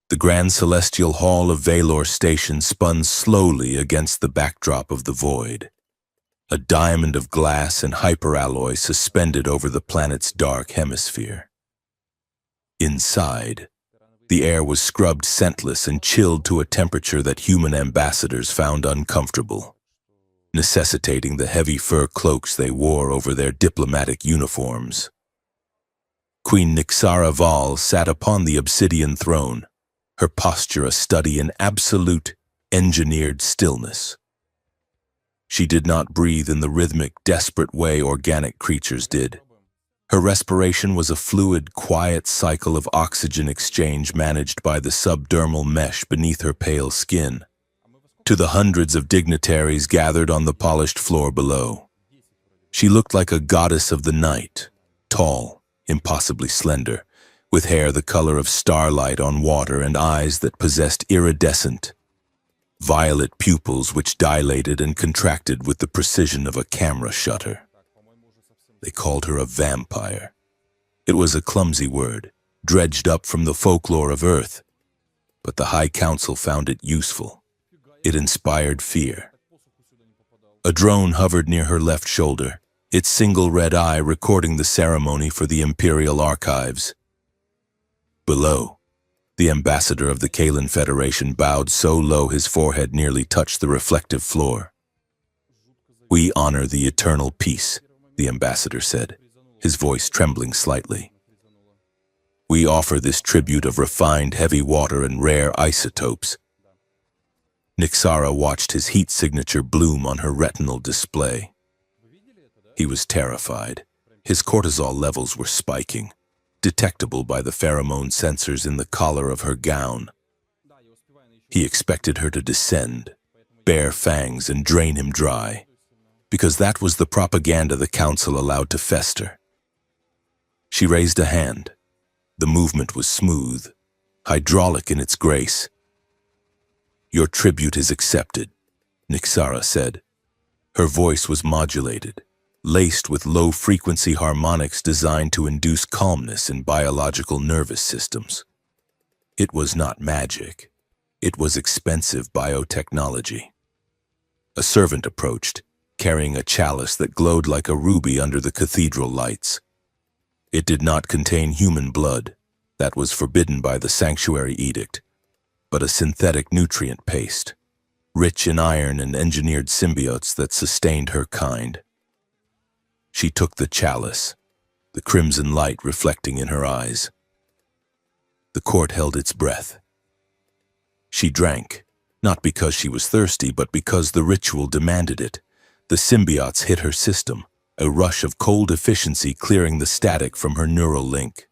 The grand celestial hall of Valor Station spun slowly against the backdrop of the void. A diamond of glass and hyperalloy suspended over the planet's dark hemisphere. Inside, the air was scrubbed scentless and chilled to a temperature that human ambassadors found uncomfortable, necessitating the heavy fur cloaks they wore over their diplomatic uniforms. Queen Nixara Val sat upon the obsidian throne, her posture a study in absolute, engineered stillness. She did not breathe in the rhythmic, desperate way organic creatures did. Her respiration was a fluid, quiet cycle of oxygen exchange managed by the subdermal mesh beneath her pale skin. To the hundreds of dignitaries gathered on the polished floor below, she looked like a goddess of the night, tall, impossibly slender, with hair the color of starlight on water and eyes that possessed iridescent, violet pupils which dilated and contracted with the precision of a camera shutter. They called her a vampire. It was a clumsy word, dredged up from the folklore of Earth, but the High Council found it useful. It inspired fear. A drone hovered near her left shoulder, its single red eye recording the ceremony for the Imperial Archives. Below, the ambassador of the Kalan Federation bowed so low his forehead nearly touched the reflective floor. "We honor the eternal peace," the ambassador said, his voice trembling slightly. "We offer this tribute of refined heavy water and rare isotopes." Nixara watched his heat signature bloom on her retinal display. He was terrified. His cortisol levels were spiking, detectable by the pheromone sensors in the collar of her gown. He expected her to descend, bare fangs, and drain him dry, because that was the propaganda the council allowed to fester. She raised a hand. The movement was smooth, hydraulic in its grace. "Your tribute is accepted," Nixara said. Her voice was modulated, laced with low-frequency harmonics designed to induce calmness in biological nervous systems. It was not magic. It was expensive biotechnology. A servant approached, carrying a chalice that glowed like a ruby under the cathedral lights. It did not contain human blood. That was forbidden by the sanctuary edict, but a synthetic nutrient paste, rich in iron and engineered symbiotes that sustained her kind. She took the chalice, the crimson light reflecting in her eyes. The court held its breath. She drank, not because she was thirsty, but because the ritual demanded it. The symbiotes hit her system, a rush of cold efficiency clearing the static from her neural link.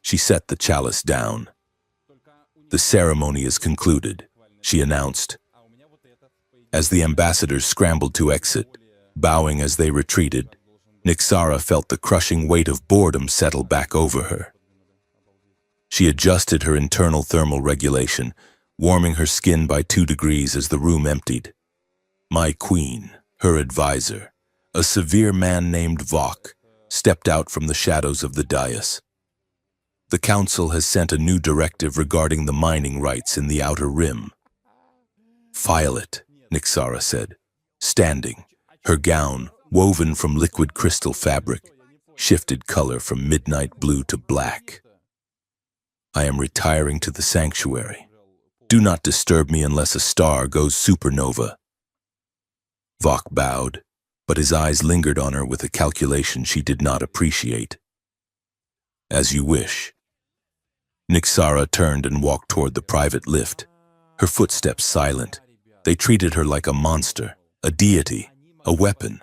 She set the chalice down. "The ceremony is concluded," she announced. As the ambassadors scrambled to exit, bowing as they retreated, Nixara felt the crushing weight of boredom settle back over her. She adjusted her internal thermal regulation, warming her skin by 2 degrees as the room emptied. My queen, her advisor, a severe man named Vok, stepped out from the shadows of the dais. "The council has sent a new directive regarding the mining rights in the outer rim." "File it," Nixara said, standing, her gown, woven from liquid crystal fabric, shifted color from midnight blue to black. "I am retiring to the sanctuary. Do not disturb me unless a star goes supernova." Vok bowed, but his eyes lingered on her with a calculation she did not appreciate. "As you wish." Nixara turned and walked toward the private lift, her footsteps silent. They treated her like a monster, a deity, a weapon.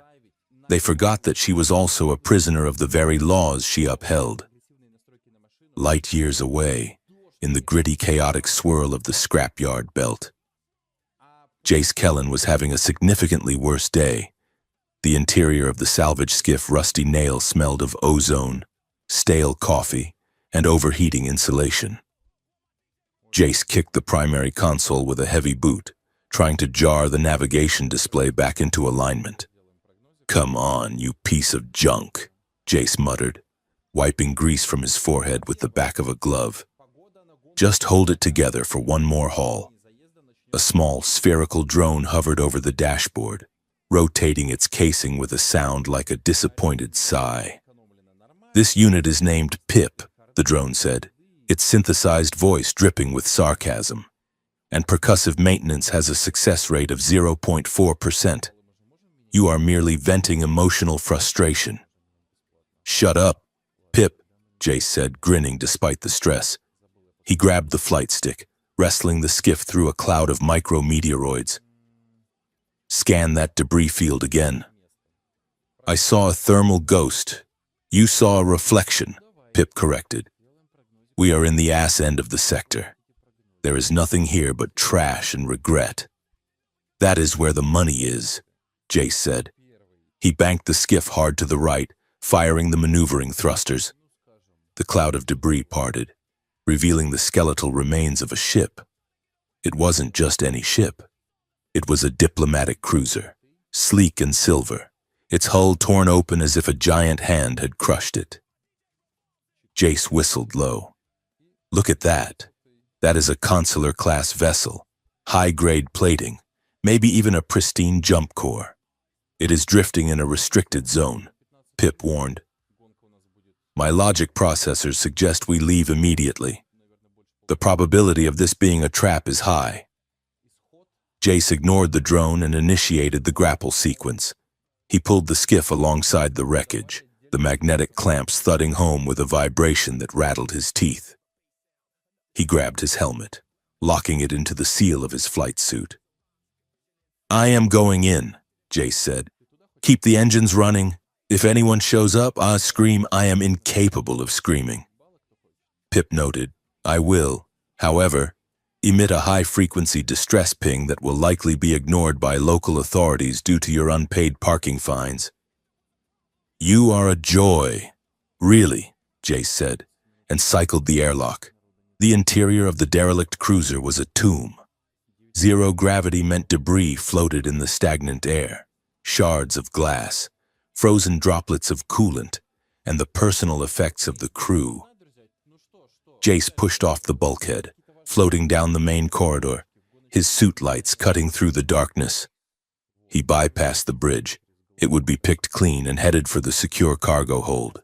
They forgot that she was also a prisoner of the very laws she upheld. Light years away, in the gritty, chaotic swirl of the scrapyard belt, Jace Kellen was having a significantly worse day. The interior of the salvage skiff rusty nail smelled of ozone, stale coffee, and overheating insulation. Jace kicked the primary console with a heavy boot, trying to jar the navigation display back into alignment. "Come on, you piece of junk," Jace muttered, wiping grease from his forehead with the back of a glove. Just hold it together for one more haul. A small, spherical drone hovered over the dashboard, rotating its casing with a sound like a disappointed sigh. This unit is named Pip, the drone said, its synthesized voice dripping with sarcasm. And percussive maintenance has a success rate of 0.4%. You are merely venting emotional frustration. Shut up, Pip, Jace said, grinning despite the stress. He grabbed the flight stick, wrestling the skiff through a cloud of micrometeoroids. Scan that debris field again. I saw a thermal ghost. You saw a reflection, Pip corrected. We are in the ass end of the sector. There is nothing here but trash and regret. That is where the money is, Jace said. He banked the skiff hard to the right, firing the maneuvering thrusters. The cloud of debris parted, revealing the skeletal remains of a ship. It wasn't just any ship. It was a diplomatic cruiser, sleek and silver, its hull torn open as if a giant hand had crushed it. Jace whistled low. Look at that. That is a consular-class vessel, high-grade plating, maybe even a pristine jump core. It is drifting in a restricted zone, Pip warned. My logic processors suggest we leave immediately. The probability of this being a trap is high. Jace ignored the drone and initiated the grapple sequence. He pulled the skiff alongside the wreckage, the magnetic clamps thudding home with a vibration that rattled his teeth. He grabbed his helmet, locking it into the seal of his flight suit. I am going in, Jace said. Keep the engines running. If anyone shows up, I'll scream. I am incapable of screaming. Pip noted, I will, however, emit a high-frequency distress ping that will likely be ignored by local authorities due to your unpaid parking fines. You are a joy. Really, Jace said, and cycled the airlock. The interior of the derelict cruiser was a tomb. Zero gravity meant debris floated in the stagnant air, shards of glass, frozen droplets of coolant, and the personal effects of the crew. Jace pushed off the bulkhead, floating down the main corridor, his suit lights cutting through the darkness. He bypassed the bridge. It would be picked clean and headed for the secure cargo hold.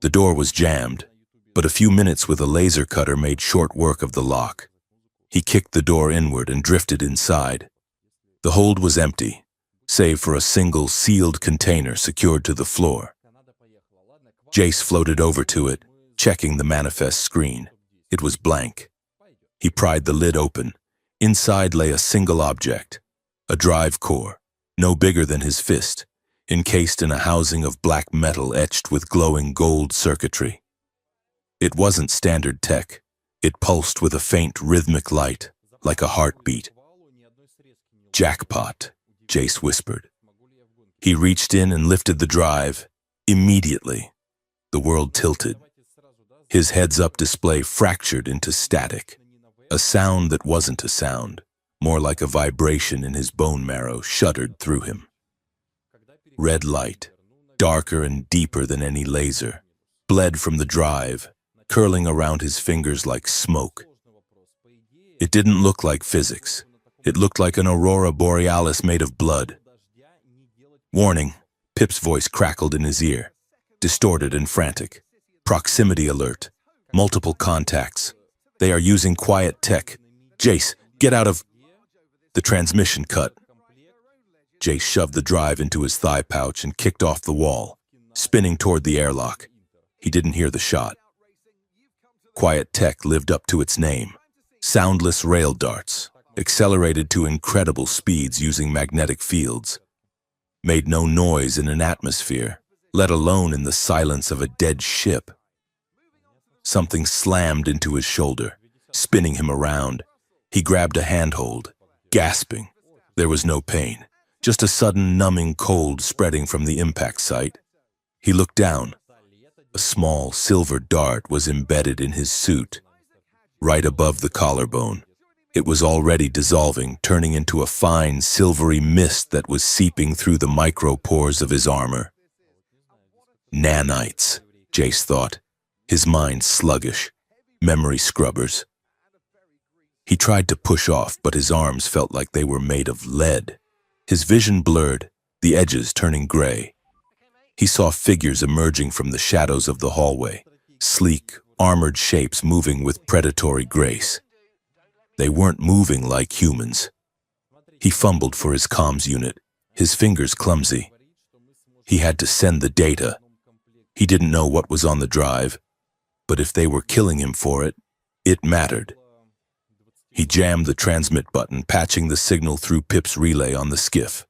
The door was jammed, but a few minutes with a laser cutter made short work of the lock. He kicked the door inward and drifted inside. The hold was empty, save for a single sealed container secured to the floor. Jace floated over to it, checking the manifest screen. It was blank. He pried the lid open. Inside lay a single object, a drive core, no bigger than his fist, encased in a housing of black metal etched with glowing gold circuitry. It wasn't standard tech. It pulsed with a faint rhythmic light, like a heartbeat. Jackpot, Jace whispered. He reached in and lifted the drive. Immediately, the world tilted. His heads-up display fractured into static. A sound that wasn't a sound, more like a vibration in his bone marrow, shuddered through him. Red light, darker and deeper than any laser, bled from the drive, curling around his fingers like smoke. It didn't look like physics. It looked like an aurora borealis made of blood. Warning, Pip's voice crackled in his ear, distorted and frantic. Proximity alert. Multiple contacts. They are using quiet tech. Jace, get out of... The transmission cut. Jace shoved the drive into his thigh pouch and kicked off the wall, spinning toward the airlock. He didn't hear the shot. Quiet tech lived up to its name. Soundless rail darts, accelerated to incredible speeds using magnetic fields. Made no noise in an atmosphere, let alone in the silence of a dead ship. Something slammed into his shoulder, spinning him around. He grabbed a handhold, gasping. There was no pain, just a sudden numbing cold spreading from the impact site. He looked down. A small silver dart was embedded in his suit, right above the collarbone. It was already dissolving, turning into a fine silvery mist that was seeping through the micropores of his armor. Nanites, Jace thought, his mind sluggish. Memory scrubbers. He tried to push off, but his arms felt like they were made of lead. His vision blurred, the edges turning gray. He saw figures emerging from the shadows of the hallway, sleek, armored shapes moving with predatory grace. They weren't moving like humans. He fumbled for his comms unit, his fingers clumsy. He had to send the data. He didn't know what was on the drive, but if they were killing him for it, it mattered. He jammed the transmit button, patching the signal through Pip's relay on the skiff.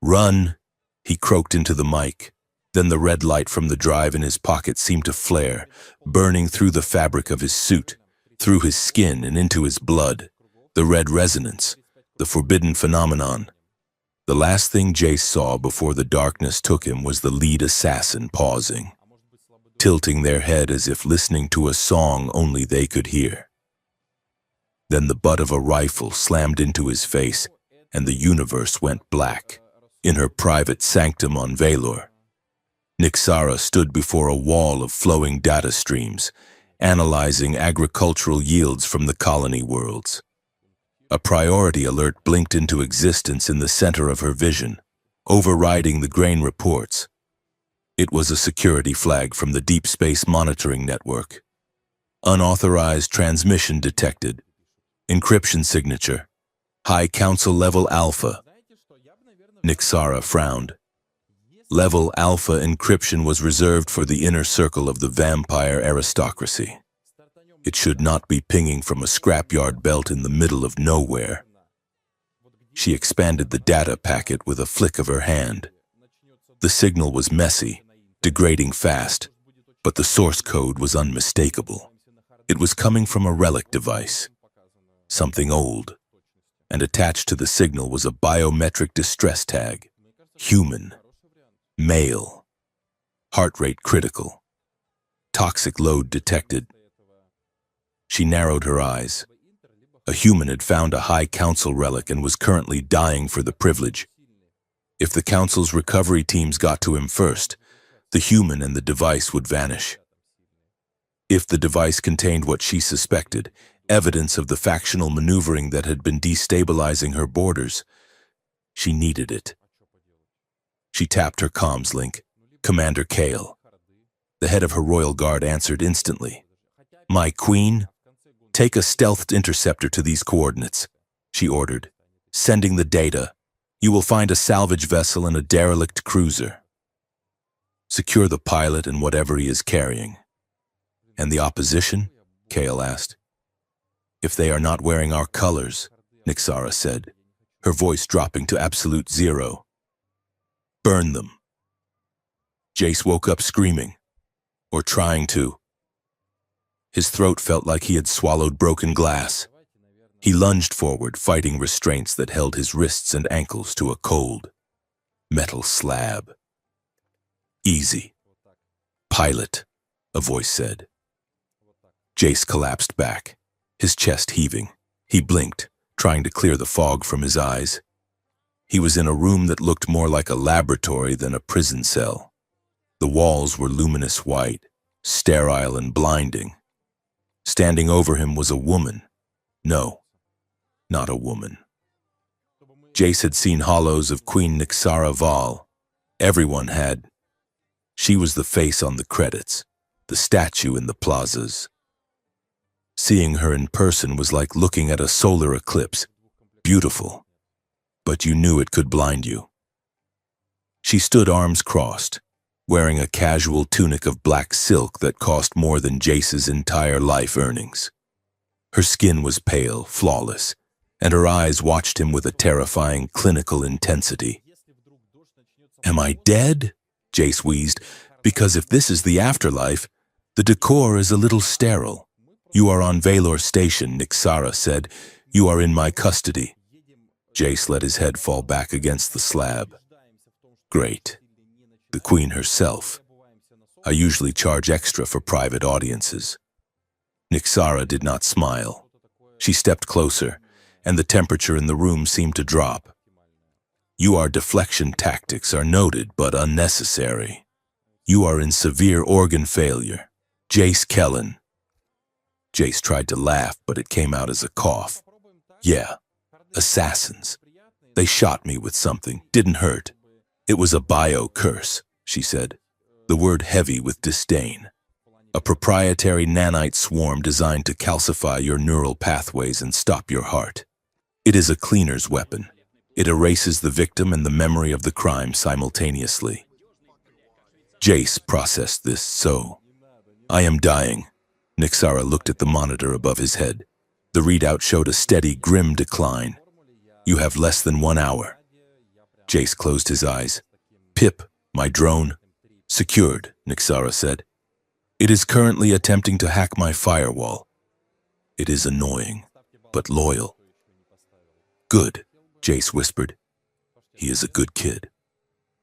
"Run," he croaked into the mic. Then the red light from the drive in his pocket seemed to flare, burning through the fabric of his suit, through his skin and into his blood. The red resonance, the forbidden phenomenon. The last thing Jace saw before the darkness took him was the lead assassin pausing, tilting their head as if listening to a song only they could hear. Then the butt of a rifle slammed into his face, and the universe went black. In her private sanctum on Valor, Nixara stood before a wall of flowing data streams, analyzing agricultural yields from the colony worlds. A priority alert blinked into existence in the center of her vision, overriding the grain reports. It was a security flag from the Deep Space Monitoring Network. Unauthorized transmission detected. Encryption signature. High Council Level Alpha. Nixara frowned. Level Alpha encryption was reserved for the inner circle of the vampire aristocracy. It should not be pinging from a scrapyard belt in the middle of nowhere. She expanded the data packet with a flick of her hand. The signal was messy, degrading fast, but the source code was unmistakable. It was coming from a relic device, something old, and attached to the signal was a biometric distress tag. Human. Male. Heart rate critical. Toxic load detected. She narrowed her eyes. A human had found a High Council relic and was currently dying for the privilege. If the Council's recovery teams got to him first, the human and the device would vanish. If the device contained what she suspected, evidence of the factional maneuvering that had been destabilizing her borders, she needed it. She tapped her comms link, Commander Kale. The head of her royal guard answered instantly. "My queen, take a stealthed interceptor to these coordinates," she ordered. "Sending the data. You will find a salvage vessel and a derelict cruiser. Secure the pilot and whatever he is carrying." "And the opposition?" Kale asked. "If they are not wearing our colors," Nixara said, her voice dropping to absolute zero. "Burn them." Jace woke up screaming, or trying to. His throat felt like he had swallowed broken glass. He lunged forward, fighting restraints that held his wrists and ankles to a cold metal slab. "Easy. Pilot," a voice said. Jace collapsed back, his chest heaving. He blinked, trying to clear the fog from his eyes. He was in a room that looked more like a laboratory than a prison cell. The walls were luminous white, sterile and blinding. Standing over him was a woman. No, not a woman. Jace had seen hollows of Queen Nixara Val. Everyone had. She was the face on the credits, the statue in the plazas. Seeing her in person was like looking at a solar eclipse. Beautiful, but you knew it could blind you. She stood arms crossed, wearing a casual tunic of black silk that cost more than Jace's entire life earnings. Her skin was pale, flawless, and her eyes watched him with a terrifying clinical intensity. "Am I dead?" Jace wheezed, "because if this is the afterlife, the decor is a little sterile." "You are on Valor Station," Nixara said. "You are in my custody." Jace let his head fall back against the slab. "Great. The Queen herself. I usually charge extra for private audiences." Nixara did not smile. She stepped closer, and the temperature in the room seemed to drop. "Your deflection tactics are noted but unnecessary. You are in severe organ failure. Jace Kellen." Jace tried to laugh, but it came out as a cough. Yeah, assassins. They shot me with something. Didn't hurt. It was a bio-curse, she said, the word heavy with disdain. A proprietary nanite swarm designed to calcify your neural pathways and stop your heart. It is a cleaner's weapon. It erases the victim and the memory of the crime simultaneously. Jace processed this so. I am dying. Nixara looked at the monitor above his head. The readout showed a steady, grim decline. You have less than 1 hour. Jace closed his eyes. Pip, my drone. Secured, Nixara said. It is currently attempting to hack my firewall. It is annoying, but loyal. Good, Jace whispered. He is a good kid.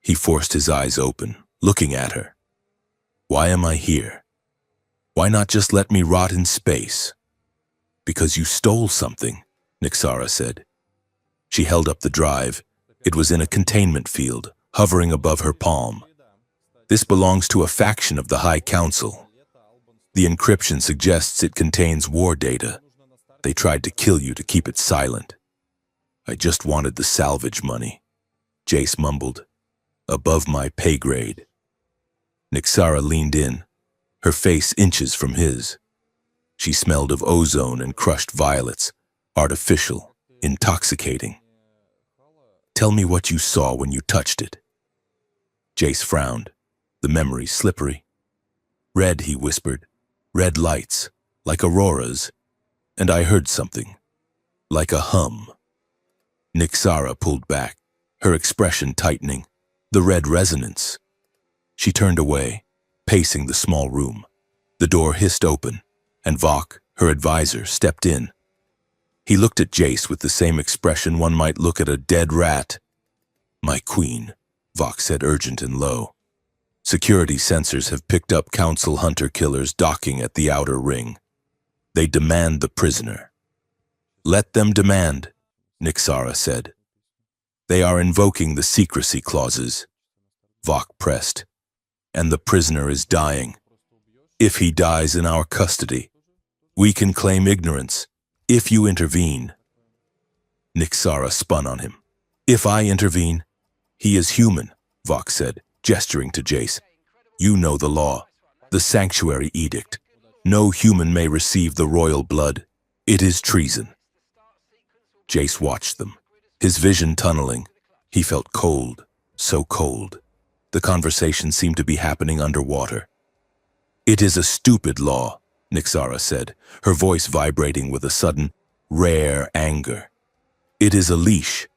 He forced his eyes open, looking at her. Why am I here? Why not just let me rot in space? Because you stole something, Nixara said. She held up the drive. It was in a containment field, hovering above her palm. This belongs to a faction of the High Council. The encryption suggests it contains war data. They tried to kill you to keep it silent. I just wanted the salvage money, Jace mumbled. Above my pay grade. Nixara leaned in, her face inches from his. She smelled of ozone and crushed violets, artificial, intoxicating. Tell me what you saw when you touched it. Jace frowned, the memory slippery. Red, he whispered, red lights, like auroras, and I heard something, like a hum. Nixara pulled back, her expression tightening, the red resonance. She turned away, pacing the small room. The door hissed open, and Vok, her advisor, stepped in. He looked at Jace with the same expression one might look at a dead rat. My queen, Vok said, urgent and low. Security sensors have picked up Council hunter-killers docking at the outer ring. They demand the prisoner. Let them demand, Nixara said. They are invoking the secrecy clauses. Vok pressed. And the prisoner is dying. If he dies in our custody, we can claim ignorance, if you intervene. Nixara spun on him. If I intervene, he is human, Vok said, gesturing to Jace. You know the law, the sanctuary edict. No human may receive the royal blood. It is treason. Jace watched them, his vision tunneling. He felt cold, so cold. The conversation seemed to be happening underwater. It is a stupid law, Nixara said, her voice vibrating with a sudden, rare anger. It is a leash.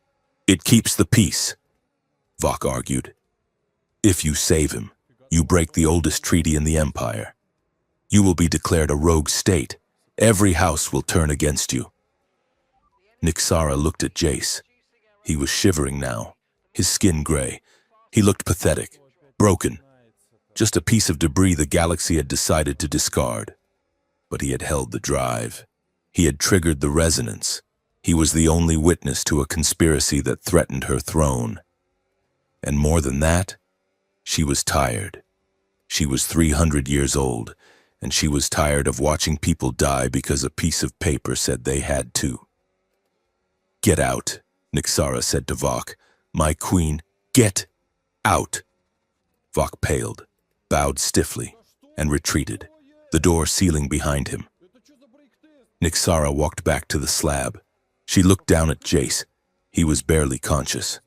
It keeps the peace, Vok argued. If you save him, you break the oldest treaty in the Empire. You will be declared a rogue state. Every house will turn against you. Nixara looked at Jace. He was shivering now, his skin gray. He looked pathetic, broken. Just a piece of debris the galaxy had decided to discard. But he had held the drive. He had triggered the resonance. He was the only witness to a conspiracy that threatened her throne. And more than that, she was tired. She was 300 years old, and she was tired of watching people die because a piece of paper said they had to. Get out, Nixara said to Vok. My queen, get out. Vok paled, bowed stiffly, and retreated, the door sealing behind him. Nixara walked back to the slab. She looked down at Jace. He was barely conscious.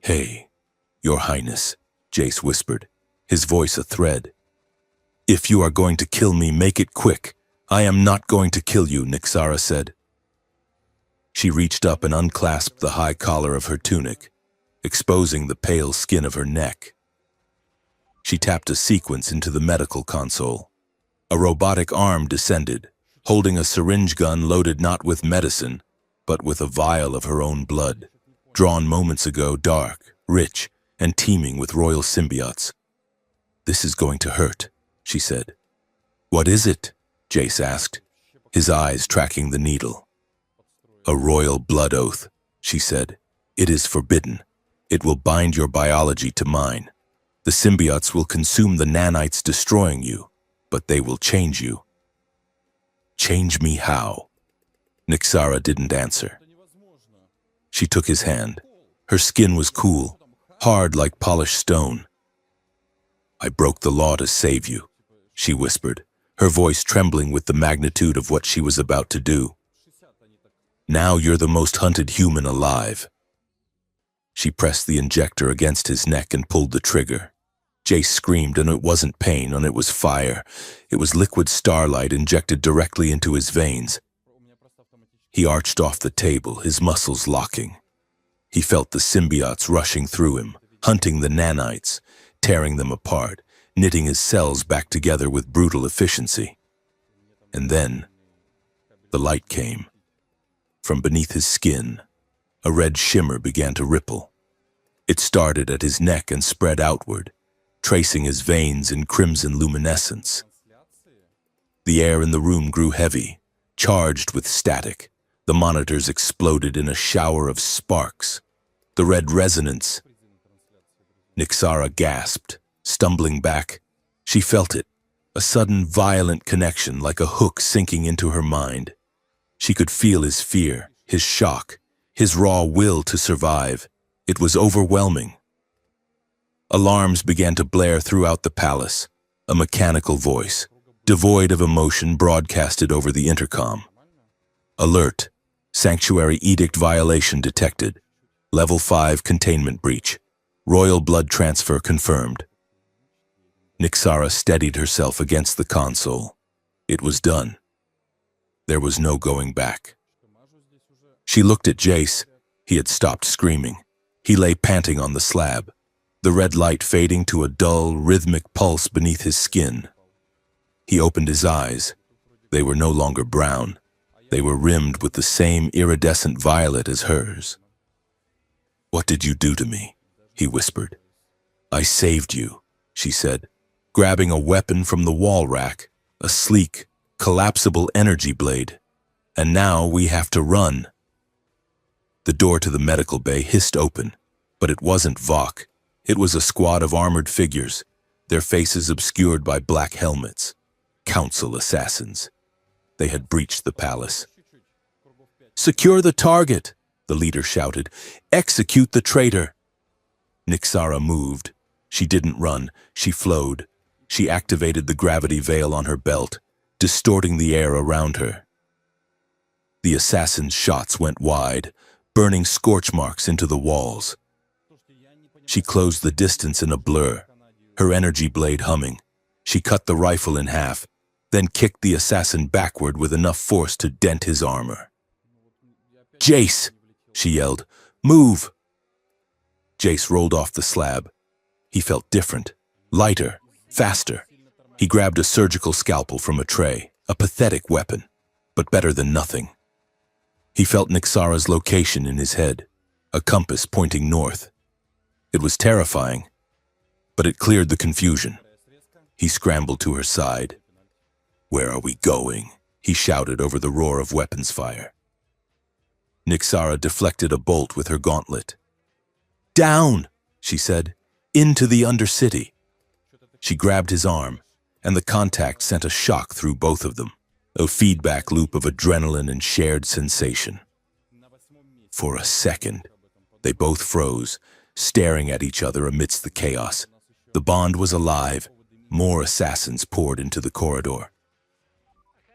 Hey, Your Highness, Jace whispered, his voice a thread. If you are going to kill me, make it quick. I am not going to kill you, Nixara said. She reached up and unclasped the high collar of her tunic, exposing the pale skin of her neck. She tapped a sequence into the medical console. A robotic arm descended, holding a syringe gun loaded not with medicine, but with a vial of her own blood, drawn moments ago, dark, rich, and teeming with royal symbiotes. This is going to hurt, she said. What is it? Jace asked, his eyes tracking the needle. A royal blood oath, she said. It is forbidden. It will bind your biology to mine. The symbiotes will consume the nanites, destroying you, but they will change you. Change me how? Nixara didn't answer. She took his hand. Her skin was cool, hard like polished stone. I broke the law to save you, she whispered, her voice trembling with the magnitude of what she was about to do. Now you're the most hunted human alive. She pressed the injector against his neck and pulled the trigger. Jace screamed, and it wasn't pain, and it was fire. It was liquid starlight injected directly into his veins. He arched off the table, his muscles locking. He felt the symbiotes rushing through him, hunting the nanites, tearing them apart, knitting his cells back together with brutal efficiency. And then, the light came. From beneath his skin, a red shimmer began to ripple. It started at his neck and spread outward, tracing his veins in crimson luminescence. The air in the room grew heavy, charged with static. The monitors exploded in a shower of sparks. The red resonance. Nixara gasped, stumbling back. She felt it, a sudden violent connection like a hook sinking into her mind. She could feel his fear, his shock, his raw will to survive. It was overwhelming. Alarms began to blare throughout the palace. A mechanical voice, devoid of emotion, broadcasted over the intercom. Alert. Sanctuary edict violation detected. Level 5 containment breach. Royal blood transfer confirmed. Nixara steadied herself against the console. It was done. There was no going back. She looked at Jace. He had stopped screaming. He lay panting on the slab, the red light fading to a dull, rhythmic pulse beneath his skin. He opened his eyes. They were no longer brown. They were rimmed with the same iridescent violet as hers. "What did you do to me?" he whispered. "I saved you," she said, grabbing a weapon from the wall rack, a sleek, collapsible energy blade. "And now we have to run." The door to the medical bay hissed open, but it wasn't Vok. It was a squad of armored figures, their faces obscured by black helmets. Council assassins. They had breached the palace. "Secure the target," the leader shouted. "Execute the traitor." Nixara moved. She didn't run. She flowed. She activated the gravity veil on her belt, distorting the air around her. The assassin's shots went wide, burning scorch marks into the walls. She closed the distance in a blur, her energy blade humming. She cut the rifle in half, then kicked the assassin backward with enough force to dent his armor. "Jace!" she yelled. "Move!" Jace rolled off the slab. He felt different, lighter, faster. He grabbed a surgical scalpel from a tray, a pathetic weapon, but better than nothing. He felt Nixara's location in his head, a compass pointing north. It was terrifying, but it cleared the confusion. He scrambled to her side. "Where are we going?" he shouted over the roar of weapons fire. Nixara deflected a bolt with her gauntlet. "Down!" she said. "Into the Undercity." She grabbed his arm, and the contact sent a shock through both of them, a feedback loop of adrenaline and shared sensation. For a second, they both froze, staring at each other amidst the chaos. The bond was alive. More assassins poured into the corridor.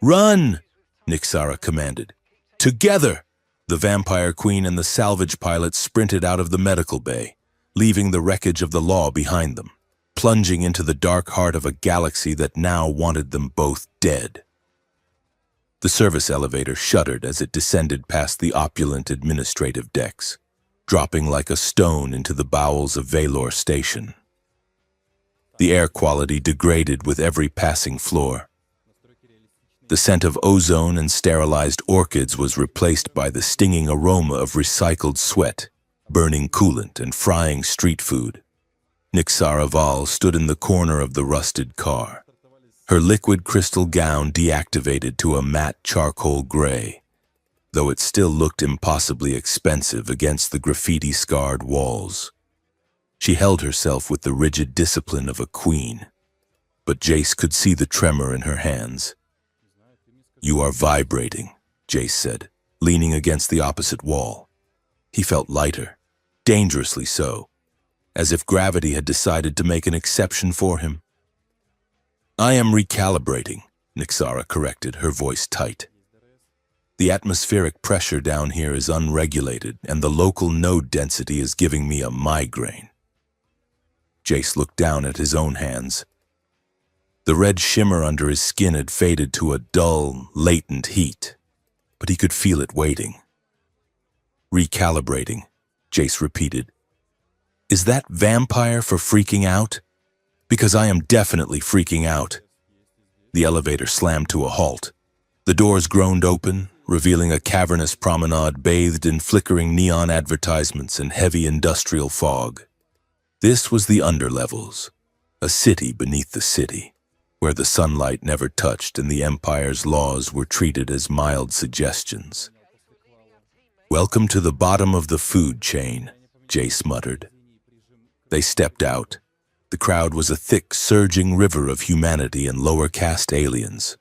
"Run!" Nixara commanded. "Together!" The vampire queen and the salvage pilot sprinted out of the medical bay, leaving the wreckage of the law behind them, plunging into the dark heart of a galaxy that now wanted them both dead. The service elevator shuddered as it descended past the opulent administrative decks, dropping like a stone into the bowels of Valor Station. The air quality degraded with every passing floor. The scent of ozone and sterilized orchids was replaced by the stinging aroma of recycled sweat, burning coolant, and frying street food. Nixara Val stood in the corner of the rusted car, her liquid crystal gown deactivated to a matte charcoal gray, though it still looked impossibly expensive against the graffiti-scarred walls. She held herself with the rigid discipline of a queen, but Jace could see the tremor in her hands. You are vibrating, Jace said, leaning against the opposite wall. He felt lighter, dangerously so, as if gravity had decided to make an exception for him. I am recalibrating, Nixara corrected, her voice tight. The atmospheric pressure down here is unregulated, and the local node density is giving me a migraine. Jace looked down at his own hands. The red shimmer under his skin had faded to a dull, latent heat, but he could feel it waiting. Recalibrating, Jace repeated. Is that vampire for freaking out? Because I am definitely freaking out. The elevator slammed to a halt. The doors groaned open, revealing a cavernous promenade bathed in flickering neon advertisements and heavy industrial fog. This was the underlevels, a city beneath the city, where the sunlight never touched and the Empire's laws were treated as mild suggestions. Welcome to the bottom of the food chain, Jace muttered. They stepped out. The crowd was a thick, surging river of humanity and lower-caste aliens.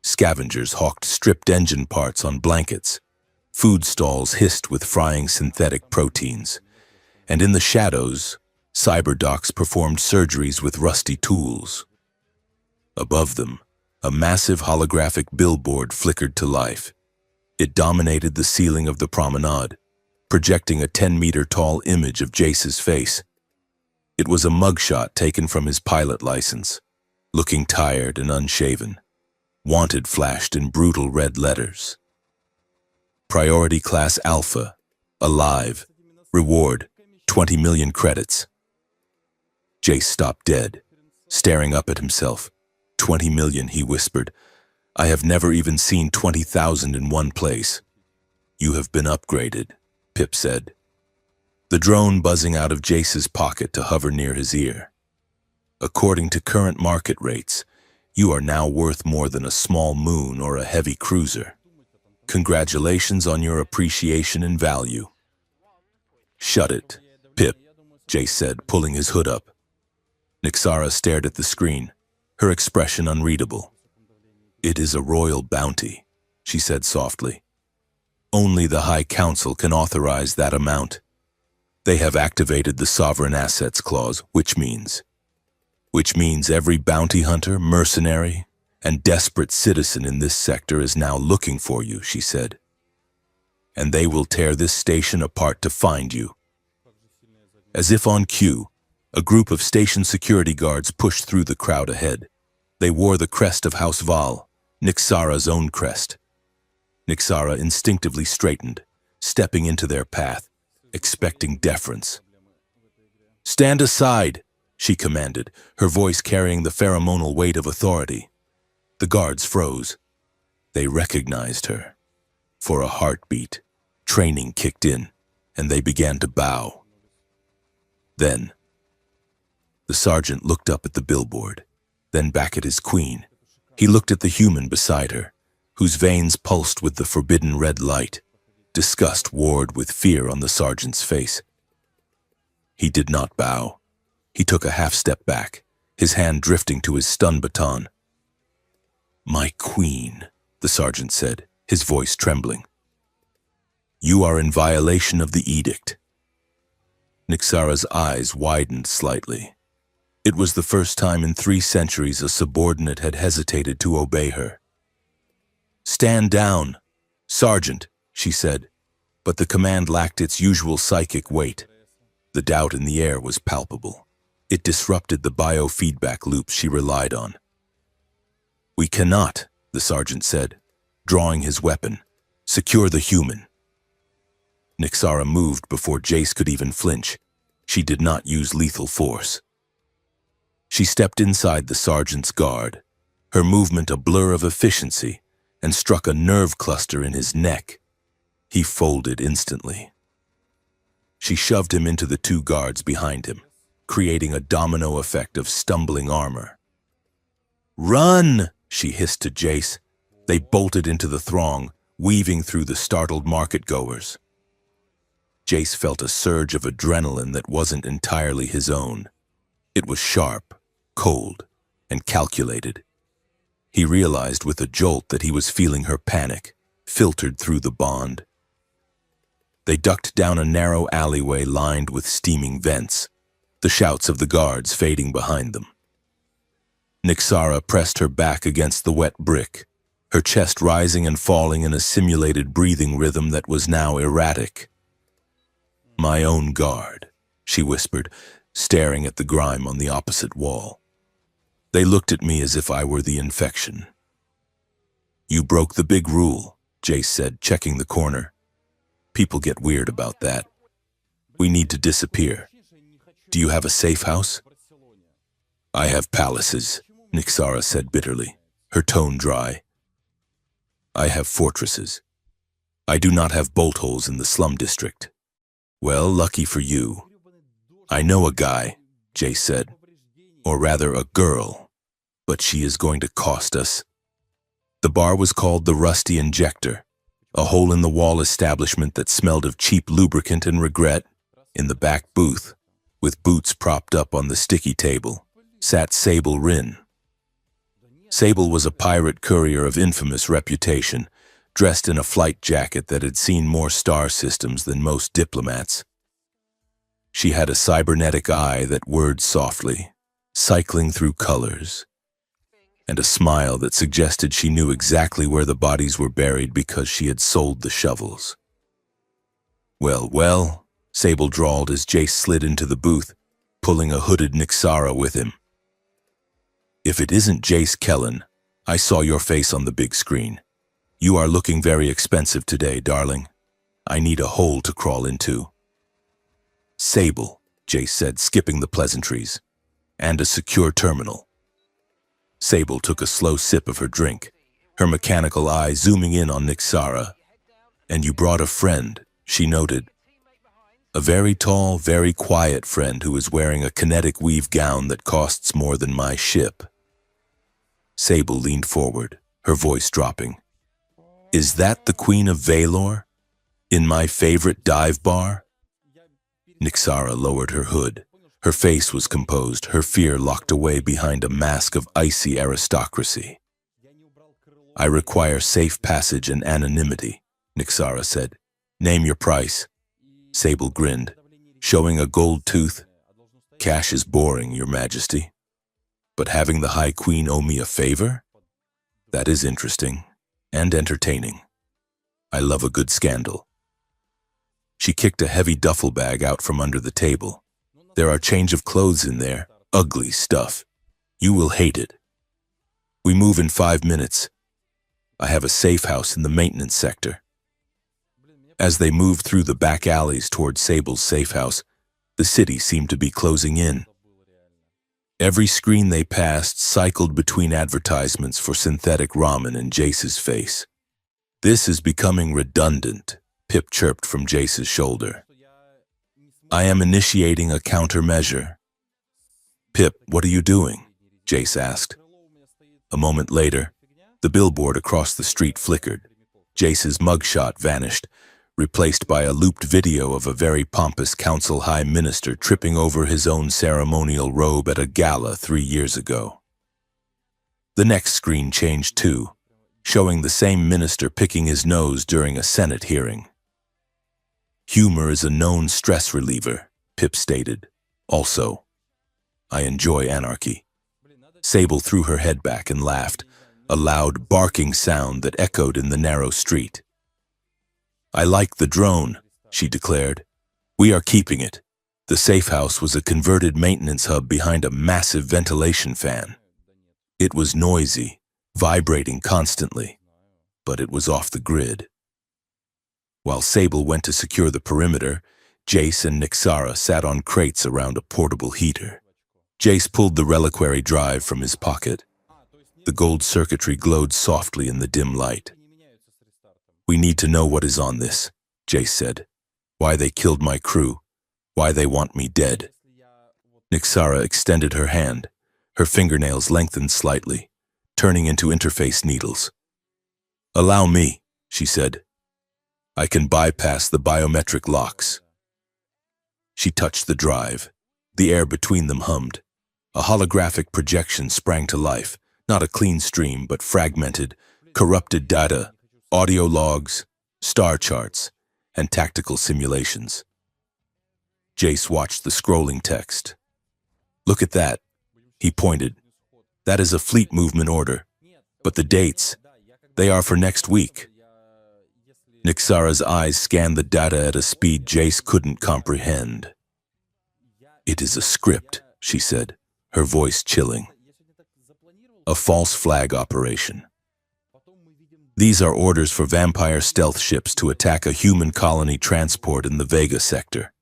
Scavengers hawked stripped engine parts on blankets. Food stalls hissed with frying synthetic proteins. And in the shadows, cyberdocs performed surgeries with rusty tools. Above them, a massive holographic billboard flickered to life. It dominated the ceiling of the promenade, projecting a 10-meter-tall image of Jace's face. It was a mugshot taken from his pilot license, looking tired and unshaven. Wanted flashed in brutal red letters. Priority Class Alpha, alive, reward, 20 million credits. Jace stopped dead, staring up at himself. 20 million, he whispered. I have never even seen 20,000 in one place. You have been upgraded, Pip said. The drone buzzing out of Jace's pocket to hover near his ear. According to current market rates, you are now worth more than a small moon or a heavy cruiser. Congratulations on your appreciation and value. Shut it, Pip, Jace said, pulling his hood up. Nixara stared at the screen, her expression unreadable. It is a royal bounty, she said softly. Only the High Council can authorize that amount. They have activated the Sovereign Assets Clause, which means every bounty hunter, mercenary, and desperate citizen in this sector is now looking for you, she said. And they will tear this station apart to find you. As if on cue, a group of station security guards pushed through the crowd ahead. They wore the crest of House Val, Nixara's own crest. Nixara instinctively straightened, stepping into their path, expecting deference. Stand aside, she commanded, her voice carrying the pheromonal weight of authority. The guards froze. They recognized her. For a heartbeat, training kicked in, and they began to bow. Then, the sergeant looked up at the billboard, then back at his queen. He looked at the human beside her, whose veins pulsed with the forbidden red light. Disgust warred with fear on the sergeant's face. He did not bow. He took a half-step back, his hand drifting to his stun baton. My queen, the sergeant said, his voice trembling. You are in violation of the edict. Nixara's eyes widened slightly. It was the first time in 3 centuries a subordinate had hesitated to obey her. Stand down, Sergeant, she said, but the command lacked its usual psychic weight. The doubt in the air was palpable. It disrupted the biofeedback loops she relied on. We cannot, the sergeant said, drawing his weapon. Secure the human. Nixara moved before Jace could even flinch. She did not use lethal force. She stepped inside the sergeant's guard, her movement a blur of efficiency, and struck a nerve cluster in his neck. He folded instantly. She shoved him into the 2 guards behind him, creating a domino effect of stumbling armor. Run, she hissed to Jace. They bolted into the throng, weaving through the startled market-goers. Jace felt a surge of adrenaline that wasn't entirely his own. It was sharp, cold, and calculated. He realized with a jolt that he was feeling her panic, filtered through the bond. They ducked down a narrow alleyway lined with steaming vents, the shouts of the guards fading behind them. Nixara pressed her back against the wet brick, her chest rising and falling in a simulated breathing rhythm that was now erratic. "My own guard," she whispered, staring at the grime on the opposite wall. They looked at me as if I were the infection. "You broke the big rule," Jace said, checking the corner. "People get weird about that. We need to disappear. Do you have a safe house?" "I have palaces," Nixara said bitterly, her tone dry. "I have fortresses. I do not have bolt holes in the slum district." "Well, lucky for you. I know a guy," Jace said. "Or rather, a girl. But she is going to cost us." The bar was called the Rusty Injector, a hole-in-the-wall establishment that smelled of cheap lubricant and regret. In the back booth, with boots propped up on the sticky table, sat Sable Rin. Sable was a pirate courier of infamous reputation, dressed in a flight jacket that had seen more star systems than most diplomats. She had a cybernetic eye that whirred softly, cycling through colors, and a smile that suggested she knew exactly where the bodies were buried because she had sold the shovels. Well, Sable drawled as Jace slid into the booth, pulling a hooded Nixara with him. "If it isn't Jace Kellen, I saw your face on the big screen. You are looking very expensive today, darling. I need a hole to crawl into." "Sable," Jace said, skipping the pleasantries, "and a secure terminal." Sable took a slow sip of her drink, her mechanical eye zooming in on Nixara. "And you brought a friend," she noted. "A very tall, very quiet friend who is wearing a kinetic weave gown that costs more than my ship." Sable leaned forward, her voice dropping. "Is that the Queen of Valor? In my favorite dive bar?" Nixara lowered her hood. Her face was composed, her fear locked away behind a mask of icy aristocracy. "I require safe passage and anonymity," Nixara said. "Name your price." Sable grinned, showing a gold tooth. "Cash is boring, Your Majesty. But having the High Queen owe me a favor? That is interesting and entertaining. I love a good scandal." She kicked a heavy duffel bag out from under the table. "There are change of clothes in there, ugly stuff. You will hate it. We move in 5 minutes. I have a safe house in the maintenance sector." As they moved through the back alleys toward Sable's safe house, the city seemed to be closing in. Every screen they passed cycled between advertisements for synthetic ramen in Jace's face. "This is becoming redundant," Pip chirped from Jace's shoulder. "I am initiating a countermeasure." "Pip, what are you doing?" Jace asked. A moment later, the billboard across the street flickered. Jace's mugshot vanished, replaced by a looped video of a very pompous council high minister tripping over his own ceremonial robe at a gala 3 years ago. The next screen changed too, showing the same minister picking his nose during a Senate hearing. "Humor is a known stress reliever," Pip stated. "Also, I enjoy anarchy." Sable threw her head back and laughed, a loud barking sound that echoed in the narrow street. "I like the drone," she declared. "We are keeping it." The safe house was a converted maintenance hub behind a massive ventilation fan. It was noisy, vibrating constantly, but it was off the grid. While Sable went to secure the perimeter, Jace and Nixara sat on crates around a portable heater. Jace pulled the reliquary drive from his pocket. The gold circuitry glowed softly in the dim light. "We need to know what is on this," Jace said. "Why they killed my crew, why they want me dead." Nixara extended her hand, her fingernails lengthened slightly, turning into interface needles. "Allow me," she said. "I can bypass the biometric locks." She touched the drive. The air between them hummed. A holographic projection sprang to life, Not a clean stream, but fragmented, corrupted data, audio logs, star charts, and tactical simulations. Jace watched the scrolling text. Look at that, he pointed. That is a fleet movement order. But the dates, they are for next week. Nixara's eyes scanned the data at a speed Jace couldn't comprehend. It is a script, she said, her voice chilling. A false flag operation. These are orders for vampire stealth ships to attack a human colony transport in the Vega sector.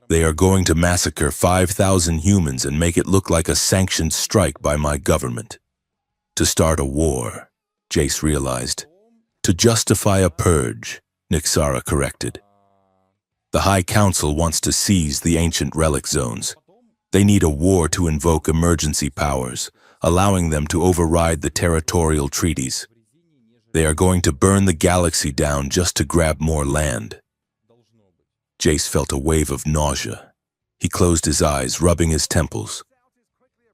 They are going to massacre 5,000 humans and make it look like a sanctioned strike by my government. To start a war, Jace realized. To justify a purge, Nixara corrected. The High Council wants to seize the ancient relic zones. They need a war to invoke emergency powers, allowing them to override the territorial treaties. They are going to burn the galaxy down just to grab more land. Jace felt a wave of nausea. He closed his eyes, rubbing his temples.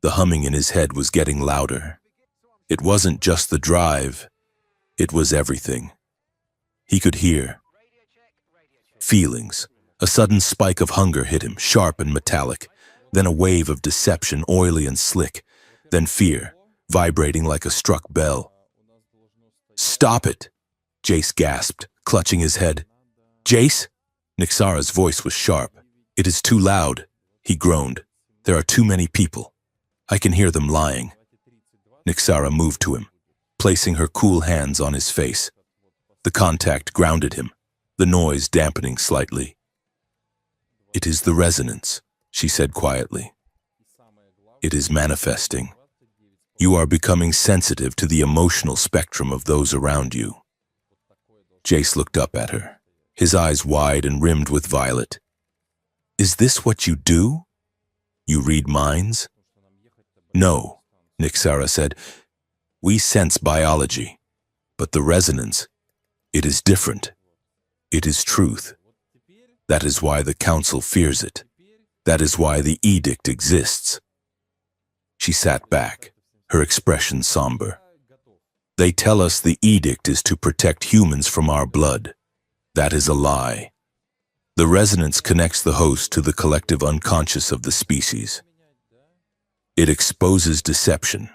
The humming in his head was getting louder. It wasn't just the drive, it was everything. He could hear feelings. A sudden spike of hunger hit him, sharp and metallic, then a wave of deception, oily and slick, then fear, vibrating like a struck bell. Stop it, Jace gasped, clutching his head. Jace? Nixara's voice was sharp. It is too loud, he groaned. There are too many people. I can hear them lying. Nixara moved to him, placing her cool hands on his face. The contact grounded him, the noise dampening slightly. It is the resonance, she said quietly. It is manifesting. You are becoming sensitive to the emotional spectrum of those around you. Jace looked up at her, his eyes wide and rimmed with violet. Is this what you do? You read minds? No, Nixara said. We sense biology, but the resonance, it is different. It is truth. That is why the Council fears it. That is why the edict exists. She sat back, her expression somber. They tell us the edict is to protect humans from our blood. That is a lie. The resonance connects the host to the collective unconscious of the species. It exposes deception.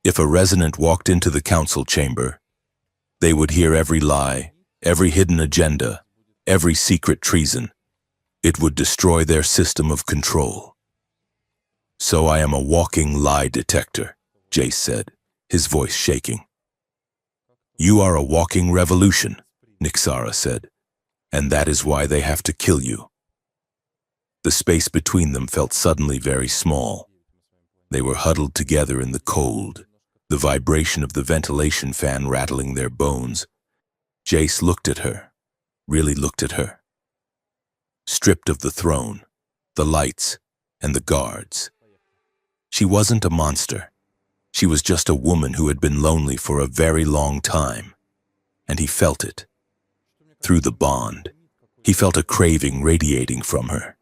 If a resonant walked into the council chamber, they would hear every lie, every hidden agenda, every secret treason. It would destroy their system of control. So I am a walking lie detector, Jace said, his voice shaking. You are a walking revolution, Nixara said, and that is why they have to kill you. The space between them felt suddenly very small. They were huddled together in the cold, the vibration of the ventilation fan rattling their bones. Jace looked at her, really looked at her. Stripped of the throne, the lights, and the guards. She wasn't a monster. She was just a woman who had been lonely for a very long time, and he felt it. Through the bond, he felt a craving radiating from her.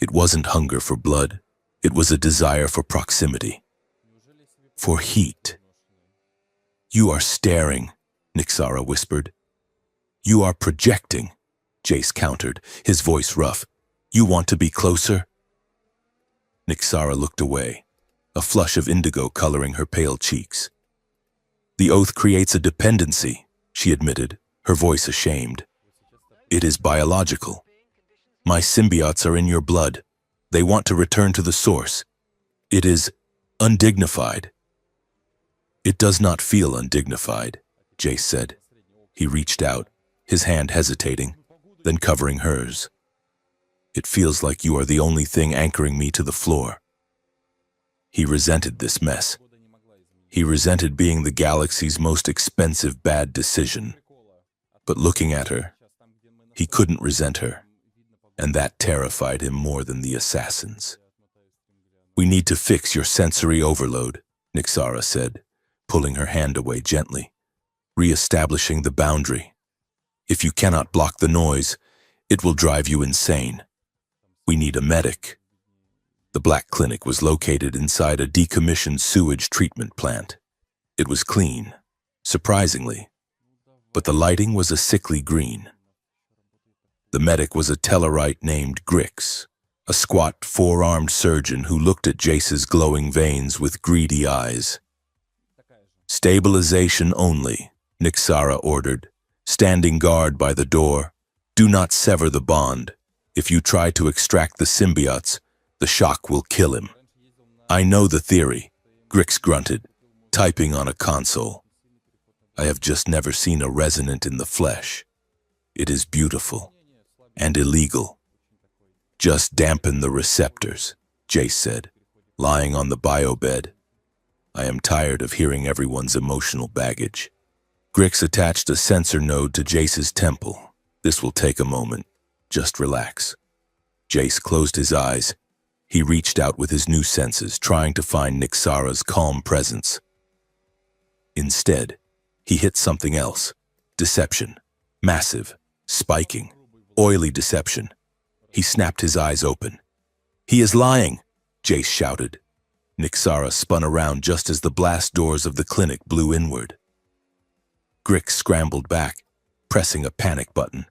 It wasn't hunger for blood, it was a desire for proximity, for heat. You are staring, Nixara whispered. You are projecting, Jace countered, his voice rough. You want to be closer? Nixara looked away, a flush of indigo coloring her pale cheeks. The oath creates a dependency, she admitted, her voice ashamed. It is biological. My symbiotes are in your blood. They want to return to the source. It is undignified. It does not feel undignified, Jace said. He reached out, his hand hesitating, then covering hers. It feels like you are the only thing anchoring me to the floor. He resented this mess. He resented being the galaxy's most expensive bad decision. But looking at her, he couldn't resent her, and that terrified him more than the assassins. We need to fix your sensory overload, Nixara said, pulling her hand away gently, re-establishing the boundary. If you cannot block the noise, it will drive you insane. We need a medic. The black clinic was located inside a decommissioned sewage treatment plant. It was clean, surprisingly, but the lighting was a sickly green. The medic was a Tellarite named Grix, a squat, four-armed surgeon who looked at Jace's glowing veins with greedy eyes. "Stabilization only," Nixara ordered, standing guard by the door. "Do not sever the bond. If you try to extract the symbiotes, the shock will kill him." "I know the theory," Grix grunted, typing on a console. "I have just never seen a resonant in the flesh. It is beautiful and illegal." "Just dampen the receptors," Jace said, lying on the biobed. "I am tired of hearing everyone's emotional baggage." Grix attached a sensor node to Jace's temple. "This will take a moment. Just relax." Jace closed his eyes. He reached out with his new senses, trying to find Nixara's calm presence. Instead, he hit something else. Deception. Massive, spiking, oily deception. He snapped his eyes open. "He is lying," Jace shouted. Nixara spun around just as the blast doors of the clinic blew inward. Grix scrambled back, pressing a panic button.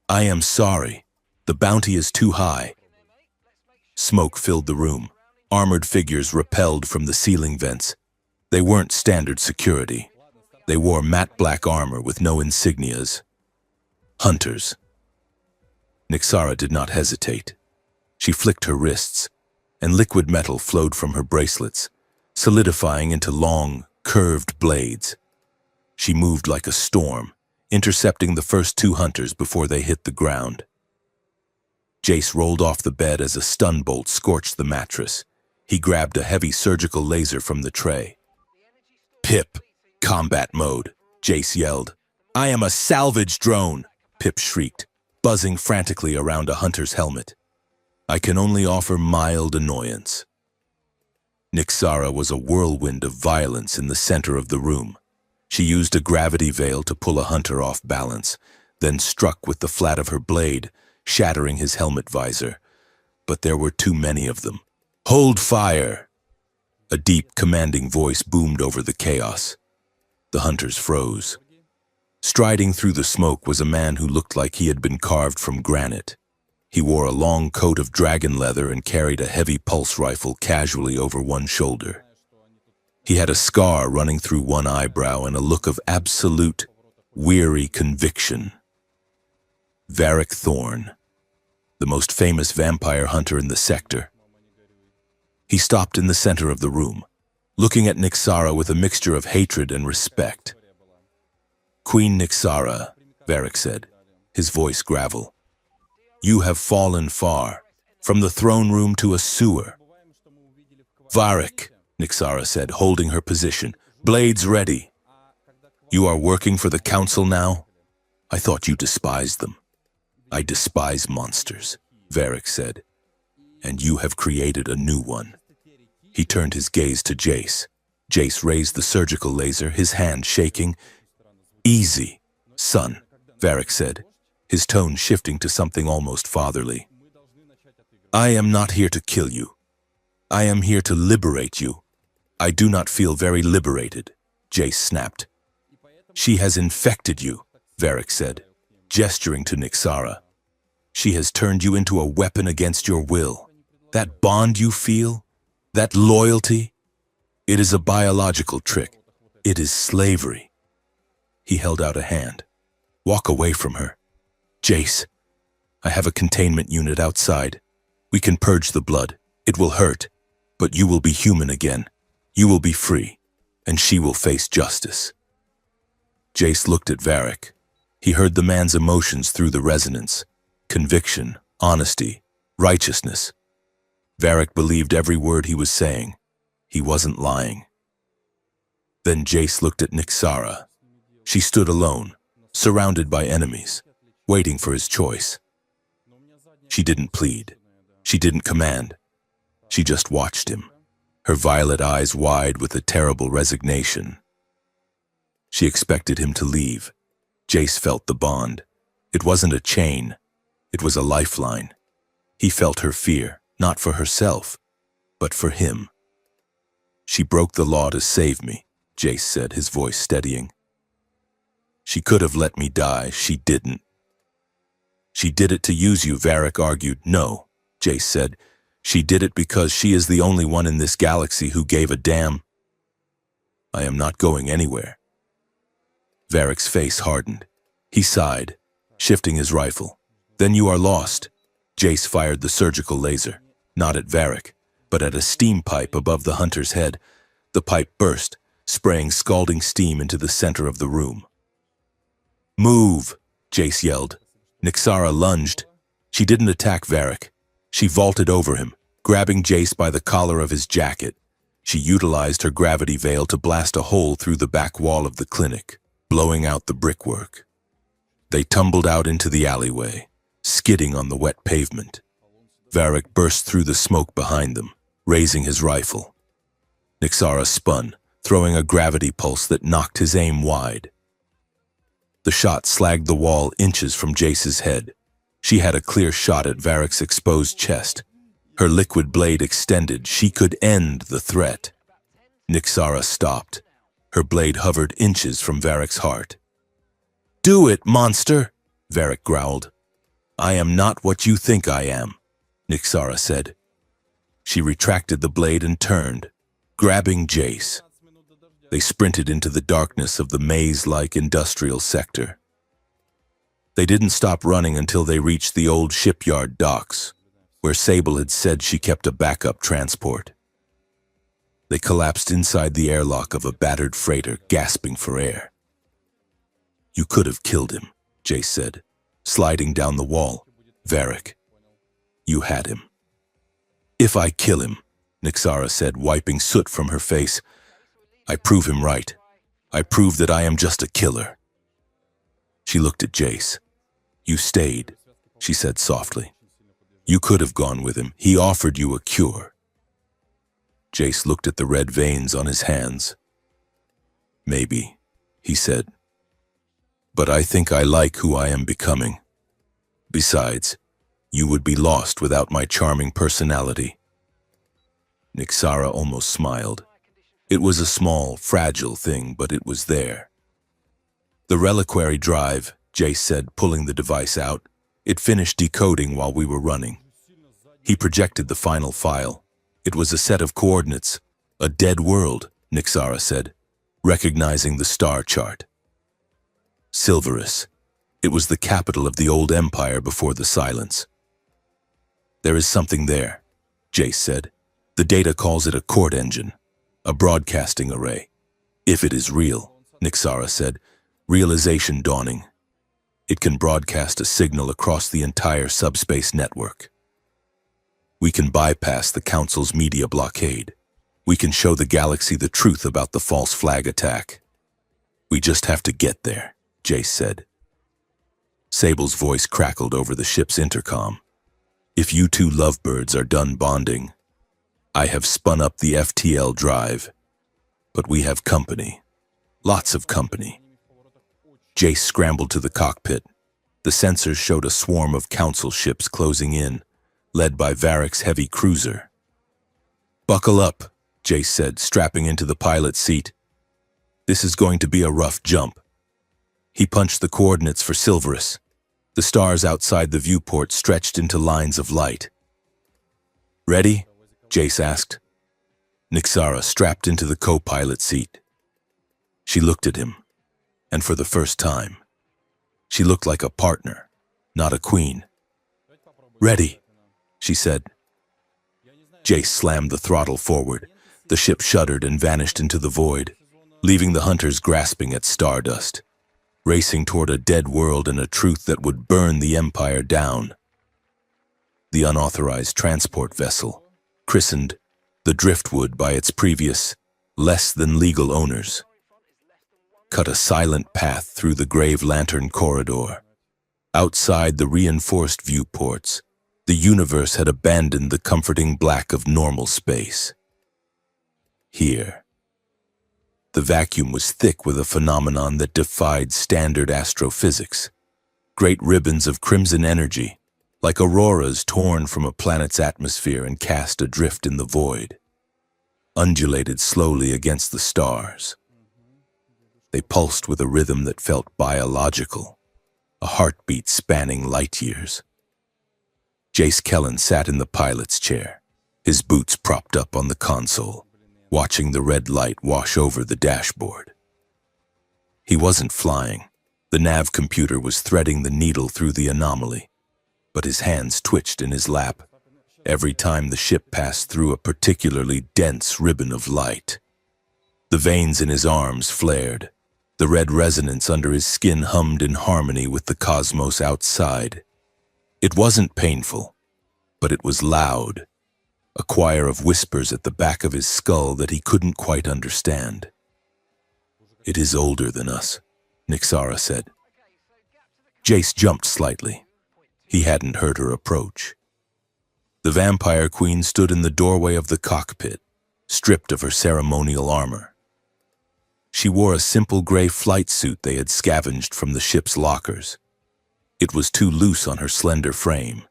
"I am sorry. The bounty is too high." Smoke filled the room. Armored figures rappelled from the ceiling vents. They weren't standard security. They wore matte black armor with no insignias. Hunters. Nixara did not hesitate. She flicked her wrists, and liquid metal flowed from her bracelets, solidifying into long, curved blades. She moved like a storm, intercepting the first two hunters before they hit the ground. Jace rolled off the bed as a stun bolt scorched the mattress. He grabbed a heavy surgical laser from the tray. "Pip, combat mode," Jace yelled. "I am a salvage drone," Pip shrieked, buzzing frantically around a hunter's helmet. "I can only offer mild annoyance." Nixara was a whirlwind of violence in the center of the room. She used a gravity veil to pull a hunter off balance, then struck with the flat of her blade, shattering his helmet visor. But there were too many of them. "Hold fire!" A deep, commanding voice boomed over the chaos. The hunters froze. Striding through the smoke was a man who looked like he had been carved from granite. He wore a long coat of dragon leather and carried a heavy pulse rifle casually over one shoulder. He had a scar running through one eyebrow and a look of absolute, weary conviction. Varric Thorn, the most famous vampire hunter in the sector. He stopped in the center of the room, looking at Nixara with a mixture of hatred and respect. "Queen Nixara," Varric said, his voice gravel. "You have fallen far, from the throne room to a sewer." "Varric," Nixara said, holding her position, "blades ready." "You are working for the council now? I thought you despised them." "I despise monsters," Varric said, "and you have created a new one." He turned his gaze to Jace. Jace raised the surgical laser, his hand shaking. "Easy, son," Varric said, his tone shifting to something almost fatherly. "I am not here to kill you. I am here to liberate you." "I do not feel very liberated," Jace snapped. "She has infected you," Varric said, gesturing to Nixara. "She has turned you into a weapon against your will. That bond you feel, that loyalty, it is a biological trick. It is slavery." He held out a hand. "Walk away from her." "Jace, I have a containment unit outside. We can purge the blood. It will hurt, but you will be human again. You will be free, and she will face justice." Jace looked at Varric. He heard the man's emotions through the resonance. Conviction, honesty, righteousness. Varric believed every word he was saying. He wasn't lying. Then Jace looked at Nixara. She stood alone, surrounded by enemies, waiting for his choice. She didn't plead. She didn't command. She just watched him, her violet eyes wide with a terrible resignation. She expected him to leave. Jace felt the bond. It wasn't a chain. It was a lifeline. He felt her fear, not for herself, but for him. She broke the law to save me, Jace said, his voice steadying. She could have let me die, she didn't. She did it to use you, Varric argued. No, Jace said. She did it because she is the only one in this galaxy who gave a damn. I am not going anywhere. Varric's face hardened. He sighed, shifting his rifle. Then you are lost. Jace fired the surgical laser, not at Varric, but at a steam pipe above the hunter's head. The pipe burst, spraying scalding steam into the center of the room. Move, Jace yelled. Nyxara lunged. She didn't attack Varric. She vaulted over him, grabbing Jace by the collar of his jacket. She utilized her gravity veil to blast a hole through the back wall of the clinic, blowing out the brickwork. They tumbled out into the alleyway, skidding on the wet pavement. Varric burst through the smoke behind them, raising his rifle. Nyxara spun, throwing a gravity pulse that knocked his aim wide. The shot slagged the wall inches from Jace's head. She had a clear shot at Varric's exposed chest. Her liquid blade extended. She could end the threat. Nyxara stopped. Her blade hovered inches from Varric's heart. Do it, monster, Varric growled. I am not what you think I am, Nyxara said. She retracted the blade and turned, grabbing Jace. They sprinted into the darkness of the maze-like industrial sector. They didn't stop running until they reached the old shipyard docks, where Sable had said she kept a backup transport. They collapsed inside the airlock of a battered freighter, gasping for air. You could have killed him, Jace said, sliding down the wall. Varric, you had him. If I kill him, Nyxara said, wiping soot from her face, I prove him right. I prove that I am just a killer. She looked at Jace. You stayed, she said softly. You could have gone with him. He offered you a cure. Jace looked at the red veins on his hands. Maybe, he said. But I think I like who I am becoming. Besides, you would be lost without my charming personality. Nyxara almost smiled. It was a small, fragile thing, but it was there. The reliquary drive, Jace said, pulling the device out. It finished decoding while we were running. He projected the final file. It was a set of coordinates. A dead world, Nyxara said, recognizing the star chart. Silverus. It was the capital of the old empire before the silence. There is something there, Jace said. The data calls it a court engine. A broadcasting array. If it is real, Nyxara said, realization dawning. It can broadcast a signal across the entire subspace network. We can bypass the Council's media blockade. We can show the galaxy the truth about the false flag attack. We just have to get there, Jace said. Sable's voice crackled over the ship's intercom. If you two lovebirds are done bonding, I have spun up the FTL drive, but we have company. Lots of company. Jace scrambled to the cockpit. The sensors showed a swarm of council ships closing in, led by Varric's heavy cruiser. Buckle up, Jace said, strapping into the pilot's seat. This is going to be a rough jump. He punched the coordinates for Silverus. The stars outside the viewport stretched into lines of light. Ready? Jace asked. Nyxara strapped into the co-pilot seat. She looked at him, and for the first time, she looked like a partner, not a queen. Ready, she said. Jace slammed the throttle forward. The ship shuddered and vanished into the void, leaving the hunters grasping at stardust, racing toward a dead world and a truth that would burn the Empire down. The unauthorized transport vessel, christened the Driftwood by its previous, less-than-legal owners, cut a silent path through the Grave Lantern corridor. Outside the reinforced viewports, the universe had abandoned the comforting black of normal space. Here, the vacuum was thick with a phenomenon that defied standard astrophysics. Great ribbons of crimson energy, like auroras torn from a planet's atmosphere and cast adrift in the void, undulated slowly against the stars. They pulsed with a rhythm that felt biological, a heartbeat spanning light years. Jace Kellen sat in the pilot's chair, his boots propped up on the console, watching the red light wash over the dashboard. He wasn't flying. The nav computer was threading the needle through the anomaly, but his hands twitched in his lap every time the ship passed through a particularly dense ribbon of light. The veins in his arms flared. The red resonance under his skin hummed in harmony with the cosmos outside. It wasn't painful, but it was loud, a choir of whispers at the back of his skull that he couldn't quite understand. "It is older than us," Nixara said. Jace jumped slightly. He hadn't heard her approach. The vampire queen stood in the doorway of the cockpit, stripped of her ceremonial armor. She wore a simple gray flight suit they had scavenged from the ship's lockers. It was too loose on her slender frame,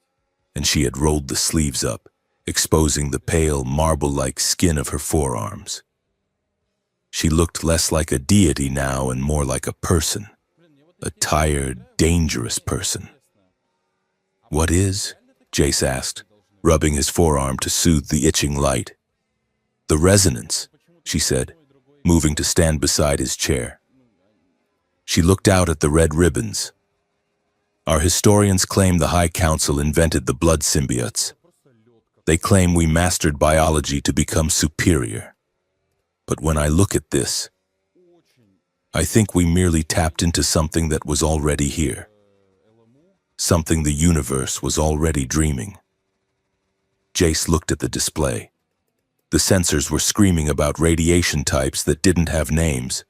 and she had rolled the sleeves up, exposing the pale, marble-like skin of her forearms. She looked less like a deity now and more like a person, a tired, dangerous person. "What is?" Jace asked, rubbing his forearm to soothe the itching light. "The resonance," she said, moving to stand beside his chair. She looked out at the red ribbons. "Our historians claim the High Council invented the blood symbiotes. They claim we mastered biology to become superior. But when I look at this, I think we merely tapped into something that was already here. Something the universe was already dreaming." Jace looked at the display. The sensors were screaming about radiation types that didn't have names.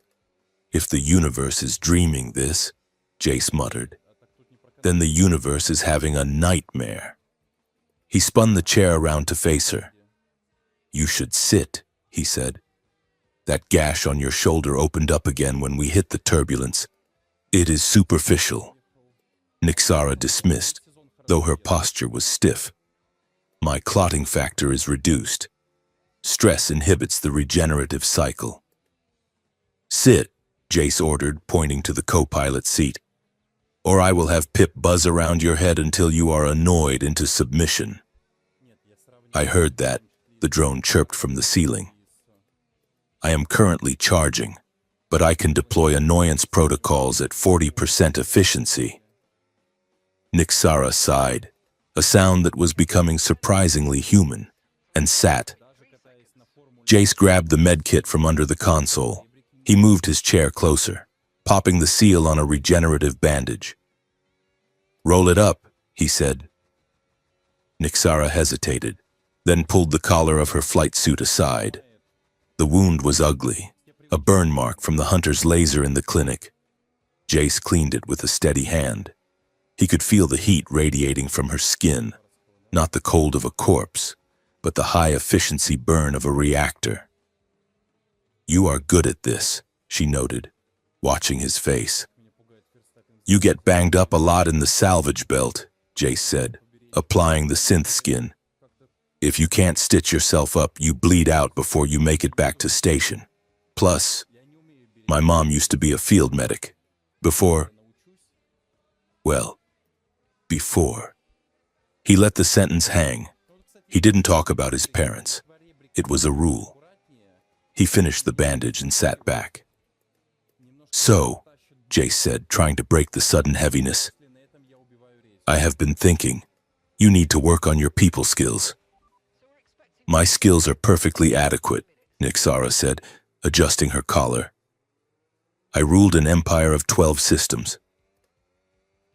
"If the universe is dreaming this," Jace muttered, "then the universe is having a nightmare." He spun the chair around to face her. "You should sit," he said. "That gash on your shoulder opened up again when we hit the turbulence. It is superficial." Nixara dismissed, though her posture was stiff. "My clotting factor is reduced. Stress inhibits the regenerative cycle." "Sit," Jace ordered, pointing to the co-pilot seat, "or I will have Pip buzz around your head until you are annoyed into submission." "I heard that," the drone chirped from the ceiling. "I am currently charging, but I can deploy annoyance protocols at 40% efficiency." Nixara sighed, a sound that was becoming surprisingly human, and sat. Jace grabbed the medkit from under the console. He moved his chair closer, popping the seal on a regenerative bandage. "Roll it up," he said. Nixara hesitated, then pulled the collar of her flight suit aside. The wound was ugly, a burn mark from the hunter's laser in the clinic. Jace cleaned it with a steady hand. He could feel the heat radiating from her skin, not the cold of a corpse, but the high-efficiency burn of a reactor. "You are good at this," she noted, watching his face. "You get banged up a lot in the salvage belt," Jace said, applying the synth skin. "If you can't stitch yourself up, you bleed out before you make it back to station. Plus, my mom used to be a field medic. Before... He let the sentence hang. He didn't talk about his parents. It was a rule. He finished the bandage and sat back. "So," Jace said, trying to break the sudden heaviness, "I have been thinking, you need to work on your people skills." "My skills are perfectly adequate," Nixara said, adjusting her collar. "I ruled an empire of 12 systems."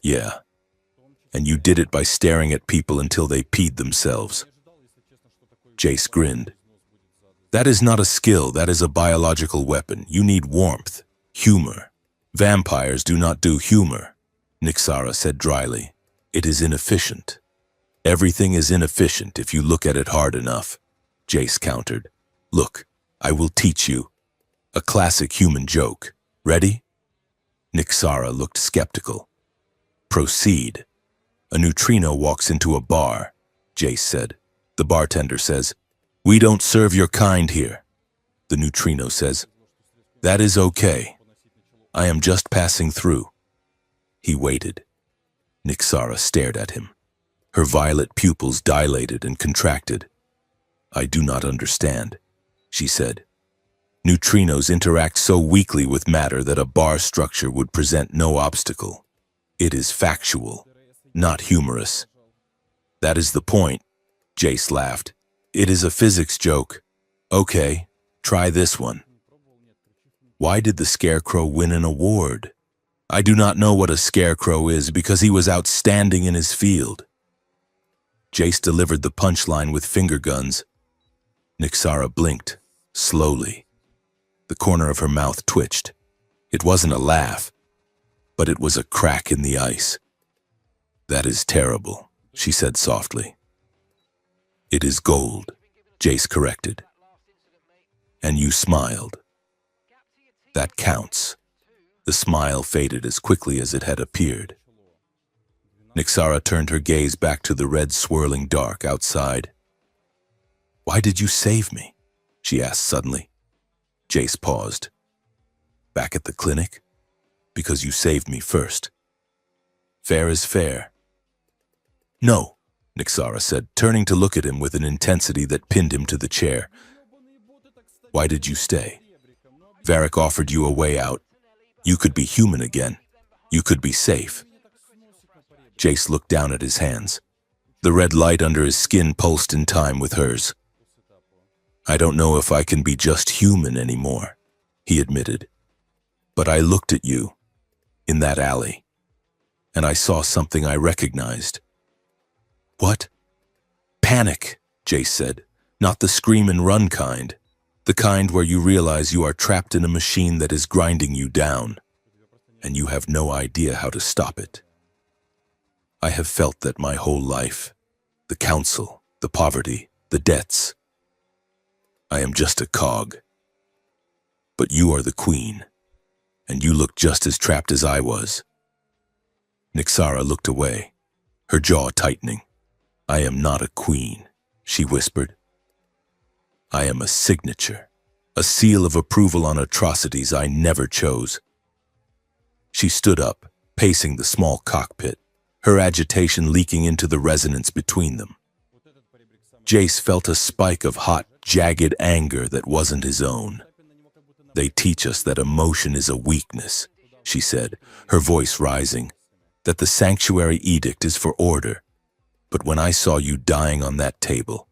"Yeah. And you did it by staring at people until they peed themselves." Jace grinned. "That is not a skill, that is a biological weapon. You need warmth, humor. Vampires do not do humor," Nixara said dryly. "It is inefficient." "Everything is inefficient if you look at it hard enough," Jace countered. "Look, I will teach you. A classic human joke. Ready?" Nixara looked skeptical. "Proceed." A neutrino walks into a bar, Jace said. The bartender says, "We don't serve your kind here." The neutrino says, "That is okay. I am just passing through." He waited. Nixara stared at him. Her violet pupils dilated and contracted. "I do not understand," she said. "Neutrinos interact so weakly with matter that a bar structure would present no obstacle. It is factual, not humorous." "That is the point," Jace laughed. "It is a physics joke. Okay, try this one. Why did the Scarecrow win an award? I do not know what a Scarecrow is because he was outstanding in his field." Jace delivered the punchline with finger guns. Nixara blinked, slowly. The corner of her mouth twitched. It wasn't a laugh, but it was a crack in the ice. "That is terrible," she said softly. "It is gold," Jace corrected. "And you smiled. That counts." The smile faded as quickly as it had appeared. Nixara turned her gaze back to the red swirling dark outside. "Why did you save me?" she asked suddenly. Jace paused. "Back at the clinic? Because you saved me first. Fair is fair." "No," Nixara said, turning to look at him with an intensity that pinned him to the chair. "Why did you stay? Varric offered you a way out. You could be human again. You could be safe." Jace looked down at his hands. The red light under his skin pulsed in time with hers. "I don't know if I can be just human anymore," he admitted. "But I looked at you, in that alley, and I saw something I recognized." "What?" "Panic," Jace said. "Not the scream and run kind. The kind where you realize you are trapped in a machine that is grinding you down, and you have no idea how to stop it. I have felt that my whole life. The council, the poverty, the debts. I am just a cog. But you are the queen, and you look just as trapped as I was." Nixara looked away, her jaw tightening. "I am not a queen," she whispered. "I am a signature, a seal of approval on atrocities I never chose." She stood up, pacing the small cockpit, her agitation leaking into the resonance between them. Jace felt a spike of hot, jagged anger that wasn't his own. "They teach us that emotion is a weakness," she said, her voice rising, "that the sanctuary edict is for order. But when I saw you dying on that table,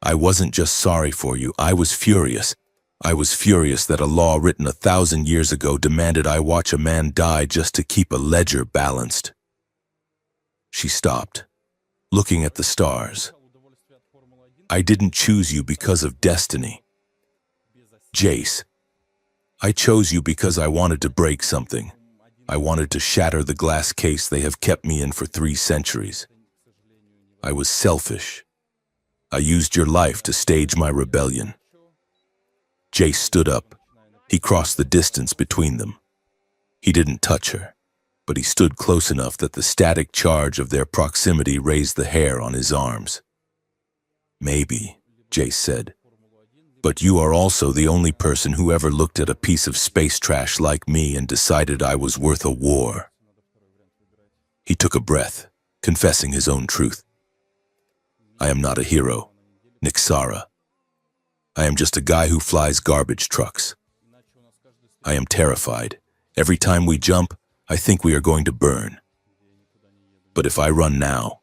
I wasn't just sorry for you, I was furious. I was furious that a law written 1,000 years ago demanded I watch a man die just to keep a ledger balanced." She stopped, looking at the stars. "I didn't choose you because of destiny. Jace, I chose you because I wanted to break something. I wanted to shatter the glass case they have kept me in for 3 centuries. I was selfish. I used your life to stage my rebellion." Jace stood up. He crossed the distance between them. He didn't touch her, but he stood close enough that the static charge of their proximity raised the hair on his arms. "Maybe," Jace said, "but you are also the only person who ever looked at a piece of space trash like me and decided I was worth a war." He took a breath, confessing his own truth. "I am not a hero, Nixara. I am just a guy who flies garbage trucks. I am terrified. Every time we jump, I think we are going to burn. But if I run now,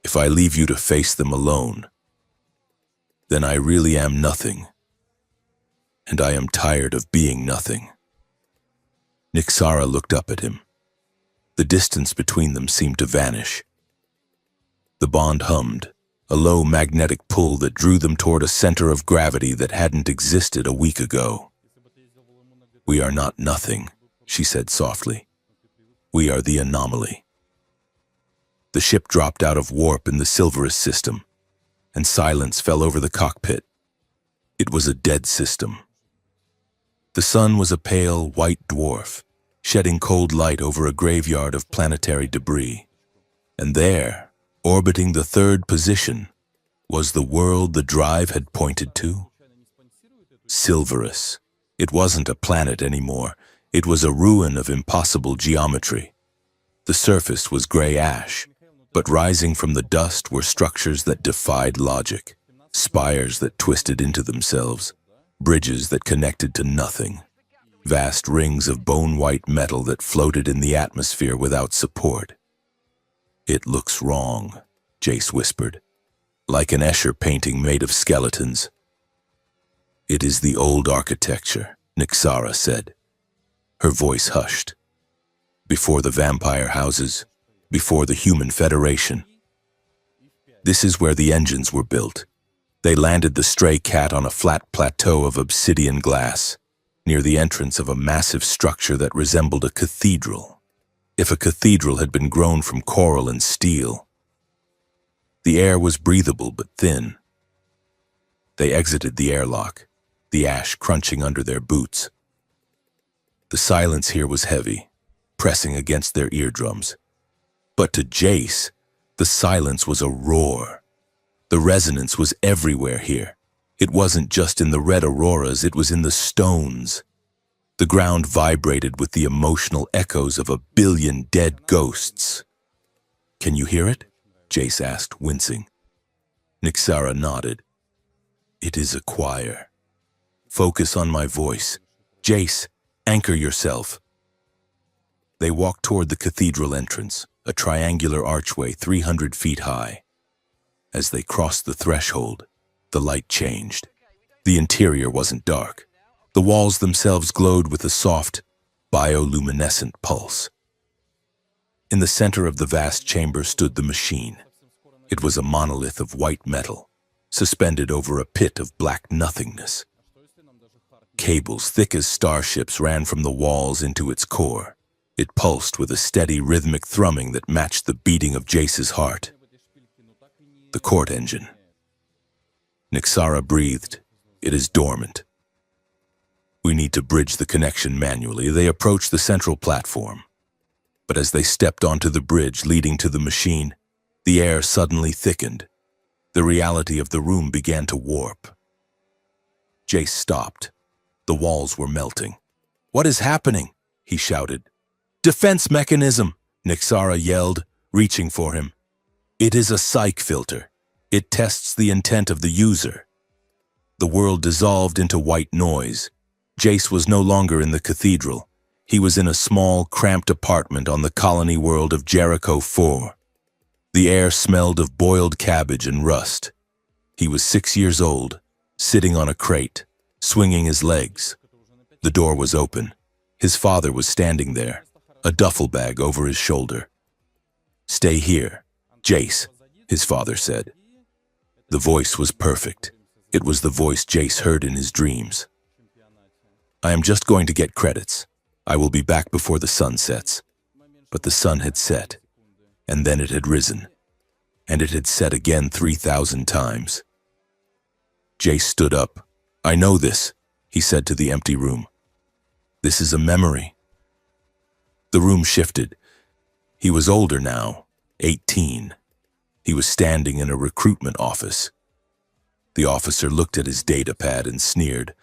if I leave you to face them alone, then I really am nothing. And I am tired of being nothing." Nixara looked up at him. The distance between them seemed to vanish. The bond hummed, a low magnetic pull that drew them toward a center of gravity that hadn't existed a week ago. "We are not nothing," she said softly. "We are the anomaly." The ship dropped out of warp in the Silverus system, and silence fell over the cockpit. It was a dead system. The sun was a pale, white dwarf, shedding cold light over a graveyard of planetary debris, And there, orbiting the third position, was the world the drive had pointed to. Silverous. It wasn't a planet anymore. It was a ruin of impossible geometry. The surface was gray ash, but rising from the dust were structures that defied logic, spires that twisted into themselves, bridges that connected to nothing, vast rings of bone-white metal that floated in the atmosphere without support. "It looks wrong," Jace whispered, "like an Escher painting made of skeletons." "It is the old architecture," Nyxara said. Her voice hushed. "Before the vampire houses, before the human federation. This is where the engines were built. They landed the stray cat on a flat plateau of obsidian glass, near the entrance of a massive structure that resembled a cathedral. If a cathedral had been grown from coral and steel. The air was breathable but thin. They exited the airlock, the ash crunching under their boots. The silence here was heavy, pressing against their eardrums. But to Jace, the silence was a roar. The resonance was everywhere here. It wasn't just in the red auroras, it was in the stones. The ground vibrated with the emotional echoes of 1 billion dead ghosts. "Can you hear it?" Jace asked, wincing. Nyxara nodded. "It is a choir. Focus on my voice. Jace, anchor yourself." They walked toward the cathedral entrance, a triangular archway 300 feet high. As they crossed the threshold, the light changed. The interior wasn't dark. The walls themselves glowed with a soft, bioluminescent pulse. In the center of the vast chamber stood the machine. It was a monolith of white metal, suspended over a pit of black nothingness. Cables thick as starships ran from the walls into its core. It pulsed with a steady rhythmic thrumming that matched the beating of Jace's heart. The court engine. Nyxara breathed. "It is dormant. We need to bridge the connection manually." They approached the central platform. But as they stepped onto the bridge leading to the machine, the air suddenly thickened. The reality of the room began to warp. Jace stopped. The walls were melting. "What is happening?" he shouted. "Defense mechanism!" Nyxara yelled, reaching for him. "It is a psych filter. It tests the intent of the user." The world dissolved into white noise. Jace was no longer in the cathedral. He was in a small, cramped apartment on the colony world of Jericho 4. The air smelled of boiled cabbage and rust. He was 6 years old, sitting on a crate, swinging his legs. The door was open. His father was standing there, a duffel bag over his shoulder. "Stay here, Jace," his father said. The voice was perfect. It was the voice Jace heard in his dreams. "I am just going to get credits. I will be back before the sun sets." But the sun had set, and then it had risen, and it had set again 3,000 times. Jace stood up. "I know this," he said to the empty room. "This is a memory." The room shifted. He was older now, 18. He was standing in a recruitment office. The officer looked at his data pad and sneered.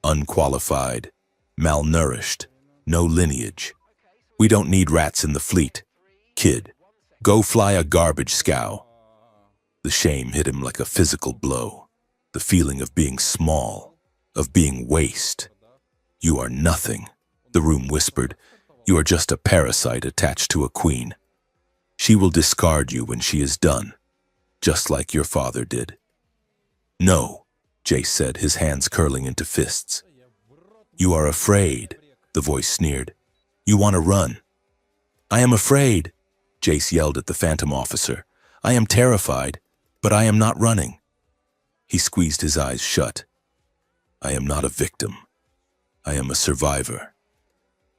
"Unqualified, malnourished, no lineage. We don't need rats in the fleet. Kid, go fly a garbage scow." The shame hit him like a physical blow. The feeling of being small, of being waste. "You are nothing," the room whispered. "You are just a parasite attached to a queen. She will discard you when she is done, just like your father did." "No," Jace said, his hands curling into fists. "You are afraid," the voice sneered. "You want to run." "I am afraid," Jace yelled at the phantom officer. "I am terrified, but I am not running." He squeezed his eyes shut. "I am not a victim. I am a survivor.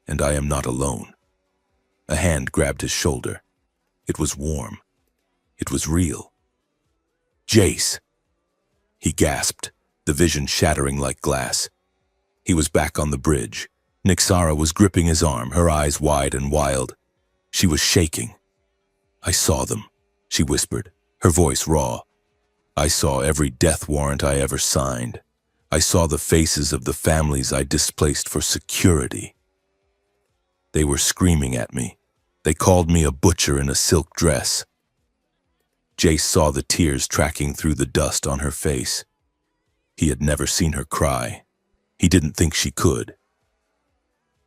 And I am not alone." A hand grabbed his shoulder. It was warm. It was real. "Jace!" He gasped, the vision shattering like glass. He was back on the bridge. Nyxara was gripping his arm, her eyes wide and wild. She was shaking. I saw them, she whispered, her voice raw. I saw every death warrant I ever signed. I saw the faces of the families I displaced for security. They were screaming at me. They called me a butcher in a silk dress. Jace saw the tears tracking through the dust on her face. He had never seen her cry. He didn't think she could.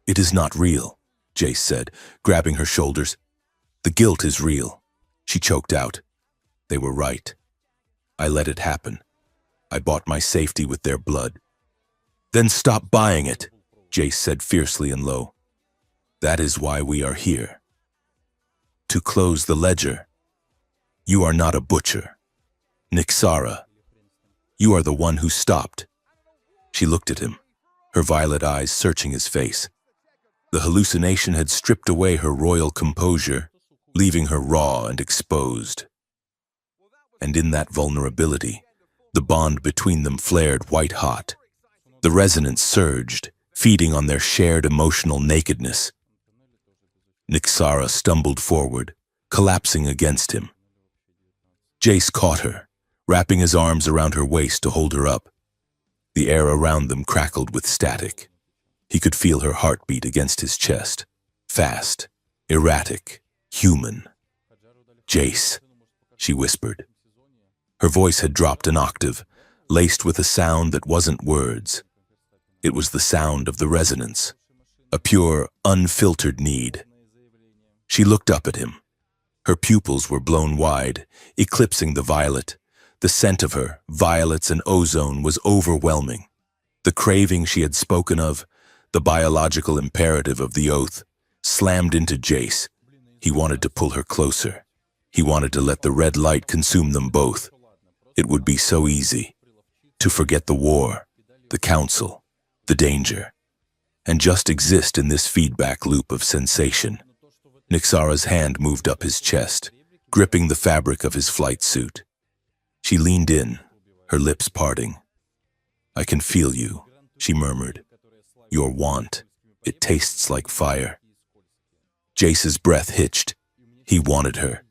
It is not real, Jace said, grabbing her shoulders. The guilt is real. She choked out. They were right. I let it happen. I bought my safety with their blood. Then stop buying it, Jace said fiercely and low. That is why we are here. To close the ledger. You are not a butcher. Nixara. You are the one who stopped. She looked at him, her violet eyes searching his face. The hallucination had stripped away her royal composure, leaving her raw and exposed. And in that vulnerability, the bond between them flared white-hot. The resonance surged, feeding on their shared emotional nakedness. Nixara stumbled forward, collapsing against him. Jace caught her, wrapping his arms around her waist to hold her up. The air around them crackled with static. He could feel her heartbeat against his chest. Fast, erratic, human. Jace, she whispered. Her voice had dropped an octave, laced with a sound that wasn't words. It was the sound of the resonance, a pure, unfiltered need. She looked up at him. Her pupils were blown wide, eclipsing the violet. The scent of her, violets and ozone, was overwhelming. The craving she had spoken of, the biological imperative of the oath, slammed into Jace. He wanted to pull her closer. He wanted to let the red light consume them both. It would be so easy to forget the war, the council, the danger, and just exist in this feedback loop of sensation. Nixara's hand moved up his chest, gripping the fabric of his flight suit. She leaned in, her lips parting. I can feel you, she murmured. Your want, it tastes like fire. Jace's breath hitched. He wanted her.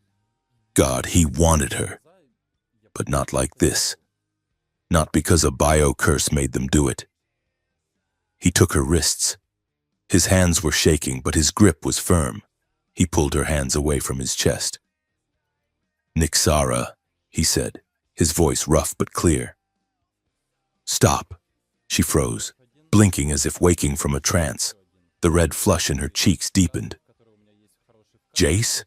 God, he wanted her. But not like this. Not because a bio curse made them do it. He took her wrists. His hands were shaking, but his grip was firm. He pulled her hands away from his chest. Nixara, he said, his voice rough but clear. Stop. She froze, blinking as if waking from a trance. The red flush in her cheeks deepened. Jace?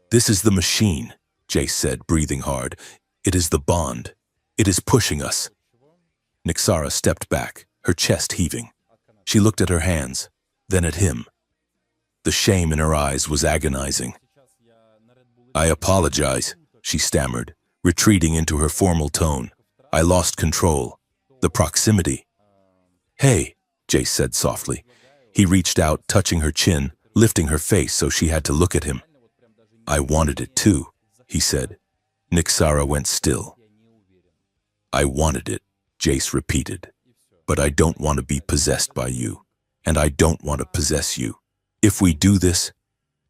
This is the machine, Jace said, breathing hard. It is the bond. It is pushing us. Nixara stepped back, her chest heaving. She looked at her hands, then at him. The shame in her eyes was agonizing. I apologize, she stammered, retreating into her formal tone. I lost control. The proximity. Hey, Jace said softly. He reached out, touching her chin, lifting her face so she had to look at him. I wanted it too, he said. Nixara went still. I wanted it, Jace repeated. But I don't want to be possessed by you, and I don't want to possess you. If we do this,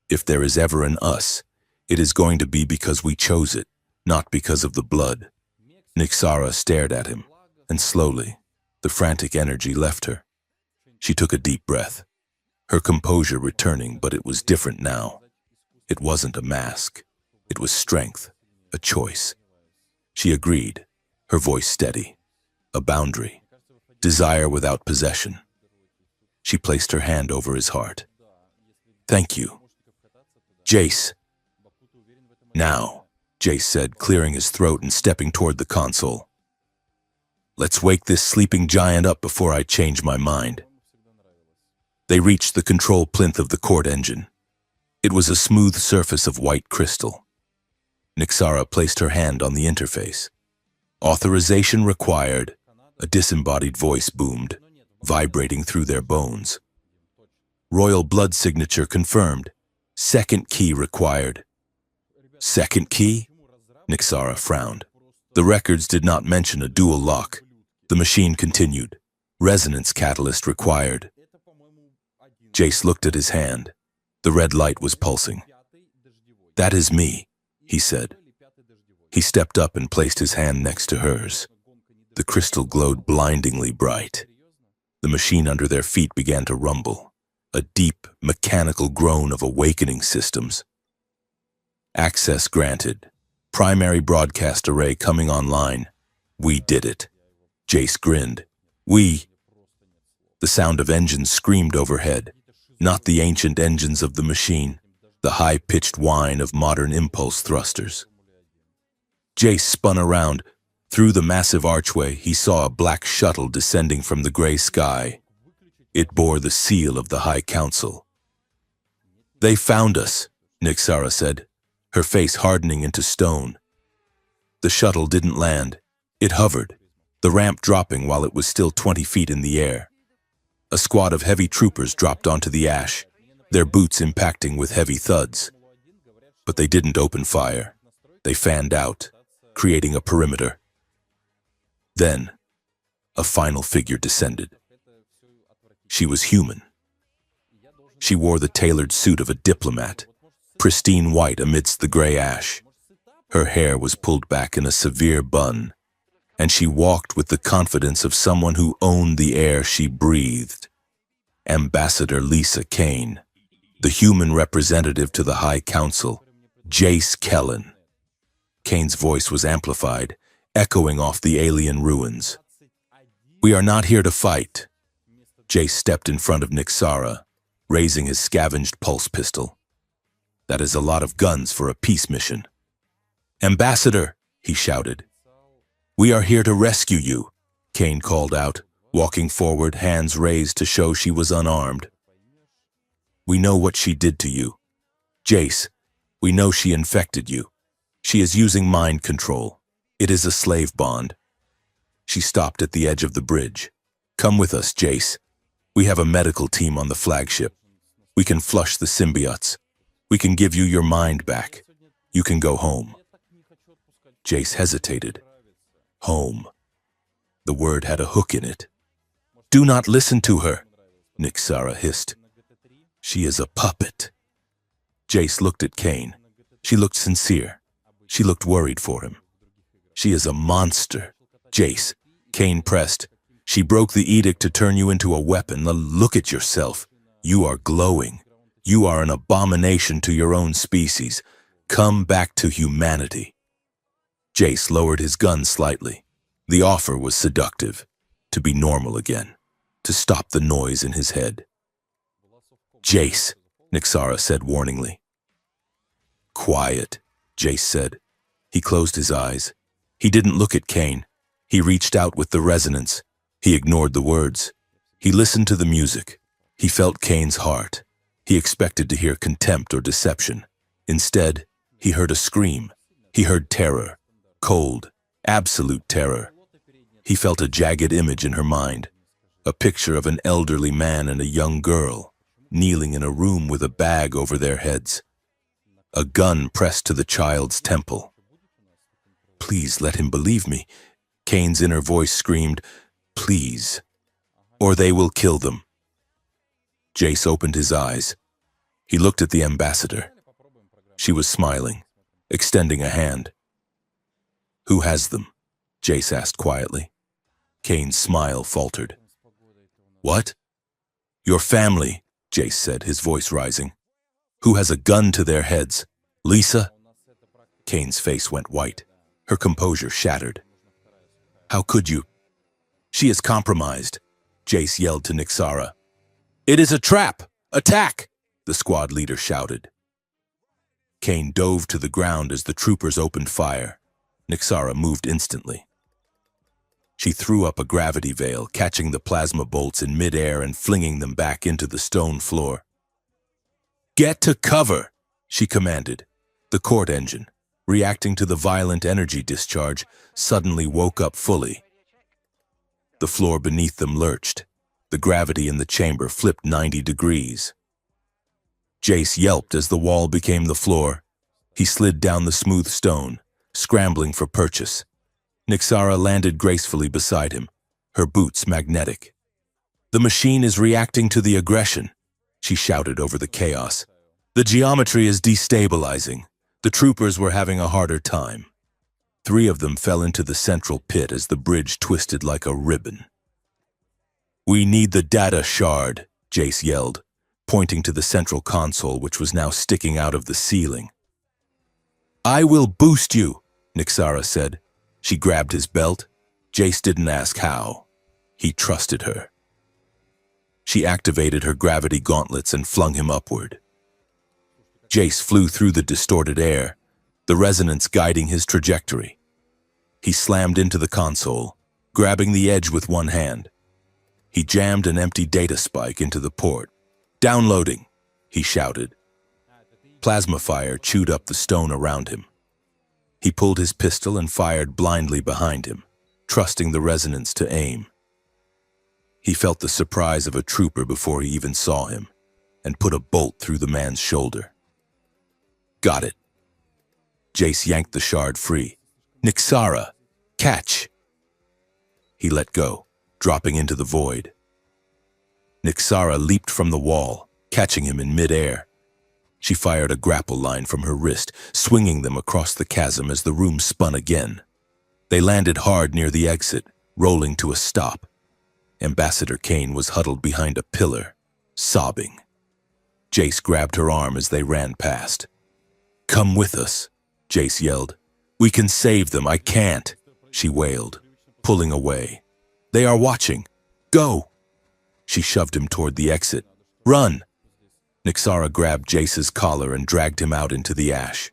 if there is ever an us, it is going to be because we chose it, not because of the blood. Nixara stared at him, and slowly, the frantic energy left her. She took a deep breath, her composure returning, but it was different now. It wasn't a mask. It was strength, a choice. She agreed, her voice steady. A boundary, desire without possession. She placed her hand over his heart. Thank you. Jace. Now, Jace said, clearing his throat and stepping toward the console. Let's wake this sleeping giant up before I change my mind. They reached the control plinth of the court engine. It was a smooth surface of white crystal. Nixara placed her hand on the interface. Authorization required, a disembodied voice boomed, vibrating through their bones. Royal blood signature confirmed. Second key required. Second key? Nixara frowned. The records did not mention a dual lock. The machine continued. Resonance catalyst required. Jace looked at his hand. The red light was pulsing. "That is me," he said. He stepped up and placed his hand next to hers. The crystal glowed blindingly bright. The machine under their feet began to rumble, a deep, mechanical groan of awakening systems. Access granted. Primary broadcast array coming online. We did it. Jace grinned. We. The sound of engines screamed overhead, not the ancient engines of the machine, the high-pitched whine of modern impulse thrusters. Jace spun around. Through the massive archway, he saw a black shuttle descending from the gray sky. It bore the seal of the High Council. "They found us," Nixara said, her face hardening into stone. The shuttle didn't land. It hovered, the ramp dropping while it was still 20 feet in the air. A squad of heavy troopers dropped onto the ash, their boots impacting with heavy thuds. But they didn't open fire. They fanned out, creating a perimeter. Then, a final figure descended. She was human. She wore the tailored suit of a diplomat, pristine white amidst the gray ash. Her hair was pulled back in a severe bun, and she walked with the confidence of someone who owned the air she breathed. Ambassador Lisa Kane, the human representative to the High Council, Jace Kellen. Kane's voice was amplified, echoing off the alien ruins. "We are not here to fight." Jace stepped in front of Nixara, raising his scavenged pulse pistol. "That is a lot of guns for a peace mission." "Ambassador," he shouted. "We are here to rescue you," Kane called out, walking forward, hands raised to show she was unarmed. "We know what she did to you. Jace, we know she infected you. She is using mind control. It is a slave bond." She stopped at the edge of the bridge. "Come with us, Jace. We have a medical team on the flagship. We can flush the symbiotes. We can give you your mind back. You can go home." Jace hesitated. Home. The word had a hook in it. "Do not listen to her," Nixara hissed. "She is a puppet." Jace looked at Kane. She looked sincere. She looked worried for him. "She is a monster." "Jace," Kane pressed. "She broke the edict to turn you into a weapon. Look at yourself. You are glowing. You are an abomination to your own species. Come back to humanity." Jace lowered his gun slightly. The offer was seductive. To be normal again. To stop the noise in his head. "Jace," Nixara said warningly. "Quiet," Jace said. He closed his eyes. He didn't look at Kane. He reached out with the resonance. He ignored the words. He listened to the music. He felt Kane's heart. He expected to hear contempt or deception. Instead, he heard a scream. He heard terror. Cold, absolute terror. He felt a jagged image in her mind. A picture of an elderly man and a young girl, kneeling in a room with a bag over their heads. A gun pressed to the child's temple. "Please let him believe me," Kane's inner voice screamed. "Please, or they will kill them." Jace opened his eyes. He looked at the ambassador. She was smiling, extending a hand. "Who has them?" Jace asked quietly. Kane's smile faltered. "What?" "Your family," Jace said, his voice rising. "Who has a gun to their heads? Lisa?" Kane's face went white. Her composure shattered. "How could you?" "She is compromised," Jace yelled to Nixara. "It is a trap! Attack!" the squad leader shouted. Kane dove to the ground as the troopers opened fire. Nixara moved instantly. She threw up a gravity veil, catching the plasma bolts in midair and flinging them back into the stone floor. "Get to cover!" she commanded. The court engine, reacting to the violent energy discharge, suddenly woke up fully. The floor beneath them lurched. The gravity in the chamber flipped 90 degrees. Jace yelped as the wall became the floor. He slid down the smooth stone, scrambling for purchase. Nixara landed gracefully beside him, her boots magnetic. "The machine is reacting to the aggression," she shouted over the chaos. "The geometry is destabilizing. The troopers were having a harder time. 3 of them fell into the central pit as the bridge twisted like a ribbon. "We need the data shard," Jace yelled, pointing to the central console which was now sticking out of the ceiling. "I will boost you," Nixara said. She grabbed his belt. Jace didn't ask how. He trusted her. She activated her gravity gauntlets and flung him upward. Jace flew through the distorted air, the resonance guiding his trajectory. He slammed into the console, grabbing the edge with one hand. He jammed an empty data spike into the port. "Downloading," he shouted. Plasma fire chewed up the stone around him. He pulled his pistol and fired blindly behind him, trusting the resonance to aim. He felt the surprise of a trooper before he even saw him, and put a bolt through the man's shoulder. "Got it." Jace yanked the shard free. "Nixara, catch!" He let go, dropping into the void. Nixara leaped from the wall, catching him in midair. She fired a grapple line from her wrist, swinging them across the chasm as the room spun again. They landed hard near the exit, rolling to a stop. Ambassador Kane was huddled behind a pillar, sobbing. Jace grabbed her arm as they ran past. "Come with us," Jace yelled. "We can save them, I can't," she wailed, pulling away. "They are watching. Go!" She shoved him toward the exit. "Run!" Nixara grabbed Jace's collar and dragged him out into the ash.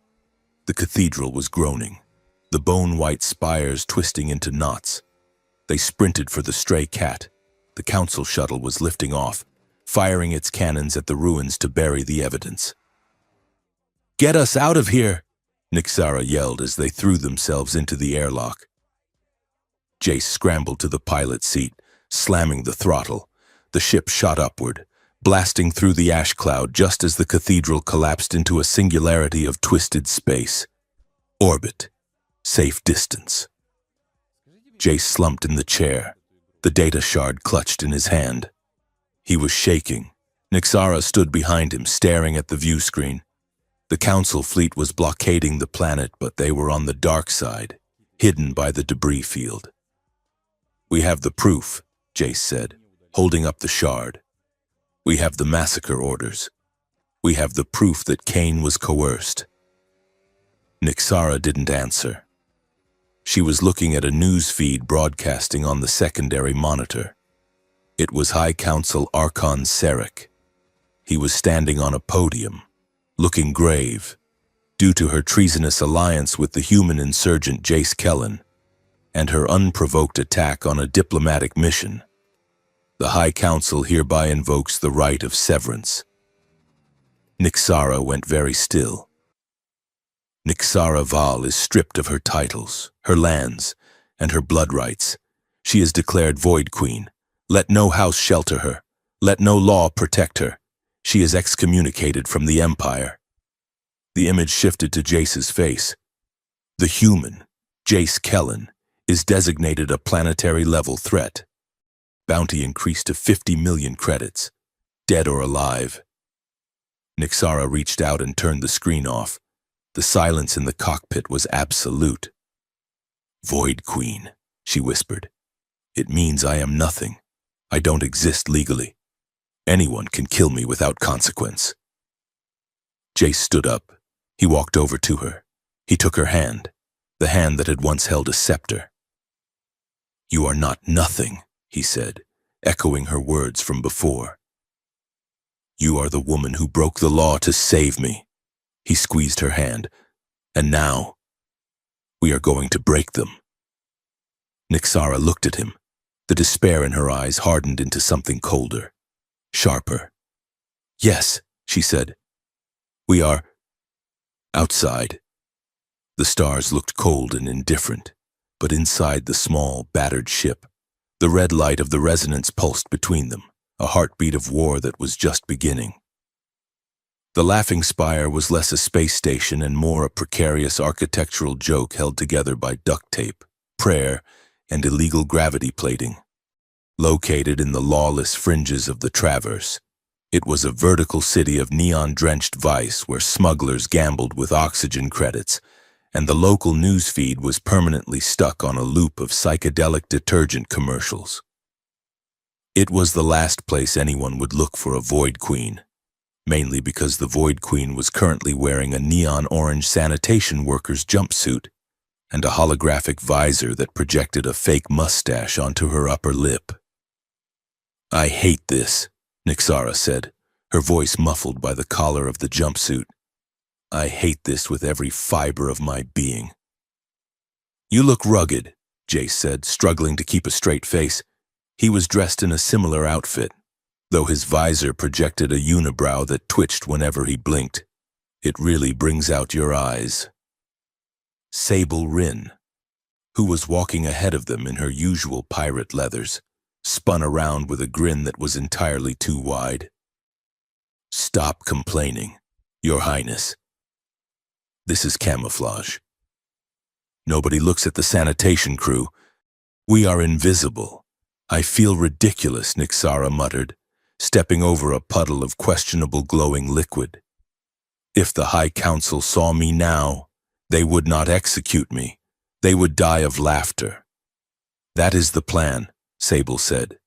The cathedral was groaning, the bone-white spires twisting into knots. They sprinted for the stray cat. The council shuttle was lifting off, firing its cannons at the ruins to bury the evidence. "Get us out of here!" Nixara yelled as they threw themselves into the airlock. Jace scrambled to the pilot's seat, slamming the throttle. The ship shot upward, blasting through the ash cloud just as the cathedral collapsed into a singularity of twisted space. Orbit. Safe distance. Jace slumped in the chair, the data shard clutched in his hand. He was shaking. Nixara stood behind him, staring at the view screen. The council fleet was blockading the planet, but they were on the dark side, hidden by the debris field. "We have the proof," Jace said, holding up the shard. "We have the massacre orders. We have the proof that Kane was coerced." Nixara didn't answer. She was looking at a news feed broadcasting on the secondary monitor. It was High Council Archon Sarek. He was standing on a podium, looking grave, due to her treasonous alliance with the human insurgent Jace Kellen and her unprovoked attack on a diplomatic mission. The High Council hereby invokes the right of severance. Nixara went very still. Nixara Val is stripped of her titles, her lands, and her blood rights. She is declared Void Queen. Let no house shelter her. Let no law protect her. She is excommunicated from the Empire. The image shifted to Jace's face. The human, Jace Kellen, is designated a planetary-level threat. Bounty increased to 50 million credits, dead or alive. Nixara reached out and turned the screen off. The silence in the cockpit was absolute. "Void Queen," she whispered. "It means I am nothing. I don't exist legally. Anyone can kill me without consequence." Jace stood up. He walked over to her. He took her hand, the hand that had once held a scepter. "You are not nothing," he said, echoing her words from before. "You are the woman who broke the law to save me." He squeezed her hand. "And now, we are going to break them." Nixara looked at him. The despair in her eyes hardened into something colder, sharper. "Yes," she said. "We are outside." The stars looked cold and indifferent, but inside the small, battered ship, the red light of the resonance pulsed between them, a heartbeat of war that was just beginning. The Laughing Spire was less a space station and more a precarious architectural joke held together by duct tape, prayer, and illegal gravity plating. Located in the lawless fringes of the Traverse, It was a vertical city of neon-drenched vice where smugglers gambled with oxygen credits, and the local news feed was permanently stuck on a loop of psychedelic detergent commercials. It was the last place anyone would look for a Void Queen, mainly because the Void Queen was currently wearing a neon-orange sanitation worker's jumpsuit and a holographic visor that projected a fake mustache onto her upper lip. "I hate this," Nixara said, her voice muffled by the collar of the jumpsuit. "I hate this with every fiber of my being." "You look rugged," Jace said, struggling to keep a straight face. He was dressed in a similar outfit, though his visor projected a unibrow that twitched whenever he blinked. "It really brings out your eyes." Sable Rin, who was walking ahead of them in her usual pirate leathers, spun around with a grin that was entirely too wide. "Stop complaining, Your Highness. This is camouflage. Nobody looks at the sanitation crew. We are invisible. I feel ridiculous," Nixara muttered, stepping over a puddle of questionable glowing liquid. "If the High Council saw me now, they would not execute me. They would die of laughter." "That is the plan," Sable said.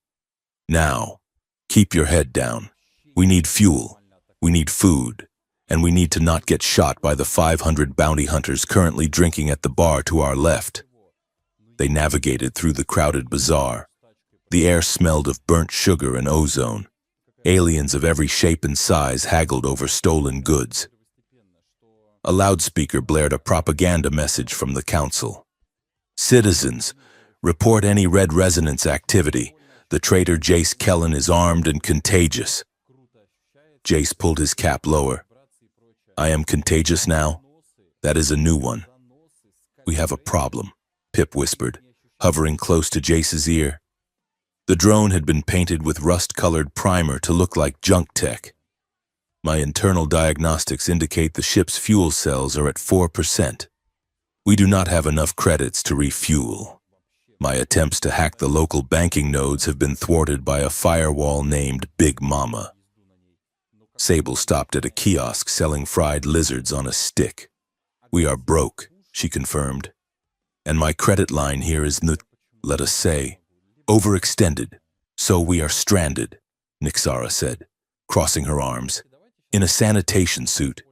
"Now, keep your head down. We need fuel, we need food, and we need to not get shot by the 500 bounty hunters currently drinking at the bar to our left." They navigated through the crowded bazaar. The air smelled of burnt sugar and ozone. Aliens of every shape and size haggled over stolen goods. A loudspeaker blared a propaganda message from the council. "Citizens, report any Red Resonance activity. The traitor Jace Kellen is armed and contagious." Jace pulled his cap lower. "I am contagious now? That is a new one." "We have a problem," Pip whispered, hovering close to Jace's ear. The drone had been painted with rust-colored primer to look like junk tech. "My internal diagnostics indicate the ship's fuel cells are at 4%. We do not have enough credits to refuel. My attempts to hack the local banking nodes have been thwarted by a firewall named Big Mama." Sable stopped at a kiosk selling fried lizards on a stick. "We are broke," she confirmed. "And my credit line here is let us say, overextended, so we are stranded," Nixara said, crossing her arms. "In a sanitation suit."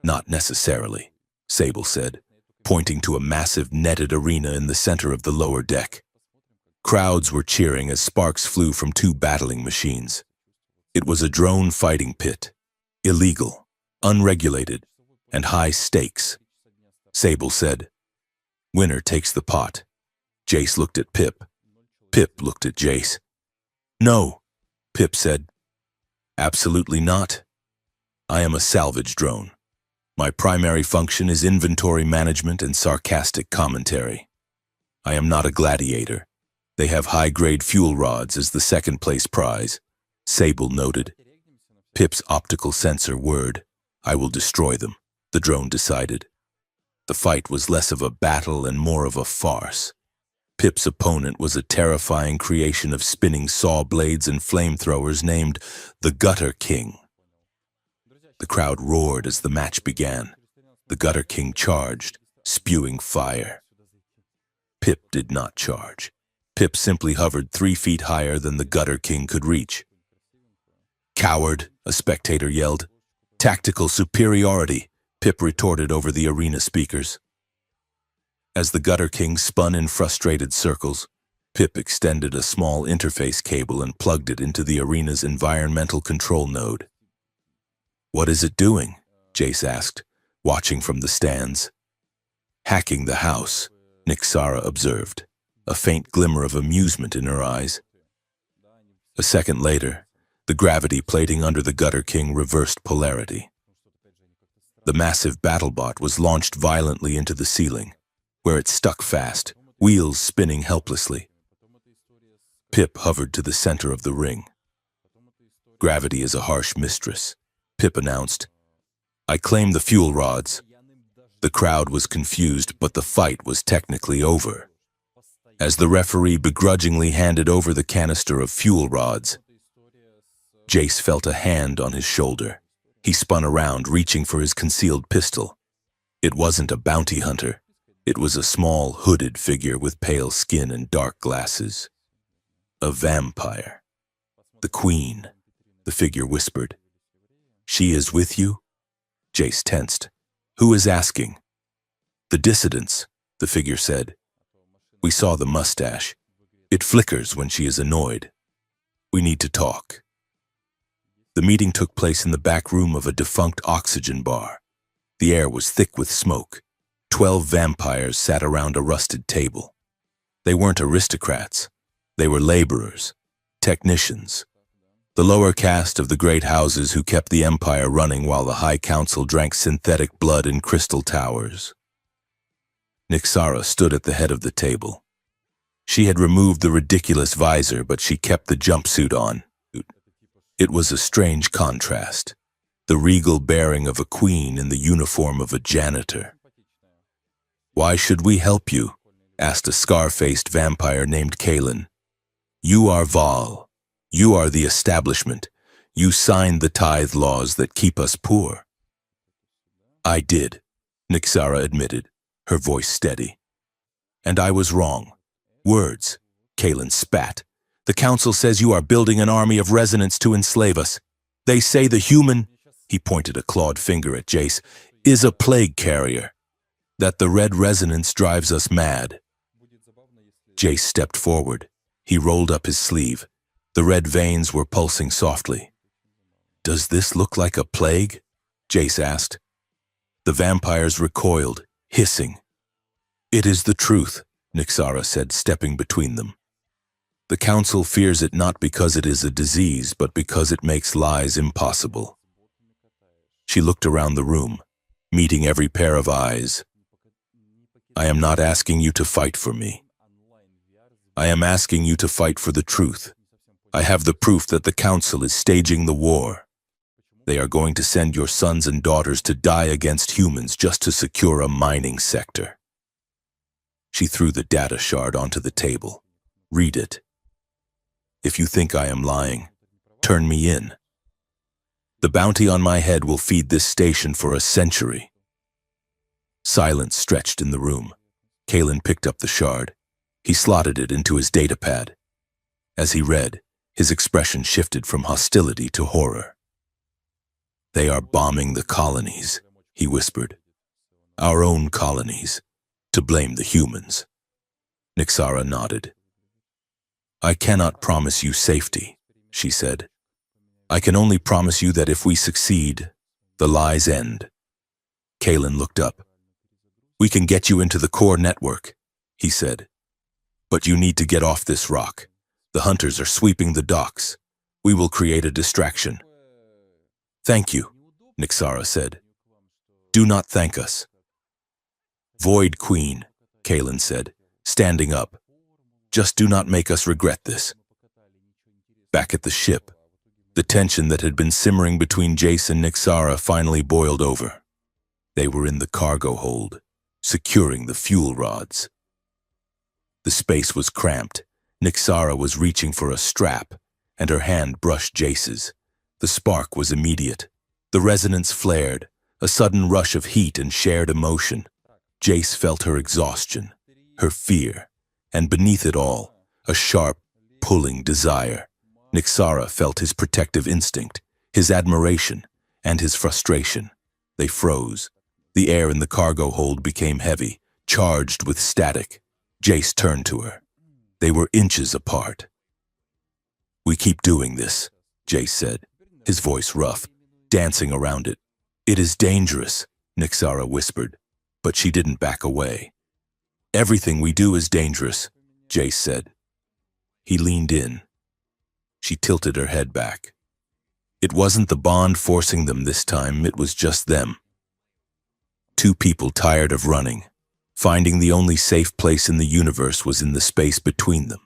"Not necessarily," Sable said, pointing to a massive netted arena in the center of the lower deck. Crowds were cheering as sparks flew from two battling machines. It was a drone fighting pit. Illegal, unregulated, and high stakes. Sable said, "Winner takes the pot." Jace looked at Pip. Pip looked at Jace. "No," Pip said. "Absolutely not. I am a salvage drone. My primary function is inventory management and sarcastic commentary. I am not a gladiator. They have high-grade fuel rods as the second-place prize," Sable noted. Pip's optical sensor whirred. "I will destroy them," the drone decided. The fight was less of a battle and more of a farce. Pip's opponent was a terrifying creation of spinning saw blades and flamethrowers named the Gutter King. The crowd roared as the match began. The Gutter King charged, spewing fire. Pip did not charge. Pip simply hovered 3 feet higher than the Gutter King could reach. "Coward," a spectator yelled. "Tactical superiority," Pip retorted over the arena speakers. As the Gutter King spun in frustrated circles, Pip extended a small interface cable and plugged it into the arena's environmental control node. "What is it doing?" Jace asked, watching from the stands. "Hacking the house," Nixara observed, a faint glimmer of amusement in her eyes. A second later, the gravity plating under the Gutter King reversed polarity. The massive battlebot was launched violently into the ceiling, where it stuck fast, wheels spinning helplessly. Pip hovered to the center of the ring. "Gravity is a harsh mistress," Pip announced. "I claim the fuel rods." The crowd was confused, but the fight was technically over. As the referee begrudgingly handed over the canister of fuel rods, Jace felt a hand on his shoulder. He spun around, reaching for his concealed pistol. It wasn't a bounty hunter. It was a small, hooded figure with pale skin and dark glasses. A vampire. The Queen, the figure whispered. She is with you? Jace tensed. Who is asking? The dissidents, the figure said. We saw the mustache. It flickers when she is annoyed. We need to talk. The meeting took place in the back room of a defunct oxygen bar. The air was thick with smoke. 12 vampires sat around a rusted table. They weren't aristocrats. They were laborers, technicians. The lower caste of the great houses who kept the empire running while the High Council drank synthetic blood in crystal towers. Nixara stood at the head of the table. She had removed the ridiculous visor, but she kept the jumpsuit on. It was a strange contrast, the regal bearing of a queen in the uniform of a janitor. Why should we help you? Asked a scar-faced vampire named Kalen. You are Val. You are the establishment. You signed the tithe laws that keep us poor. I did, Nixara admitted, her voice steady. And I was wrong. Words, Kalen spat. The council says you are building an army of resonants to enslave us. They say the human, he pointed a clawed finger at Jace, is a plague carrier. That the red resonance drives us mad. Jace stepped forward. He rolled up his sleeve. The red veins were pulsing softly. Does this look like a plague? Jace asked. The vampires recoiled, hissing. It is the truth, Nixara said, stepping between them. The council fears it not because it is a disease, but because it makes lies impossible. She looked around the room, meeting every pair of eyes. I am not asking you to fight for me. I am asking you to fight for the truth. I have the proof that the council is staging the war. They are going to send your sons and daughters to die against humans just to secure a mining sector. She threw the data shard onto the table. Read it. If you think I am lying, turn me in. The bounty on my head will feed this station for a century. Silence stretched in the room. Kalen picked up the shard. He slotted it into his datapad. As he read, his expression shifted from hostility to horror. They are bombing the colonies, he whispered. Our own colonies, to blame the humans. Nixara nodded. I cannot promise you safety, she said. I can only promise you that if we succeed, the lies end. Kalen looked up. We can get you into the core network, he said. But you need to get off this rock. The hunters are sweeping the docks. We will create a distraction. Thank you, Nixara said. Do not thank us. Void Queen, Kalen said, standing up. Just do not make us regret this. Back at the ship, the tension that had been simmering between Jace and Nixara finally boiled over. They were in the cargo hold, securing the fuel rods. The space was cramped. Nixara was reaching for a strap, and her hand brushed Jace's. The spark was immediate. The resonance flared, a sudden rush of heat and shared emotion. Jace felt her exhaustion, her fear, and beneath it all, a sharp, pulling desire. Nixara felt his protective instinct, his admiration, and his frustration. They froze. The air in the cargo hold became heavy, charged with static. Jace turned to her. They were inches apart. We keep doing this, Jace said, his voice rough, dancing around it. It is dangerous, Nixara whispered, but she didn't back away. Everything we do is dangerous, Jace said. He leaned in. She tilted her head back. It wasn't the bond forcing them this time, it was just them. Two people tired of running, finding the only safe place in the universe was in the space between them.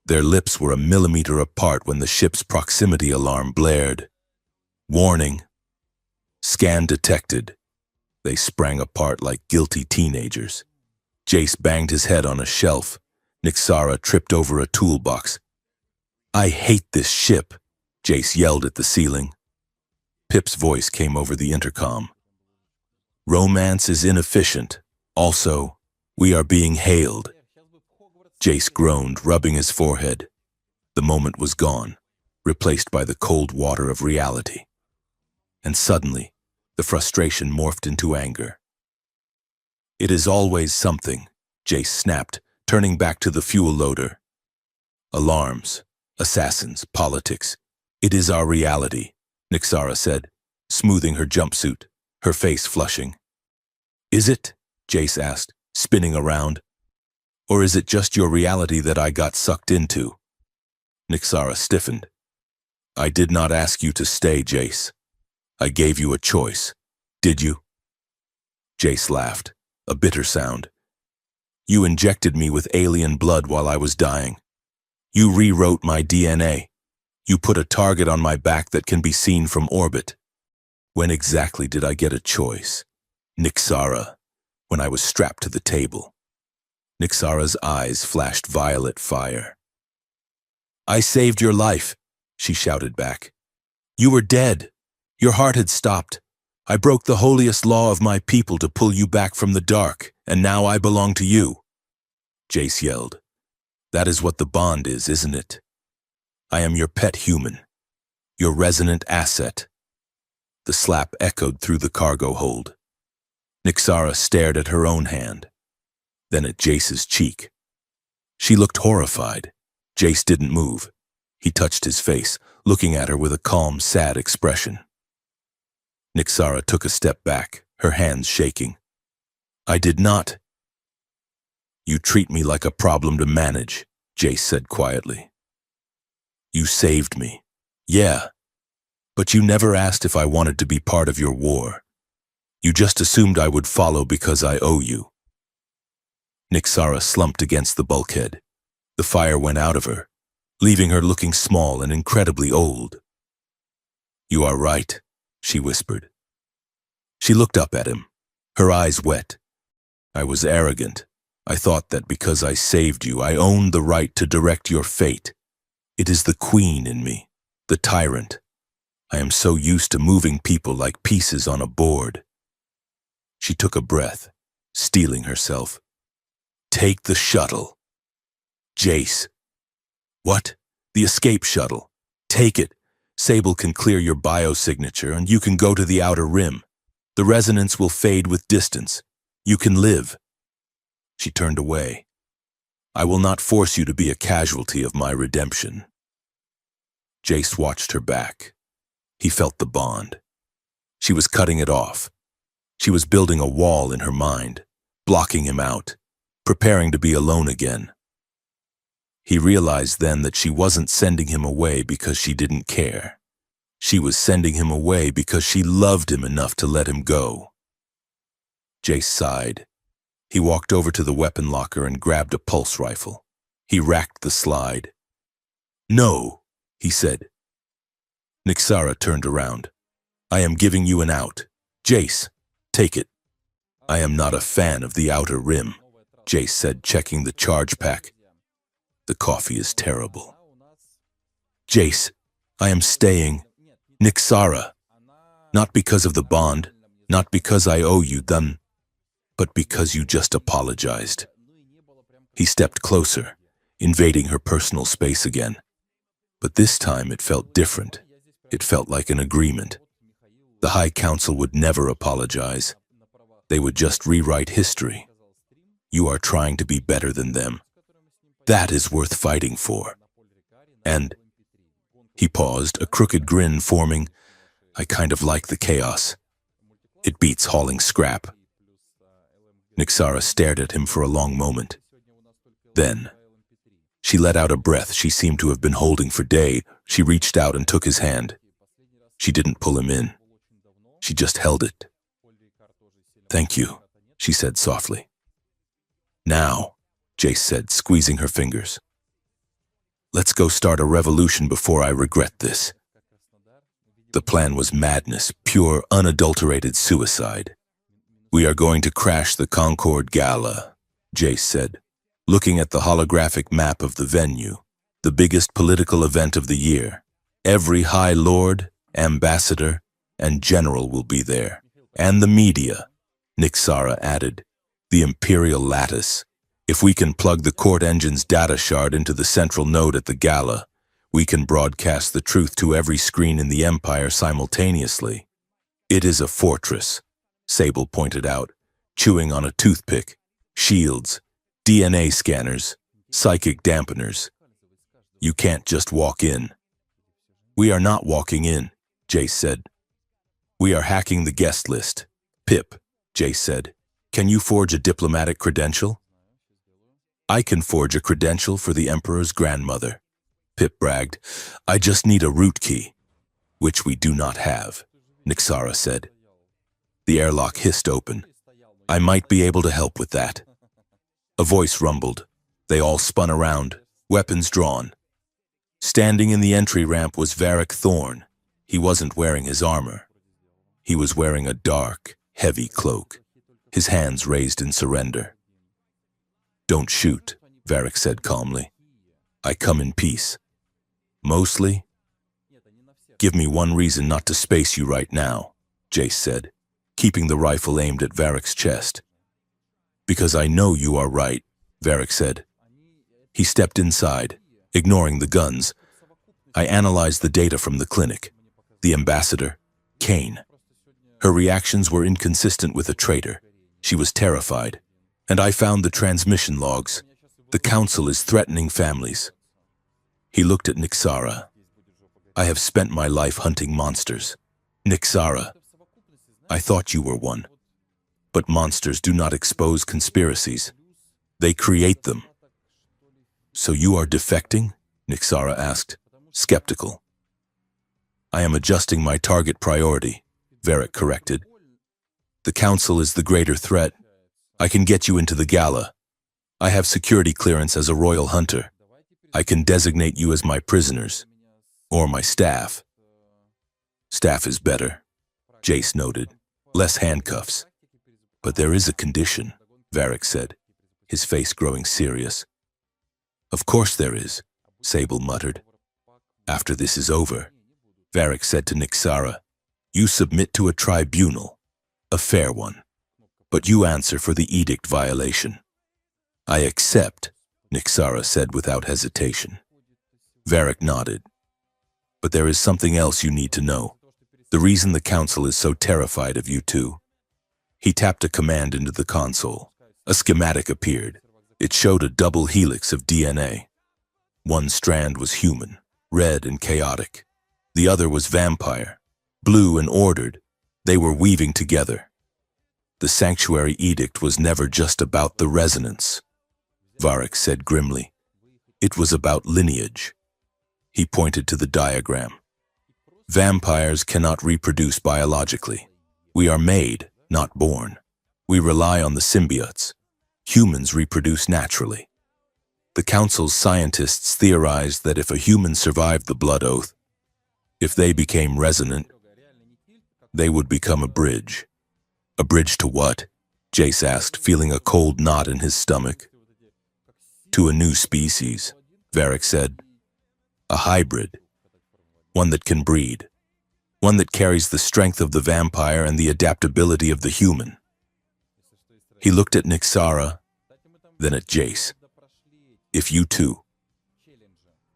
Their lips were a millimeter apart when the ship's proximity alarm blared. Warning. Scan detected. They sprang apart like guilty teenagers. Jace banged his head on a shelf. Nixara tripped over a toolbox. I hate this ship, Jace yelled at the ceiling. Pip's voice came over the intercom. Romance is inefficient. Also, we are being hailed. Jace groaned, rubbing his forehead. The moment was gone, replaced by the cold water of reality. And suddenly, the frustration morphed into anger. It is always something, Jace snapped, turning back to the fuel loader. Alarms, assassins, politics. It is our reality, Nixara said, smoothing her jumpsuit, her face flushing. Is it? Jace asked, spinning around. Or is it just your reality that I got sucked into? Nixara stiffened. I did not ask you to stay, Jace. I gave you a choice. Did you? Jace laughed, a bitter sound. You injected me with alien blood while I was dying. You rewrote my DNA. You put a target on my back that can be seen from orbit. When exactly did I get a choice? Nixara, when I was strapped to the table. Nixara's eyes flashed violet fire. I saved your life, she shouted back. You were dead. Your heart had stopped. I broke the holiest law of my people to pull you back from the dark, and now I belong to you. Jace yelled. That is what the bond is, isn't it? I am your pet human, your resonant asset. The slap echoed through the cargo hold. Nixara stared at her own hand, then at Jace's cheek. She looked horrified. Jace didn't move. He touched his face, looking at her with a calm, sad expression. Nixara took a step back, her hands shaking. I did not. You treat me like a problem to manage, Jace said quietly. You saved me. Yeah. But you never asked if I wanted to be part of your war. You just assumed I would follow because I owe you. Nixara slumped against the bulkhead. The fire went out of her, leaving her looking small and incredibly old. You are right, she whispered. She looked up at him, her eyes wet. I was arrogant. I thought that because I saved you, I owned the right to direct your fate. It is the queen in me, the tyrant. I am so used to moving people like pieces on a board. She took a breath, steeling herself. Take the shuttle. Jace. What? The escape shuttle. Take it. Sable can clear your biosignature and you can go to the outer rim. The resonance will fade with distance. You can live. She turned away. I will not force you to be a casualty of my redemption. Jace watched her back. He felt the bond. She was cutting it off. She was building a wall in her mind, blocking him out, preparing to be alone again. He realized then that she wasn't sending him away because she didn't care. She was sending him away because she loved him enough to let him go. Jace sighed. He walked over to the weapon locker and grabbed a pulse rifle. He racked the slide. No, he said. Nixara turned around. I am giving you an out. Jace, take it. I am not a fan of the outer rim, Jace said, checking the charge pack. The coffee is terrible. Jace, I am staying. Nixara. Not because of the bond, not because I owe you them, but because you just apologized. He stepped closer, invading her personal space again. But this time it felt different. It felt like an agreement. The High Council would never apologize. They would just rewrite history. You are trying to be better than them. That is worth fighting for. And he paused, a crooked grin forming. I kind of like the chaos. It beats hauling scrap. Nixara stared at him for a long moment. Then, she let out a breath she seemed to have been holding for days. She reached out and took his hand. She didn't pull him in. She just held it. Thank you, she said softly. Now, Jace said, squeezing her fingers. Let's go start a revolution before I regret this. The plan was madness, pure, unadulterated suicide. We are going to crash the Concord Gala, Jace said, looking at the holographic map of the venue, the biggest political event of the year. Every High Lord, Ambassador, and General will be there. And the media, Nixara added. The Imperial Lattice. If we can plug the court engine's data shard into the central node at the gala, we can broadcast the truth to every screen in the Empire simultaneously. It is a fortress, Sable pointed out, chewing on a toothpick. Shields, DNA scanners, psychic dampeners. You can't just walk in. We are not walking in, Jace said. We are hacking the guest list. Pip, Jace said. Can you forge a diplomatic credential? I can forge a credential for the Emperor's grandmother, Pip bragged. I just need a root key, which we do not have, Nixara said. The airlock hissed open. I might be able to help with that. A voice rumbled. They all spun around, weapons drawn. Standing in the entry ramp was Varric Thorn. He wasn't wearing his armor. He was wearing a dark, heavy cloak, his hands raised in surrender. Don't shoot, Varric said calmly. I come in peace. Mostly? Give me one reason not to space you right now, Jace said, keeping the rifle aimed at Varric's chest. Because I know you are right, Varric said. He stepped inside, ignoring the guns. I analyzed the data from the clinic. The ambassador, Kane. Her reactions were inconsistent with a traitor. She was terrified. And I found the transmission logs. The council is threatening families. He looked at Nixara. I have spent my life hunting monsters. Nixara, I thought you were one. But monsters do not expose conspiracies. They create them. So you are defecting? Nixara asked, skeptical. I am adjusting my target priority, Varric corrected. The council is the greater threat. I can get you into the gala. I have security clearance as a royal hunter. I can designate you as my prisoners, or my staff. Staff is better, Jace noted. Less handcuffs. But there is a condition, Varric said, his face growing serious. Of course there is, Sable muttered. After this is over, Varric said to Nixara, you submit to a tribunal, a fair one, but you answer for the edict violation. I accept, Nixara said without hesitation. Varric nodded. But there is something else you need to know. The reason the council is so terrified of you two. He tapped a command into the console. A schematic appeared. It showed a double helix of DNA. One strand was human, red and chaotic. The other was vampire, blue and ordered. They were weaving together. The sanctuary edict was never just about the resonance, Varric said grimly. It was about lineage. He pointed to the diagram. Vampires cannot reproduce biologically. We are made, not born. We rely on the symbiotes. Humans reproduce naturally. The council's scientists theorized that if a human survived the blood oath, if they became resonant, they would become a bridge. A bridge to what? Jace asked, feeling a cold knot in his stomach. To a new species, Varric said. A hybrid. One that can breed. One that carries the strength of the vampire and the adaptability of the human. He looked at Nixara, then at Jace. If you two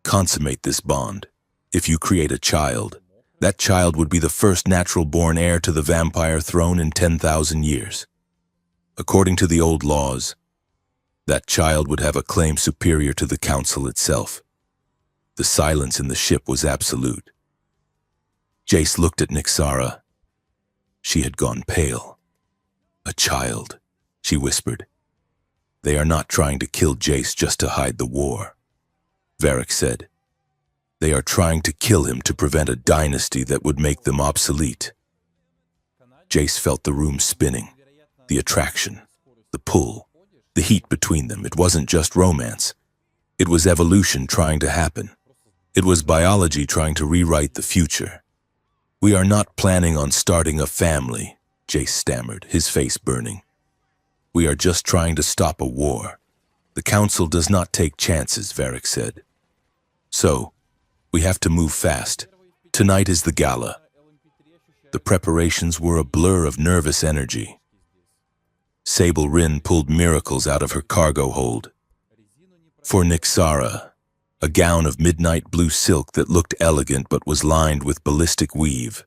consummate this bond, if you create a child, that child would be the first natural-born heir to the vampire throne in 10,000 years. According to the old laws, that child would have a claim superior to the council itself. The silence in the ship was absolute. Jace looked at Nixara. She had gone pale. A child, she whispered. They are not trying to kill Jace just to hide the war, Varric said. They are trying to kill him to prevent a dynasty that would make them obsolete. Jace felt the room spinning, the attraction, the pull, the heat between them. It wasn't just romance. It was evolution trying to happen. It was biology trying to rewrite the future. We are not planning on starting a family, Jace stammered, his face burning. We are just trying to stop a war. The council does not take chances, Varric said. So, we have to move fast. Tonight is the gala. The preparations were a blur of nervous energy. Sable Rin pulled miracles out of her cargo hold. For Nixara, a gown of midnight blue silk that looked elegant but was lined with ballistic weave.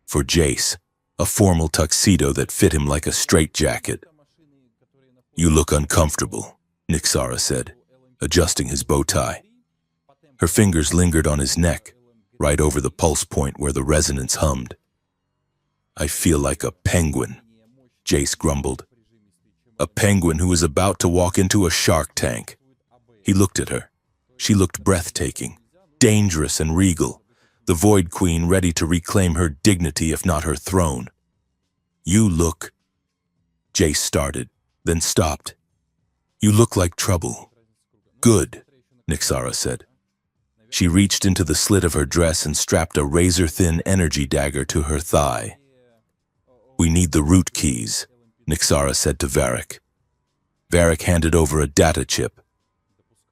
For Jace, a formal tuxedo that fit him like a straitjacket. "You look uncomfortable," Nixara said, adjusting his bow tie. Her fingers lingered on his neck, right over the pulse point where the resonance hummed. "I feel like a penguin," Jace grumbled. "A penguin who is about to walk into a shark tank." He looked at her. She looked breathtaking, dangerous and regal, the Void Queen ready to reclaim her dignity if not her throne. "You look..." Jace started, then stopped. "You look like trouble." "Good," Nixara said. She reached into the slit of her dress and strapped a razor-thin energy dagger to her thigh. "We need the root keys," Nixara said to Varric. Varric handed over a data chip.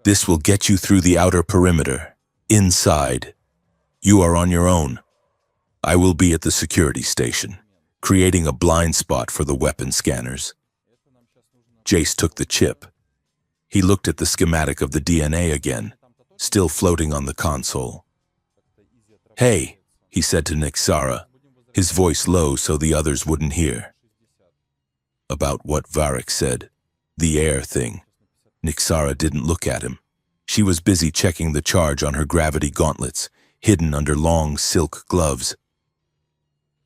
"This will get you through the outer perimeter. Inside, you are on your own. I will be at the security station, creating a blind spot for the weapon scanners." Jace took the chip. He looked at the schematic of the DNA again, still floating on the console. "Hey," he said to Nixara, his voice low so the others wouldn't hear. About what Varric said, the air thing. Nixara didn't look at him. She was busy checking the charge on her gravity gauntlets, hidden under long silk gloves.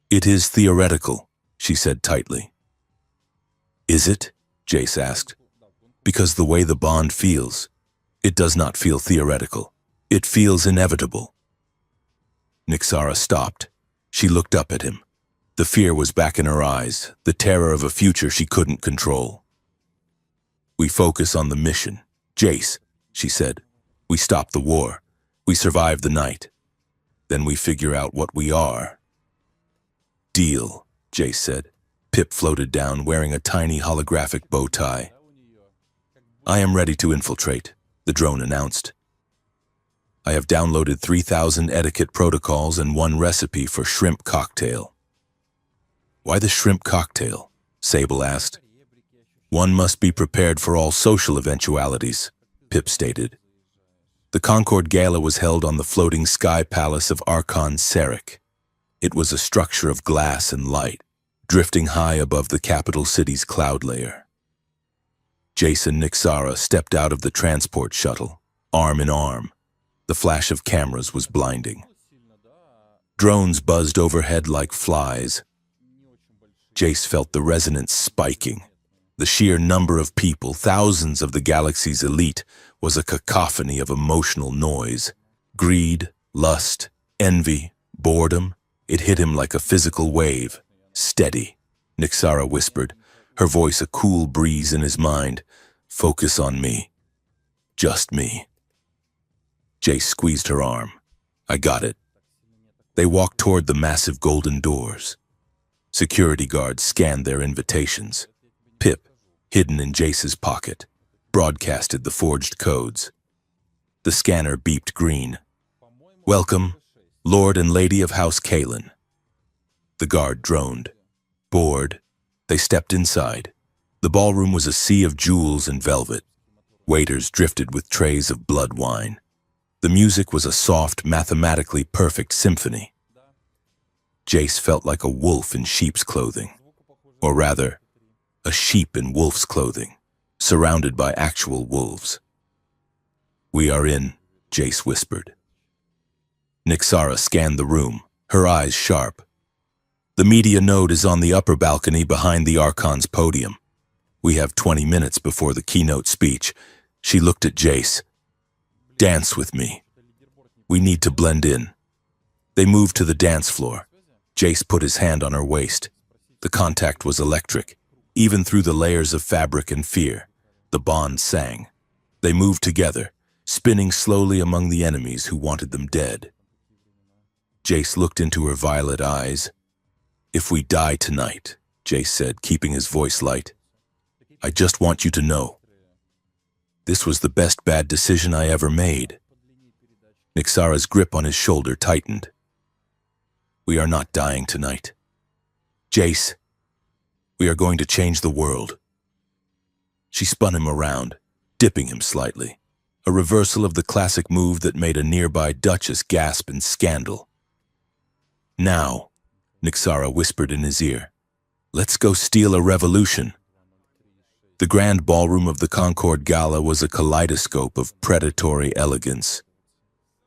"It is theoretical," she said tightly. "Is it?" Jace asked. "Because the way the bond feels, it does not feel theoretical. It feels inevitable." Nixara stopped. She looked up at him. The fear was back in her eyes, the terror of a future she couldn't control. "We focus on the mission. Jace," she said. "We stop the war. We survive the night. Then we figure out what we are." "Deal," Jace said. Pip floated down, wearing a tiny holographic bow tie. "I am ready to infiltrate," the drone announced. "I have downloaded 3,000 etiquette protocols and one recipe for shrimp cocktail." "Why the shrimp cocktail?" Sable asked. "One must be prepared for all social eventualities," Pip stated. The Concord Gala was held on the floating sky palace of Archon Seric. It was a structure of glass and light, drifting high above the capital city's cloud layer. Jason Nixara stepped out of the transport shuttle, arm in arm. The flash of cameras was blinding. Drones buzzed overhead like flies. Jace felt the resonance spiking. The sheer number of people, thousands of the galaxy's elite, was a cacophony of emotional noise. Greed, lust, envy, boredom. It hit him like a physical wave. "Steady," Nixara whispered, her voice a cool breeze in his mind. "Focus on me. Just me." Jace squeezed her arm. "I got it." They walked toward the massive golden doors. Security guards scanned their invitations. Pip, hidden in Jace's pocket, broadcasted the forged codes. The scanner beeped green. "Welcome, Lord and Lady of House Kalen." The guard droned. Bored, they stepped inside. The ballroom was a sea of jewels and velvet. Waiters drifted with trays of blood wine. The music was a soft, mathematically perfect symphony. Jace felt like a wolf in sheep's clothing. Or rather, a sheep in wolf's clothing, surrounded by actual wolves. "We are in," Jace whispered. Nixara scanned the room, her eyes sharp. "The media node is on the upper balcony behind the Archon's podium. We have 20 minutes before the keynote speech." She looked at Jace. "Dance with me. We need to blend in." They moved to the dance floor. Jace put his hand on her waist. The contact was electric. Even through the layers of fabric and fear, the bond sang. They moved together, spinning slowly among the enemies who wanted them dead. Jace looked into her violet eyes. "If we die tonight," Jace said, keeping his voice light, "I just want you to know. This was the best bad decision I ever made." Nixara's grip on his shoulder tightened. We are not dying tonight. Jace, we are going to change the world. She spun him around, dipping him slightly, a reversal of the classic move that made a nearby duchess gasp in scandal. Now, Nixara whispered in his ear, let's go steal a revolution. The grand ballroom of the Concord Gala was a kaleidoscope of predatory elegance.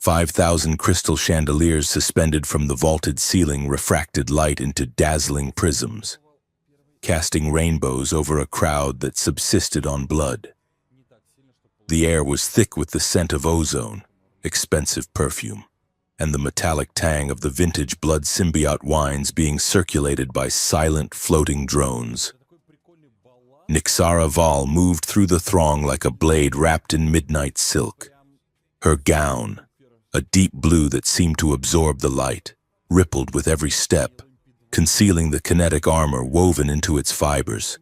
5,000 crystal chandeliers suspended from the vaulted ceiling refracted light into dazzling prisms, casting rainbows over a crowd that subsisted on blood. The air was thick with the scent of ozone, expensive perfume, and the metallic tang of the vintage blood symbiote wines being circulated by silent floating drones. Nixara Val moved through the throng like a blade wrapped in midnight silk. Her gown, a deep blue that seemed to absorb the light, rippled with every step, concealing the kinetic armor woven into its fibers.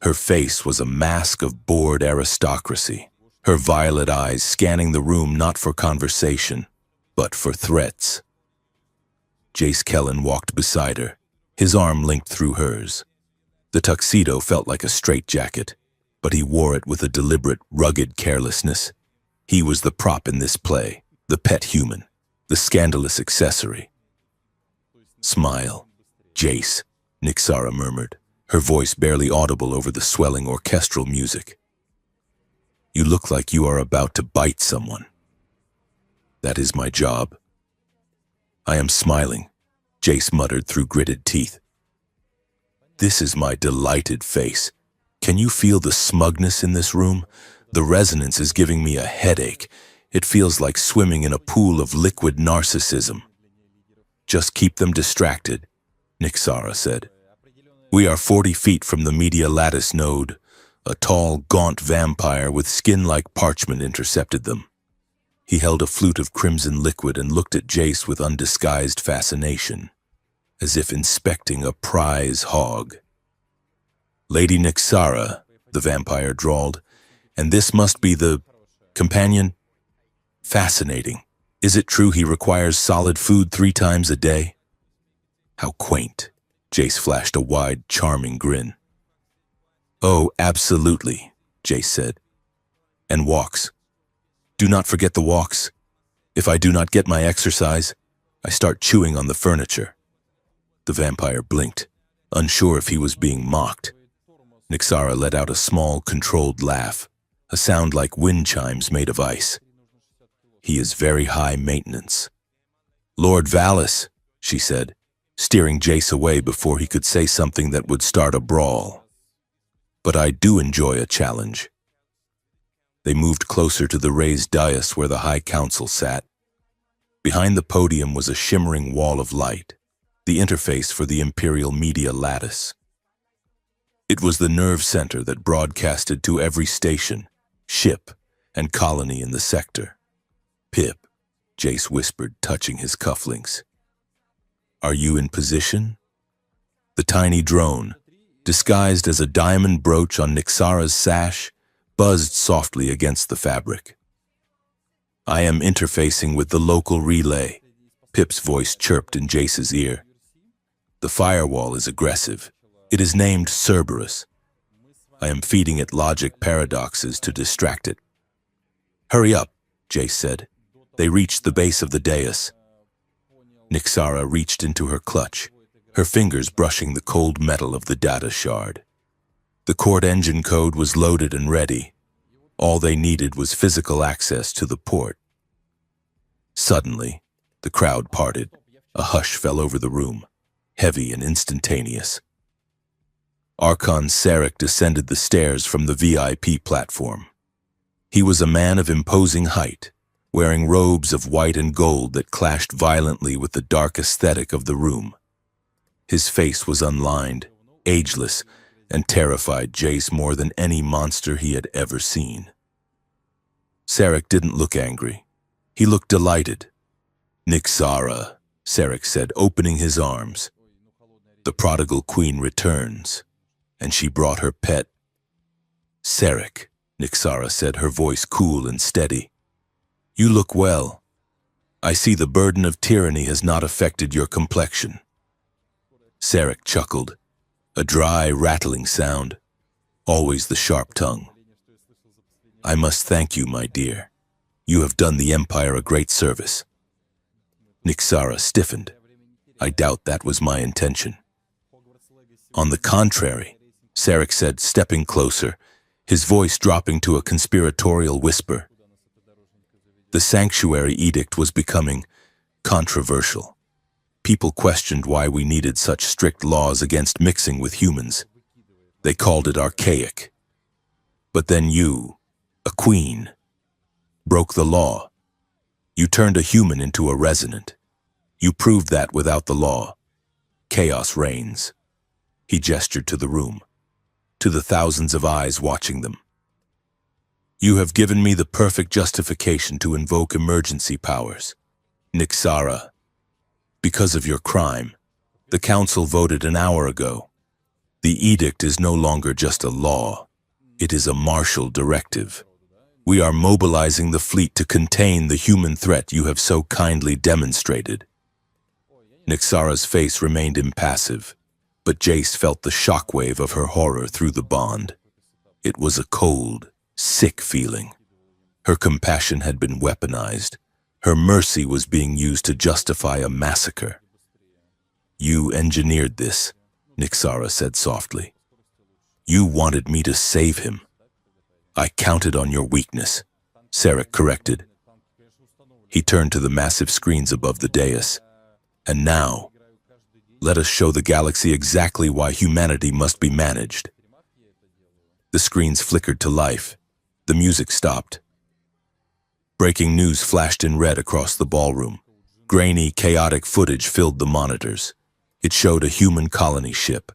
Her face was a mask of bored aristocracy, her violet eyes scanning the room not for conversation, but for threats. Jace Kellen walked beside her, his arm linked through hers. The tuxedo felt like a straitjacket, but he wore it with a deliberate, rugged carelessness. He was the prop in this play, the pet human, the scandalous accessory. Smile, Jace, Nixara murmured, her voice barely audible over the swelling orchestral music. You look like you are about to bite someone. That is my job. I am smiling, Jace muttered through gritted teeth. This is my delighted face. Can you feel the smugness in this room? The resonance is giving me a headache. It feels like swimming in a pool of liquid narcissism. Just keep them distracted, Nixara said. We are 40 feet from the media lattice node. A tall, gaunt vampire with skin like parchment intercepted them. He held a flute of crimson liquid and looked at Jace with undisguised fascination, as if inspecting a prize hog. Lady Nixara, the vampire drawled, and this must be the companion? Fascinating. Is it true he requires solid food 3 times a day? How quaint. Jace flashed a wide, charming grin. Oh, absolutely, Jace said. And walks. Do not forget the walks. If I do not get my exercise, I start chewing on the furniture. The vampire blinked, unsure if he was being mocked. Nixara let out a small, controlled laugh, a sound like wind chimes made of ice. He is very high maintenance. Lord Valis, she said, steering Jace away before he could say something that would start a brawl. But I do enjoy a challenge. They moved closer to the raised dais where the High Council sat. Behind the podium was a shimmering wall of light, the interface for the Imperial Media Lattice. It was the nerve center that broadcasted to every station, ship, and colony in the sector. Pip, Jace whispered, touching his cufflinks. Are you in position? The tiny drone, disguised as a diamond brooch on Nixara's sash, buzzed softly against the fabric. I am interfacing with the local relay, Pip's voice chirped in Jace's ear. The firewall is aggressive. It is named Cerberus. I am feeding it logic paradoxes to distract it. Hurry up, Jace said. They reached the base of the dais. Nixara reached into her clutch, her fingers brushing the cold metal of the data shard. The cord engine code was loaded and ready. All they needed was physical access to the port. Suddenly, the crowd parted. A hush fell over the room, heavy and instantaneous. Archon Sarek descended the stairs from the VIP platform. He was a man of imposing height, wearing robes of white and gold that clashed violently with the dark aesthetic of the room. His face was unlined, ageless, and terrified Jace more than any monster he had ever seen. Sarek didn't look angry. He looked delighted. Nixara, Sarek said, opening his arms. The prodigal queen returns, and she brought her pet. Sarek, Nixara said, her voice cool and steady. You look well. I see the burden of tyranny has not affected your complexion. Sarek chuckled, a dry, rattling sound, always the sharp tongue. I must thank you, my dear. You have done the Empire a great service. Nixara stiffened. I doubt that was my intention. On the contrary, Sarek said, stepping closer, his voice dropping to a conspiratorial whisper. The sanctuary edict was becoming controversial. People questioned why we needed such strict laws against mixing with humans. They called it archaic. But then you, a queen, broke the law. You turned a human into a resonant. You proved that without the law, chaos reigns. He gestured to the room, to the thousands of eyes watching them. You have given me the perfect justification to invoke emergency powers. Nixara, because of your crime, the council voted an hour ago. The edict is no longer just a law. It is a martial directive. We are mobilizing the fleet to contain the human threat you have so kindly demonstrated. Nixara's face remained impassive, but Jace felt the shockwave of her horror through the bond. It was a cold, sick feeling. Her compassion had been weaponized. Her mercy was being used to justify a massacre. You engineered this, Nixara said softly. You wanted me to save him. I counted on your weakness, Sarek corrected. He turned to the massive screens above the dais. And now, let us show the galaxy exactly why humanity must be managed. The screens flickered to life. The music stopped. Breaking news flashed in red across the ballroom. Grainy, chaotic footage filled the monitors. It showed a human colony ship,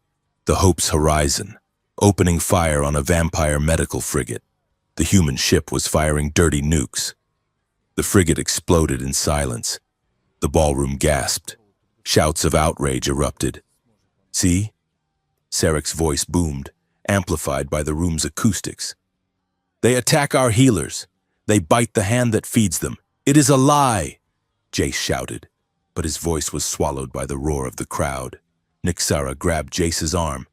the Hope's Horizon, opening fire on a vampire medical frigate. The human ship was firing dirty nukes. The frigate exploded in silence. The ballroom gasped. Shouts of outrage erupted. See? Sarek's voice boomed, amplified by the room's acoustics. They attack our healers. They bite the hand that feeds them. It is a lie, Jace shouted, but his voice was swallowed by the roar of the crowd. Nixara grabbed Jace's arm.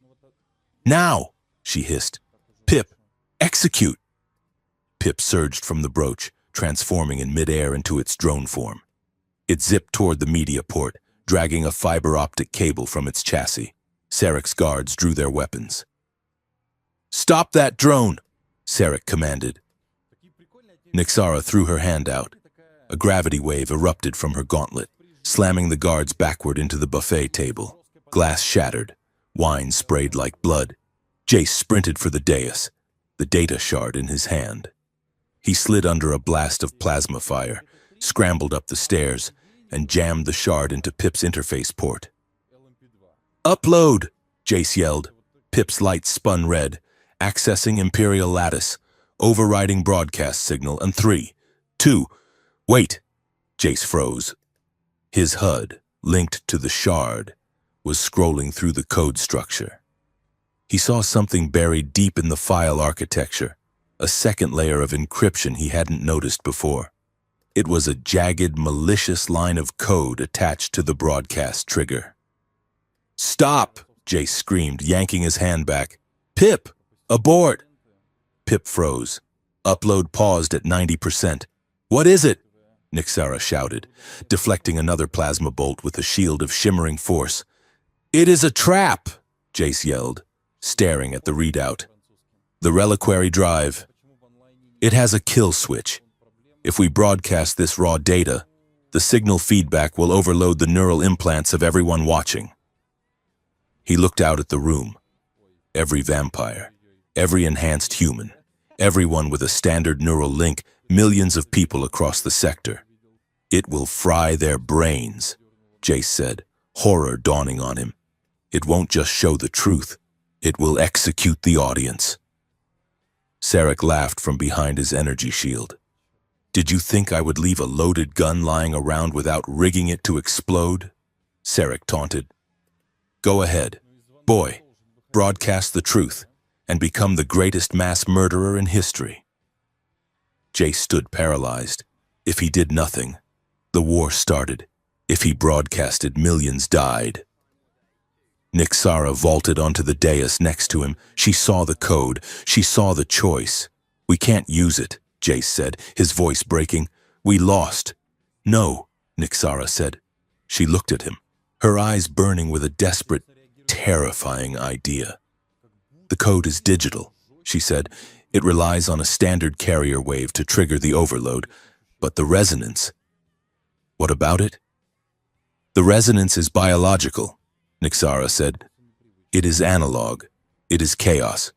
Now, she hissed. Pip, execute! Pip surged from the brooch, transforming in midair into its drone form. It zipped toward the media port, dragging a fiber-optic cable from its chassis. Sarek's guards drew their weapons. Stop that drone, Sarek commanded. Nixara threw her hand out. A gravity wave erupted from her gauntlet, slamming the guards backward into the buffet table. Glass shattered. Wine sprayed like blood. Jace sprinted for the dais, the data shard in his hand. He slid under a blast of plasma fire, scrambled up the stairs, and jammed the shard into Pip's interface port. Upload, Jace yelled. Pip's lights spun red, accessing Imperial Lattice, overriding broadcast signal, and 3, 2, wait, Jace froze. His HUD, linked to the shard, was scrolling through the code structure. He saw something buried deep in the file architecture, a second layer of encryption he hadn't noticed before. It was a jagged, malicious line of code attached to the broadcast trigger. Stop, Jace screamed, yanking his hand back. Pip, abort! Pip froze. Upload paused at 90%. What is it? Nixara shouted, deflecting another plasma bolt with a shield of shimmering force. It is a trap, Jace yelled, staring at the readout. The reliquary drive. It has a kill switch. If we broadcast this raw data, the signal feedback will overload the neural implants of everyone watching. He looked out at the room. Every vampire, every enhanced human, everyone with a standard neural link, millions of people across the sector. It will fry their brains, Jace said, horror dawning on him. It won't just show the truth, it will execute the audience. Sarek laughed from behind his energy shield. Did you think I would leave a loaded gun lying around without rigging it to explode? Sarek taunted. Go ahead. Boy, broadcast the truth and become the greatest mass murderer in history. Jace stood paralyzed. If he did nothing, The war started. If he broadcasted, millions died. Nixara vaulted onto the dais next to him. She saw the code. She saw the choice. "We can't use it," Jace said, his voice breaking. "We lost." "No," Nixara said. She looked at him, her eyes burning with a desperate, terrifying idea. "The code is digital," she said. "It relies on a standard carrier wave to trigger the overload. But the resonance—" "What about it?" "The resonance is biological," Nixara said. "It is analog. It is chaos.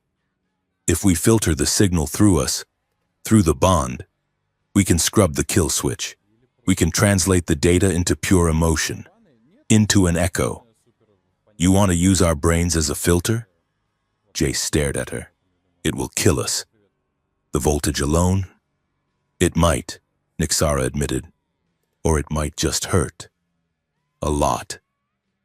If we filter the signal through us, through the bond, we can scrub the kill switch. We can translate the data into pure emotion, into an echo. You want to use our brains as a filter?" Jace stared at her. "It will kill us. The voltage alone? It might," Nixara admitted. "Or it might just hurt. A lot."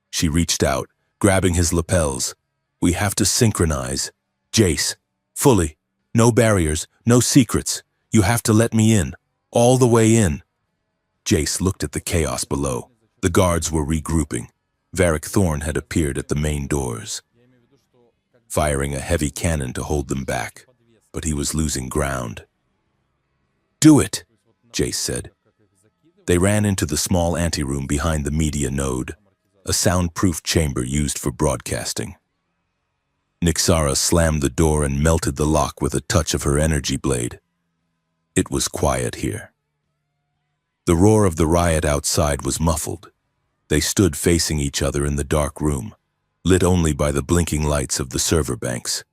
She reached out, grabbing his lapels. "We have to synchronize. Jace, fully. No barriers, no secrets. You have to let me in. All the way in." Jace looked at the chaos below. The guards were regrouping. Varric Thorn had appeared at the main doors, firing a heavy cannon to hold them back, but he was losing ground. "Do it," Jace said. They ran into the small anteroom behind the media node, a soundproof chamber used for broadcasting. Nixara slammed the door and melted the lock with a touch of her energy blade. It was quiet here. The roar of the riot outside was muffled. They stood facing each other in the dark room, lit only by the blinking lights of the server banks.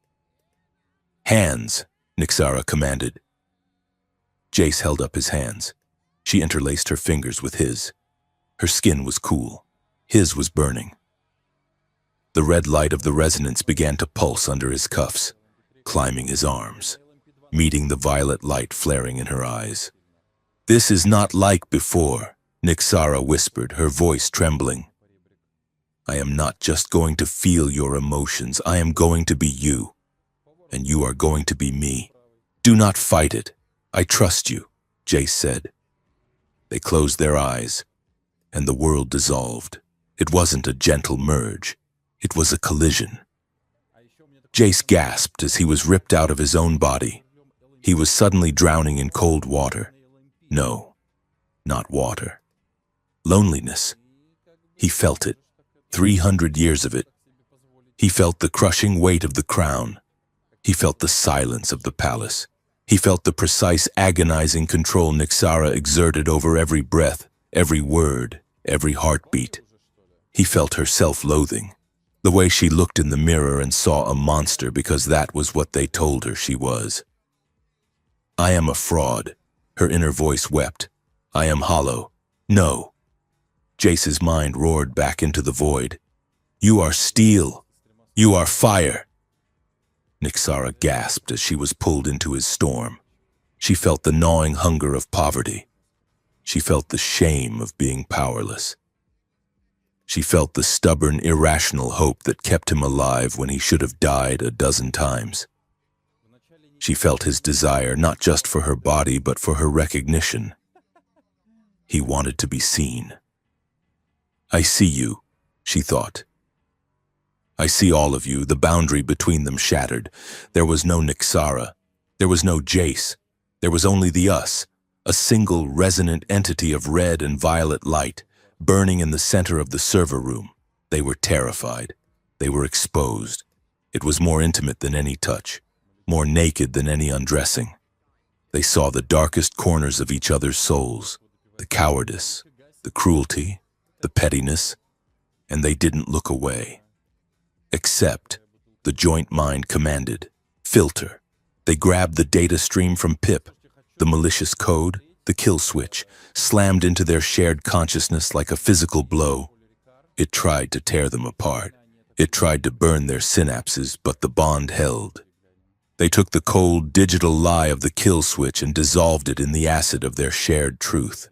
"Hands," Nixara commanded. Jace held up his hands. She interlaced her fingers with his. Her skin was cool. His was burning. The red light of the resonance began to pulse under his cuffs, climbing his arms, meeting the violet light flaring in her eyes. "This is not like before," Nixara whispered, her voice trembling. "I am not just going to feel your emotions. I am going to be you, and you are going to be me. Do not fight it. I trust you," Jace said. They closed their eyes, and the world dissolved. It wasn't a gentle merge. It was a collision. Jace gasped as he was ripped out of his own body. He was suddenly drowning in cold water. No, not water. Loneliness. He felt it. 300 years of it. He felt the crushing weight of the crown. He felt the silence of the palace. He felt the precise, agonizing control Nixara exerted over every breath, every word, every heartbeat. He felt her self-loathing, the way she looked in the mirror and saw a monster because that was what they told her she was. "I am a fraud," her inner voice wept. "I am hollow. No." Jace's mind roared back into the void. "You are steel. You are fire." Nixara gasped as she was pulled into his storm. She felt the gnawing hunger of poverty. She felt the shame of being powerless. She felt the stubborn, irrational hope that kept him alive when he should have died a dozen times. She felt his desire not just for her body, but for her recognition. He wanted to be seen. "I see you," she thought. "I see all of you." The boundary between them shattered. There was no Nixara. There was no Jace. There was only the us, a single resonant entity of red and violet light, burning in the center of the server room. They were terrified. They were exposed. It was more intimate than any touch, more naked than any undressing. They saw the darkest corners of each other's souls, the cowardice, the cruelty, the pettiness, and they didn't look away. Except, the joint mind commanded, filter. They grabbed the data stream from Pip, the malicious code, the kill switch, slammed into their shared consciousness like a physical blow. It tried to tear them apart. It tried to burn their synapses, but the bond held. They took the cold, digital lie of the kill switch and dissolved it in the acid of their shared truth.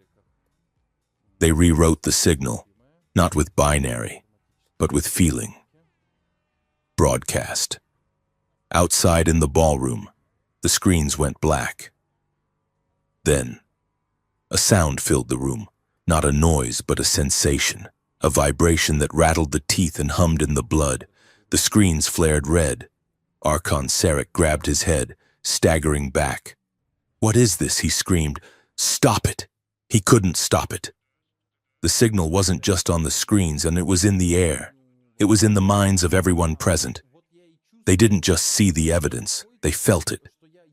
They rewrote the signal, not with binary, but with feeling. Broadcast. Outside in the ballroom, the screens went black. Then, a sound filled the room, Not a noise, but a sensation, a vibration that rattled the teeth and hummed in the blood. The screens flared red. Archon Sarek grabbed his head, staggering back. "What is this?" he screamed. "Stop it!" He couldn't stop it. The signal wasn't just on the screens, and it was in the air. It was in the minds of everyone present. They didn't just see the evidence, they felt it.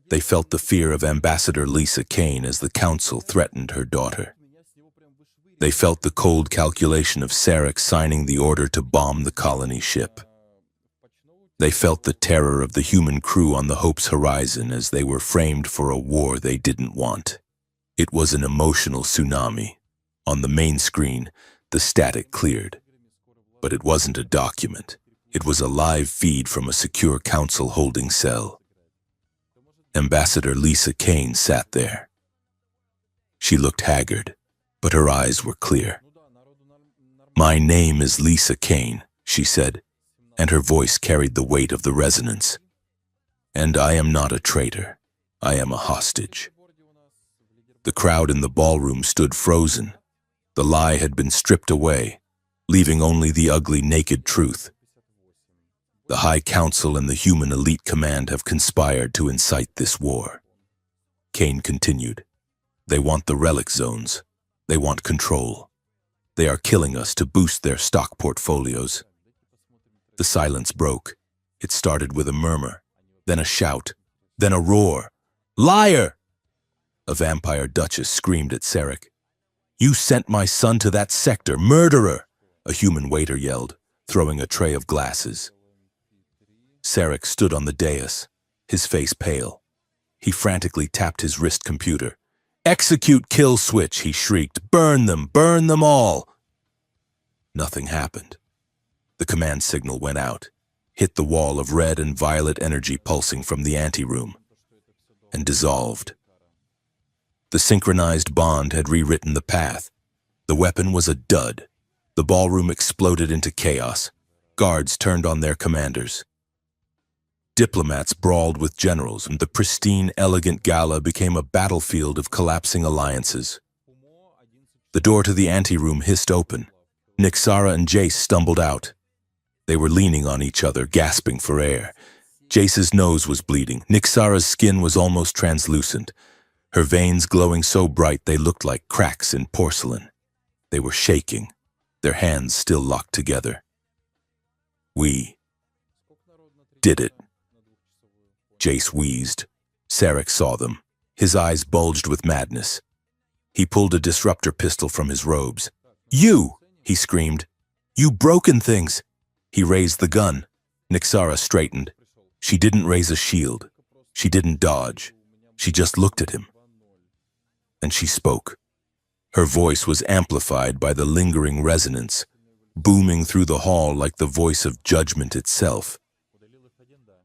They felt the fear of Ambassador Lisa Kane as the council threatened her daughter. They felt the cold calculation of Sarek signing the order to bomb the colony ship. They felt the terror of the human crew on the Hope's horizon as they were framed for a war they didn't want. It was an emotional tsunami. On the main screen, the static cleared. But it wasn't a document. It was a live feed from a secure council holding cell. Ambassador Lisa Kane sat there. She looked haggard, but her eyes were clear. "My name is Lisa Kane," she said, and her voice carried the weight of the resonance. "And I am not a traitor. I am a hostage." The crowd in the ballroom stood frozen. The lie had been stripped away, leaving only the ugly, naked truth. The High Council and the human elite command have conspired to incite this war. Kane continued. "They want the relic zones. They want control. They are killing us to boost their stock portfolios." The silence broke. It started with a murmur, then a shout, then a roar. "Liar!" A vampire duchess screamed at Sarek. "You sent my son to that sector, murderer!" A human waiter yelled, throwing a tray of glasses. Sarek stood on the dais, his face pale. He frantically tapped his wrist computer. "Execute kill switch," he shrieked. Burn them all!" Nothing happened. The command signal went out, hit the wall of red and violet energy pulsing from the anteroom, and dissolved. The synchronized bond had rewritten the path. The weapon was a dud. The ballroom exploded into chaos. Guards turned on their commanders. Diplomats brawled with generals, and the pristine, elegant gala became a battlefield of collapsing alliances. The door to the anteroom hissed open. Nixara and Jace stumbled out. They were leaning on each other, gasping for air. Jace's nose was bleeding. Nixara's skin was almost translucent, her veins glowing so bright they looked like cracks in porcelain. They were shaking, their hands still locked together. "We did it," Jace wheezed. Sarek saw them. His eyes bulged with madness. He pulled a disruptor pistol from his robes. "You!" he screamed. "You broken things!" He raised the gun. Nixara straightened. She didn't raise a shield. She didn't dodge. She just looked at him. And she spoke. Her voice was amplified by the lingering resonance, booming through the hall like the voice of judgment itself.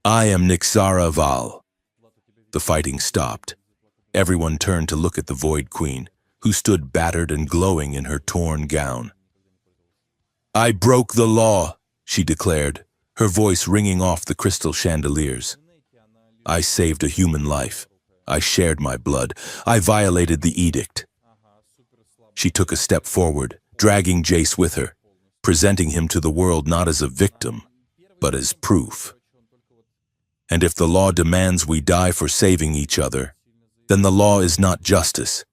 "I am Nixara Val." The fighting stopped. Everyone turned to look at the Void Queen, who stood battered and glowing in her torn gown. "I broke the law," she declared, her voice ringing off the crystal chandeliers. "I saved a human life. I shared my blood. I violated the edict." She took a step forward, dragging Jace with her, presenting him to the world not as a victim, but as proof. "And if the law demands we die for saving each other, then the law is not justice.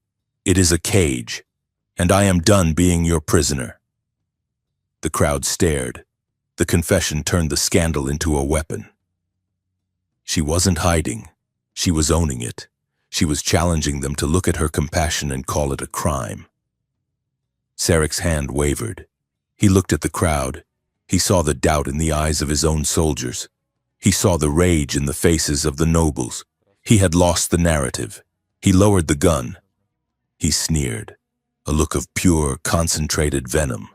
It is a cage, and I am done being your prisoner." The crowd stared. The confession turned the scandal into a weapon. She wasn't hiding. She was owning it. She was challenging them to look at her compassion and call it a crime. Sarek's hand wavered. He looked at the crowd. He saw the doubt in the eyes of his own soldiers. He saw the rage in the faces of the nobles. He had lost the narrative. He lowered the gun. He sneered, a look of pure, concentrated venom.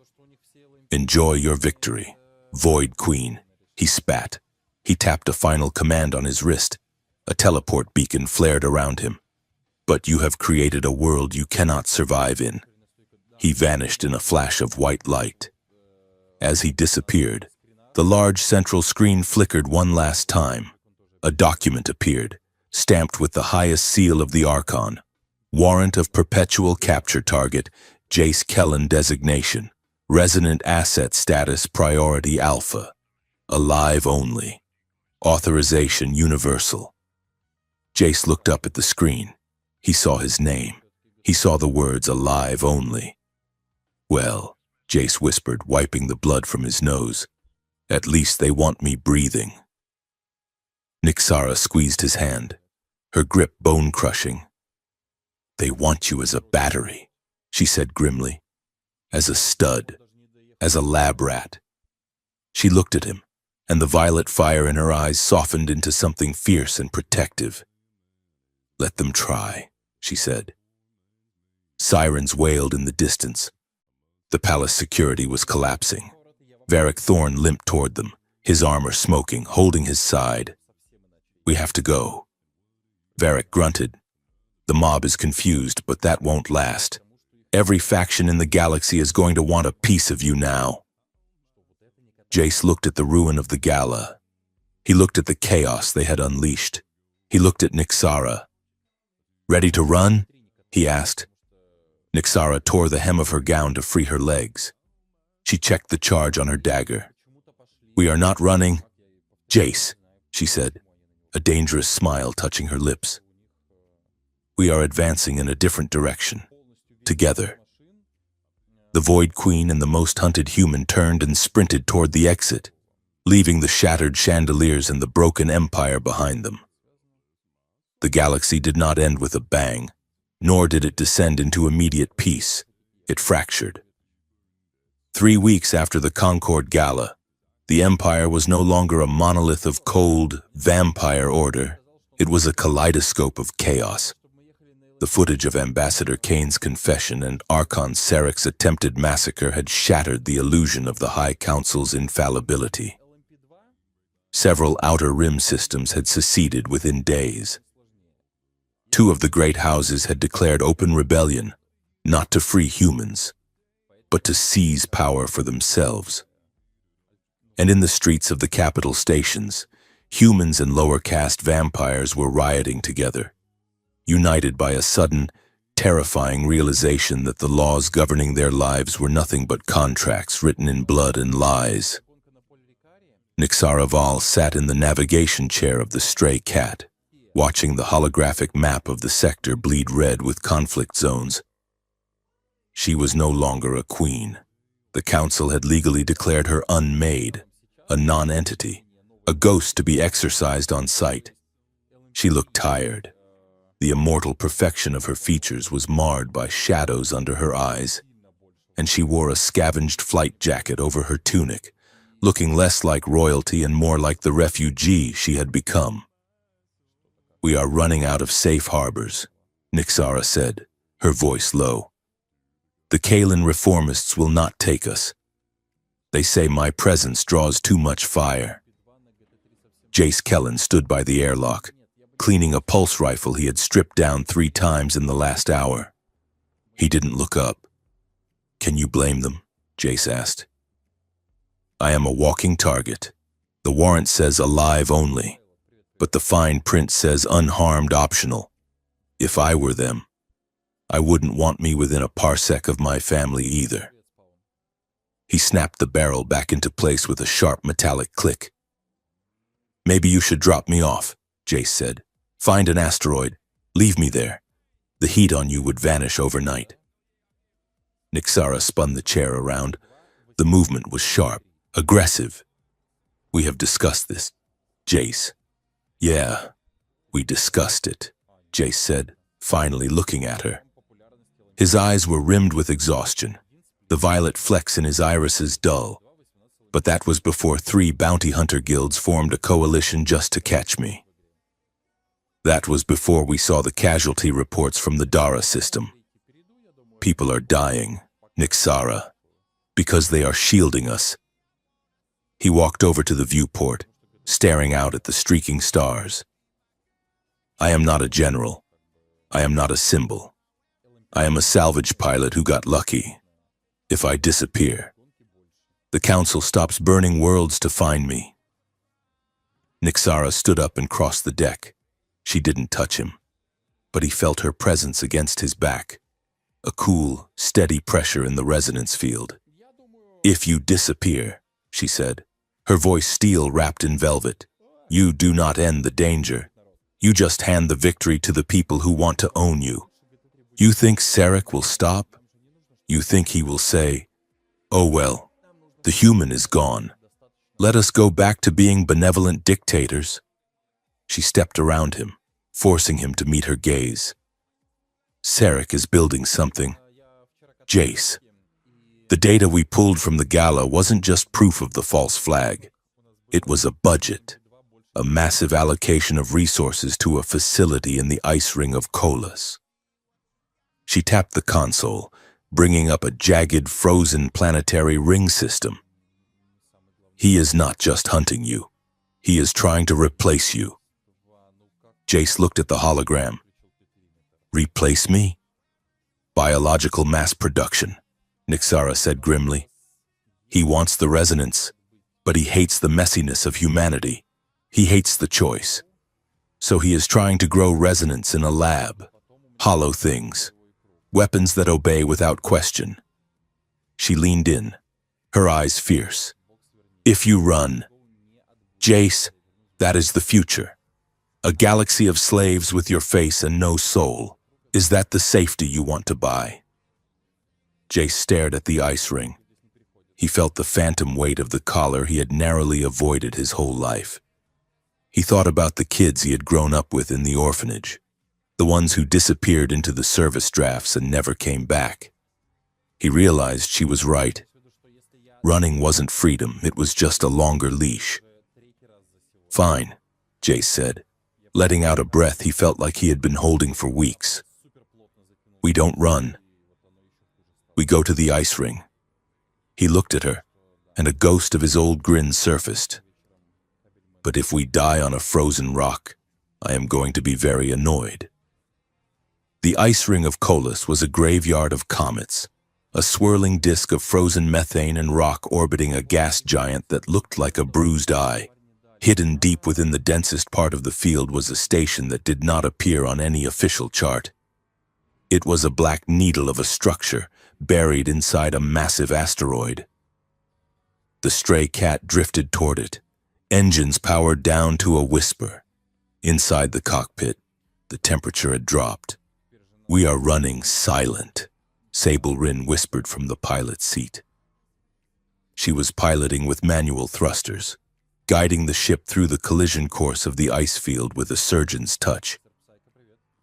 "Enjoy your victory, Void Queen," he spat. He tapped a final command on his wrist. A teleport beacon flared around him. "But you have created a world you cannot survive in." He vanished in a flash of white light. As he disappeared, the large central screen flickered one last time. A document appeared, stamped with the highest seal of the Archon. "Warrant of perpetual capture target, Jace Kellen designation. Resonant asset status priority alpha. Alive only. Authorization universal. Jace looked up at the screen. He saw his name. He saw the words alive only. Well, Jace whispered, wiping the blood from his nose. At least they want me breathing. Nixara squeezed his hand, her grip bone-crushing. They want you as a battery, she said grimly. As a stud, as a lab rat. She looked at him, and the violet fire in her eyes softened into something fierce and protective. Let them try, she said. Sirens wailed in the distance. The palace security was collapsing. Varric Thorn limped toward them, his armor smoking, holding his side. We have to go. Varric grunted. The mob is confused, but that won't last. Every faction in the galaxy is going to want a piece of you now. Jace looked at the ruin of the gala. He looked at the chaos they had unleashed. He looked at Nixara. Ready to run? He asked. Nixara tore the hem of her gown to free her legs. She checked the charge on her dagger. We are not running. Jace, she said, a dangerous smile touching her lips. We are advancing in a different direction. Together. The Void Queen and the most hunted human turned and sprinted toward the exit, leaving the shattered chandeliers and the broken empire behind them. The galaxy did not end with a bang, nor did it descend into immediate peace. It fractured. 3 weeks after the Concord Gala, the Empire was no longer a monolith of cold, vampire order. It was a kaleidoscope of chaos. The footage of Ambassador Kane's confession and Archon Sarek's attempted massacre had shattered the illusion of the High Council's infallibility. Several Outer Rim systems had seceded within days. 2 of the great houses had declared open rebellion, not to free humans, but to seize power for themselves. And in the streets of the capital stations, humans and lower caste vampires were rioting together, united by a sudden, terrifying realization that the laws governing their lives were nothing but contracts written in blood and lies. Nixara Val sat in the navigation chair of the stray cat, watching the holographic map of the sector bleed red with conflict zones. She was no longer a queen. The council had legally declared her unmade, a non-entity, a ghost to be exorcised on sight. She looked tired. The immortal perfection of her features was marred by shadows under her eyes, and she wore a scavenged flight jacket over her tunic, looking less like royalty and more like the refugee she had become. We are running out of safe harbors, Nixara said, her voice low. The Kalen reformists will not take us. They say my presence draws too much fire. Jace Kellen stood by the airlock, cleaning a pulse rifle he had stripped down 3 times in the last hour. He didn't look up. Can you blame them? Jace asked. I am a walking target. The warrant says alive only, but the fine print says unharmed optional. If I were them, I wouldn't want me within a parsec of my family either. He snapped the barrel back into place with a sharp metallic click. Maybe you should drop me off, Jace said. Find an asteroid. Leave me there. The heat on you would vanish overnight. Nixara spun the chair around. The movement was sharp, aggressive. We have discussed this, Jace. Yeah, we discussed it, Jace said, finally looking at her. His eyes were rimmed with exhaustion, the violet flecks in his irises dull. But that was before 3 bounty hunter guilds formed a coalition just to catch me. That was before we saw the casualty reports from the Dara system. People are dying, Nixara, because they are shielding us. He walked over to the viewport, staring out at the streaking stars. I am not a general. I am not a symbol. I am a salvage pilot who got lucky. If I disappear, the council stops burning worlds to find me. Nixara stood up and crossed the deck. She didn't touch him, but he felt her presence against his back. a cool, steady pressure in the resonance field. "If you disappear," she said, her voice steel wrapped in velvet, "you do not end the danger. You just hand the victory to the people who want to own you. You think Sarek will stop? You think he will say, 'Oh well, the human is gone. Let us go back to being benevolent dictators'?" She stepped around him, forcing him to meet her gaze. "Sarek is building something. Jace. The data we pulled from the gala wasn't just proof of the false flag. It was a budget, a massive allocation of resources to a facility in the ice ring of Kolos." She tapped the console, bringing up a jagged, frozen planetary ring system. "He is not just hunting you. He is trying to replace you." Jace looked at the hologram. "Replace me?" "Biological mass production," Nixara said grimly. "He wants the resonance, but he hates the messiness of humanity. He hates the choice. So he is trying to grow resonance in a lab, hollow things, weapons that obey without question." She leaned in, her eyes fierce. "If you run, Jace, that is the future. A galaxy of slaves with your face and no soul. Is that the safety you want to buy?" Jace stared at the ice ring. He felt the phantom weight of the collar he had narrowly avoided his whole life. He thought about the kids he had grown up with in the orphanage, the ones who disappeared into the service drafts and never came back. He realized she was right. Running wasn't freedom, it was just a longer leash. "Fine," Jace said, letting out a breath he felt like he had been holding for weeks. "We don't run. We go to the ice ring." He looked at her, and a ghost of his old grin surfaced. "But if we die on a frozen rock, I am going to be very annoyed." The ice ring of Kolos was a graveyard of comets, a swirling disk of frozen methane and rock orbiting a gas giant that looked like a bruised eye. Hidden deep within the densest part of the field was a station that did not appear on any official chart. It was a black needle of a structure, buried inside a massive asteroid. The stray cat drifted toward it, engines powered down to a whisper. Inside the cockpit, the temperature had dropped. "We are running silent," Sable Rin whispered from the pilot's seat. She was piloting with manual thrusters, guiding the ship through the collision course of the ice field with a surgeon's touch.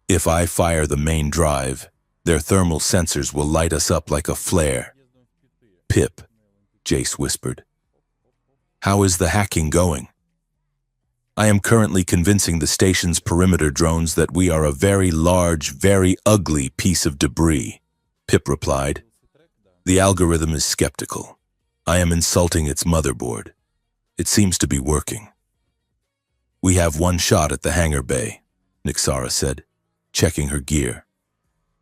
"If I fire the main drive, their thermal sensors will light us up like a flare." "Pip," Jace whispered. "How is the hacking going?" "I am currently convincing the station's perimeter drones that we are a very large, very ugly piece of debris," Pip replied. "The algorithm is skeptical. I am insulting its motherboard. It seems to be working." "We have one shot at the hangar bay," Nixara said, checking her gear.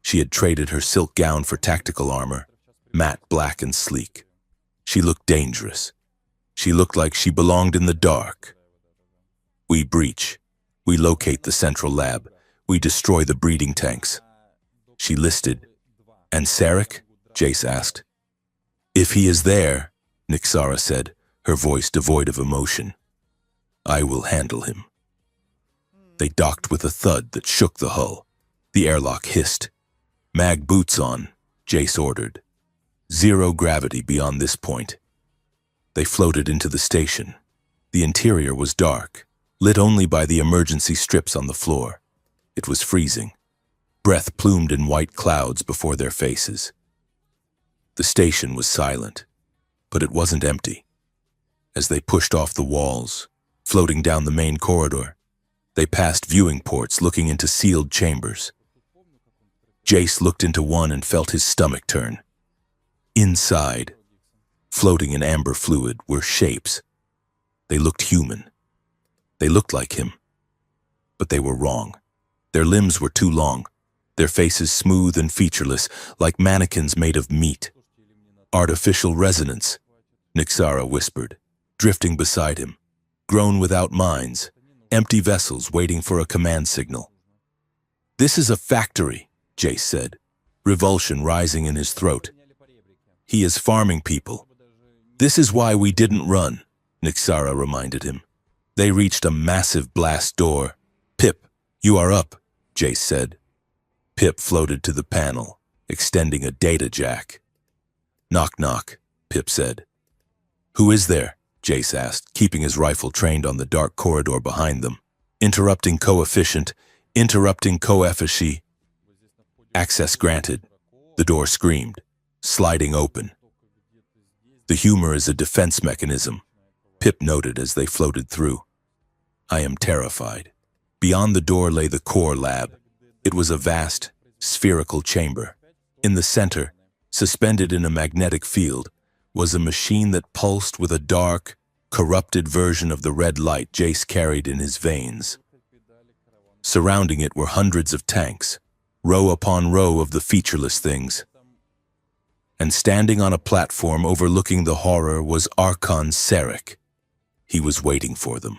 She had traded her silk gown for tactical armor, matte black and sleek. She looked dangerous. She looked like she belonged in the dark. "We breach. We locate the central lab. We destroy the breeding tanks." She listed. "And Sarek?" Jace asked. "If he is there," Nixara said, her voice devoid of emotion, "I will handle him." They docked with a thud that shook the hull. The airlock hissed. "Mag boots on," Jace ordered. "Zero gravity beyond this point." They floated into the station. The interior was dark, lit only by the emergency strips on the floor. It was freezing. Breath plumed in white clouds before their faces. The station was silent, but it wasn't empty. As they pushed off the walls, floating down the main corridor, they passed viewing ports looking into sealed chambers. Jace looked into one and felt his stomach turn. Inside, floating in amber fluid, were shapes. They looked human. They looked like him. But they were wrong. Their limbs were too long, their faces smooth and featureless, like mannequins made of meat. "Artificial resonance," Nixara whispered, drifting beside him. "Grown without minds, empty vessels waiting for a command signal." "This is a factory," Jace said. revulsion rising in his throat. He is farming people. This is why we didn't run, Nixara reminded him. They reached a massive blast door. Pip, you are up, Jace said. Pip floated to the panel, extending a data jack. Knock, knock, Pip said. Who is there? Jace asked, keeping his rifle trained on the dark corridor behind them. Interrupting coefficient, interrupting coefficient. Access granted, the door screamed, sliding open. The humor is a defense mechanism, Pip noted as they floated through. I am terrified. Beyond the door lay the core lab. It was a vast, spherical chamber. In the center, suspended in a magnetic field, was a machine that pulsed with a dark, corrupted version of the red light Jace carried in his veins. Surrounding it were hundreds of tanks, row upon row of the featureless things. And standing on a platform overlooking the horror was Archon Sarek. He was waiting for them.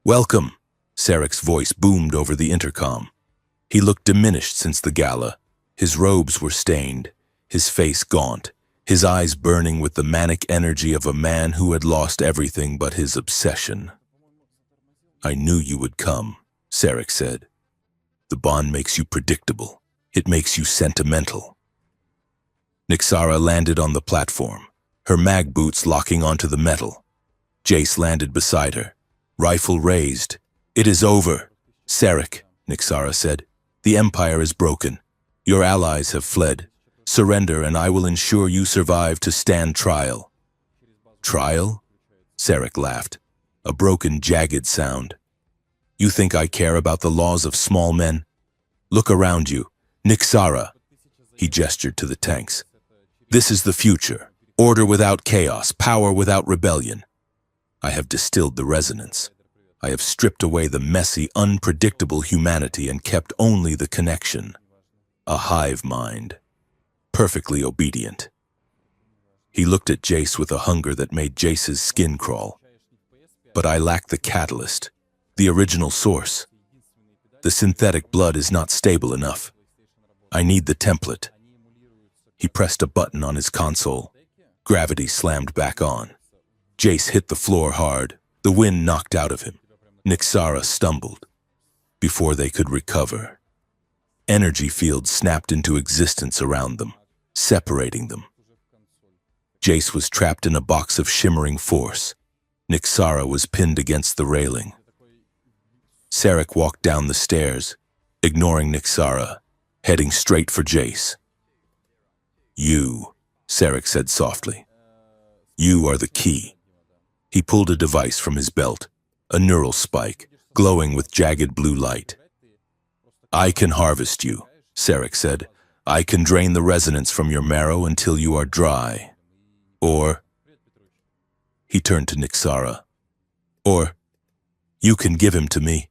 Welcome, Sarek's voice boomed over the intercom. He looked diminished since the gala. His robes were stained, his face gaunt, his eyes burning with the manic energy of a man who had lost everything but his obsession. I knew you would come, Sarek said. The bond makes you predictable. It makes you sentimental. Nixara landed on the platform, her mag boots locking onto the metal. Jace landed beside her, rifle raised. It is over, Sarek, Nixara said. The Empire is broken. Your allies have fled. Surrender and I will ensure you survive to stand trial. Trial? Sarek laughed, a broken, jagged sound. You think I care about the laws of small men? Look around you. Nixara. He gestured to the tanks. This is the future. Order without chaos, power without rebellion. I have distilled the resonance. I have stripped away the messy, unpredictable humanity and kept only the connection. A hive mind. Perfectly obedient. He looked at Jace with a hunger that made Jace's skin crawl. But I lack the catalyst, the original source. The synthetic blood is not stable enough. I need the template. He pressed a button on his console. Gravity slammed back on. Jace hit the floor hard. The wind knocked out of him. Nixara stumbled. Before they could recover, energy fields snapped into existence around them, separating them. Jace was trapped in a box of shimmering force. Nixara was pinned against the railing. Sarek walked down the stairs, ignoring Nixara, heading straight for Jace. You, Sarek said softly. You are the key. He pulled a device from his belt, a neural spike, glowing with jagged blue light. I can harvest you, Sarek said. I can drain the resonance from your marrow until you are dry. Or, he turned to Nixara. Or, you can give him to me.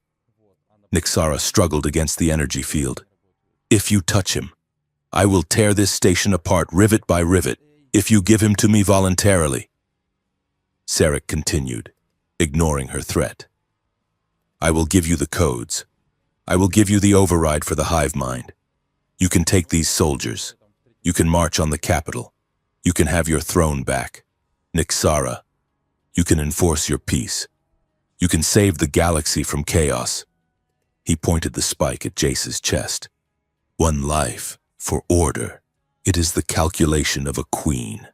Nixara struggled against the energy field. If you touch him, I will tear this station apart rivet by rivet, if you give him to me voluntarily. Sarek continued, ignoring her threat. I will give you the codes. I will give you the override for the hive mind. You can take these soldiers. You can march on the capital. You can have your throne back. Nixara, you can enforce your peace. You can save the galaxy from chaos. He pointed the spike at Jace's chest. One life for order. It is the calculation of a queen.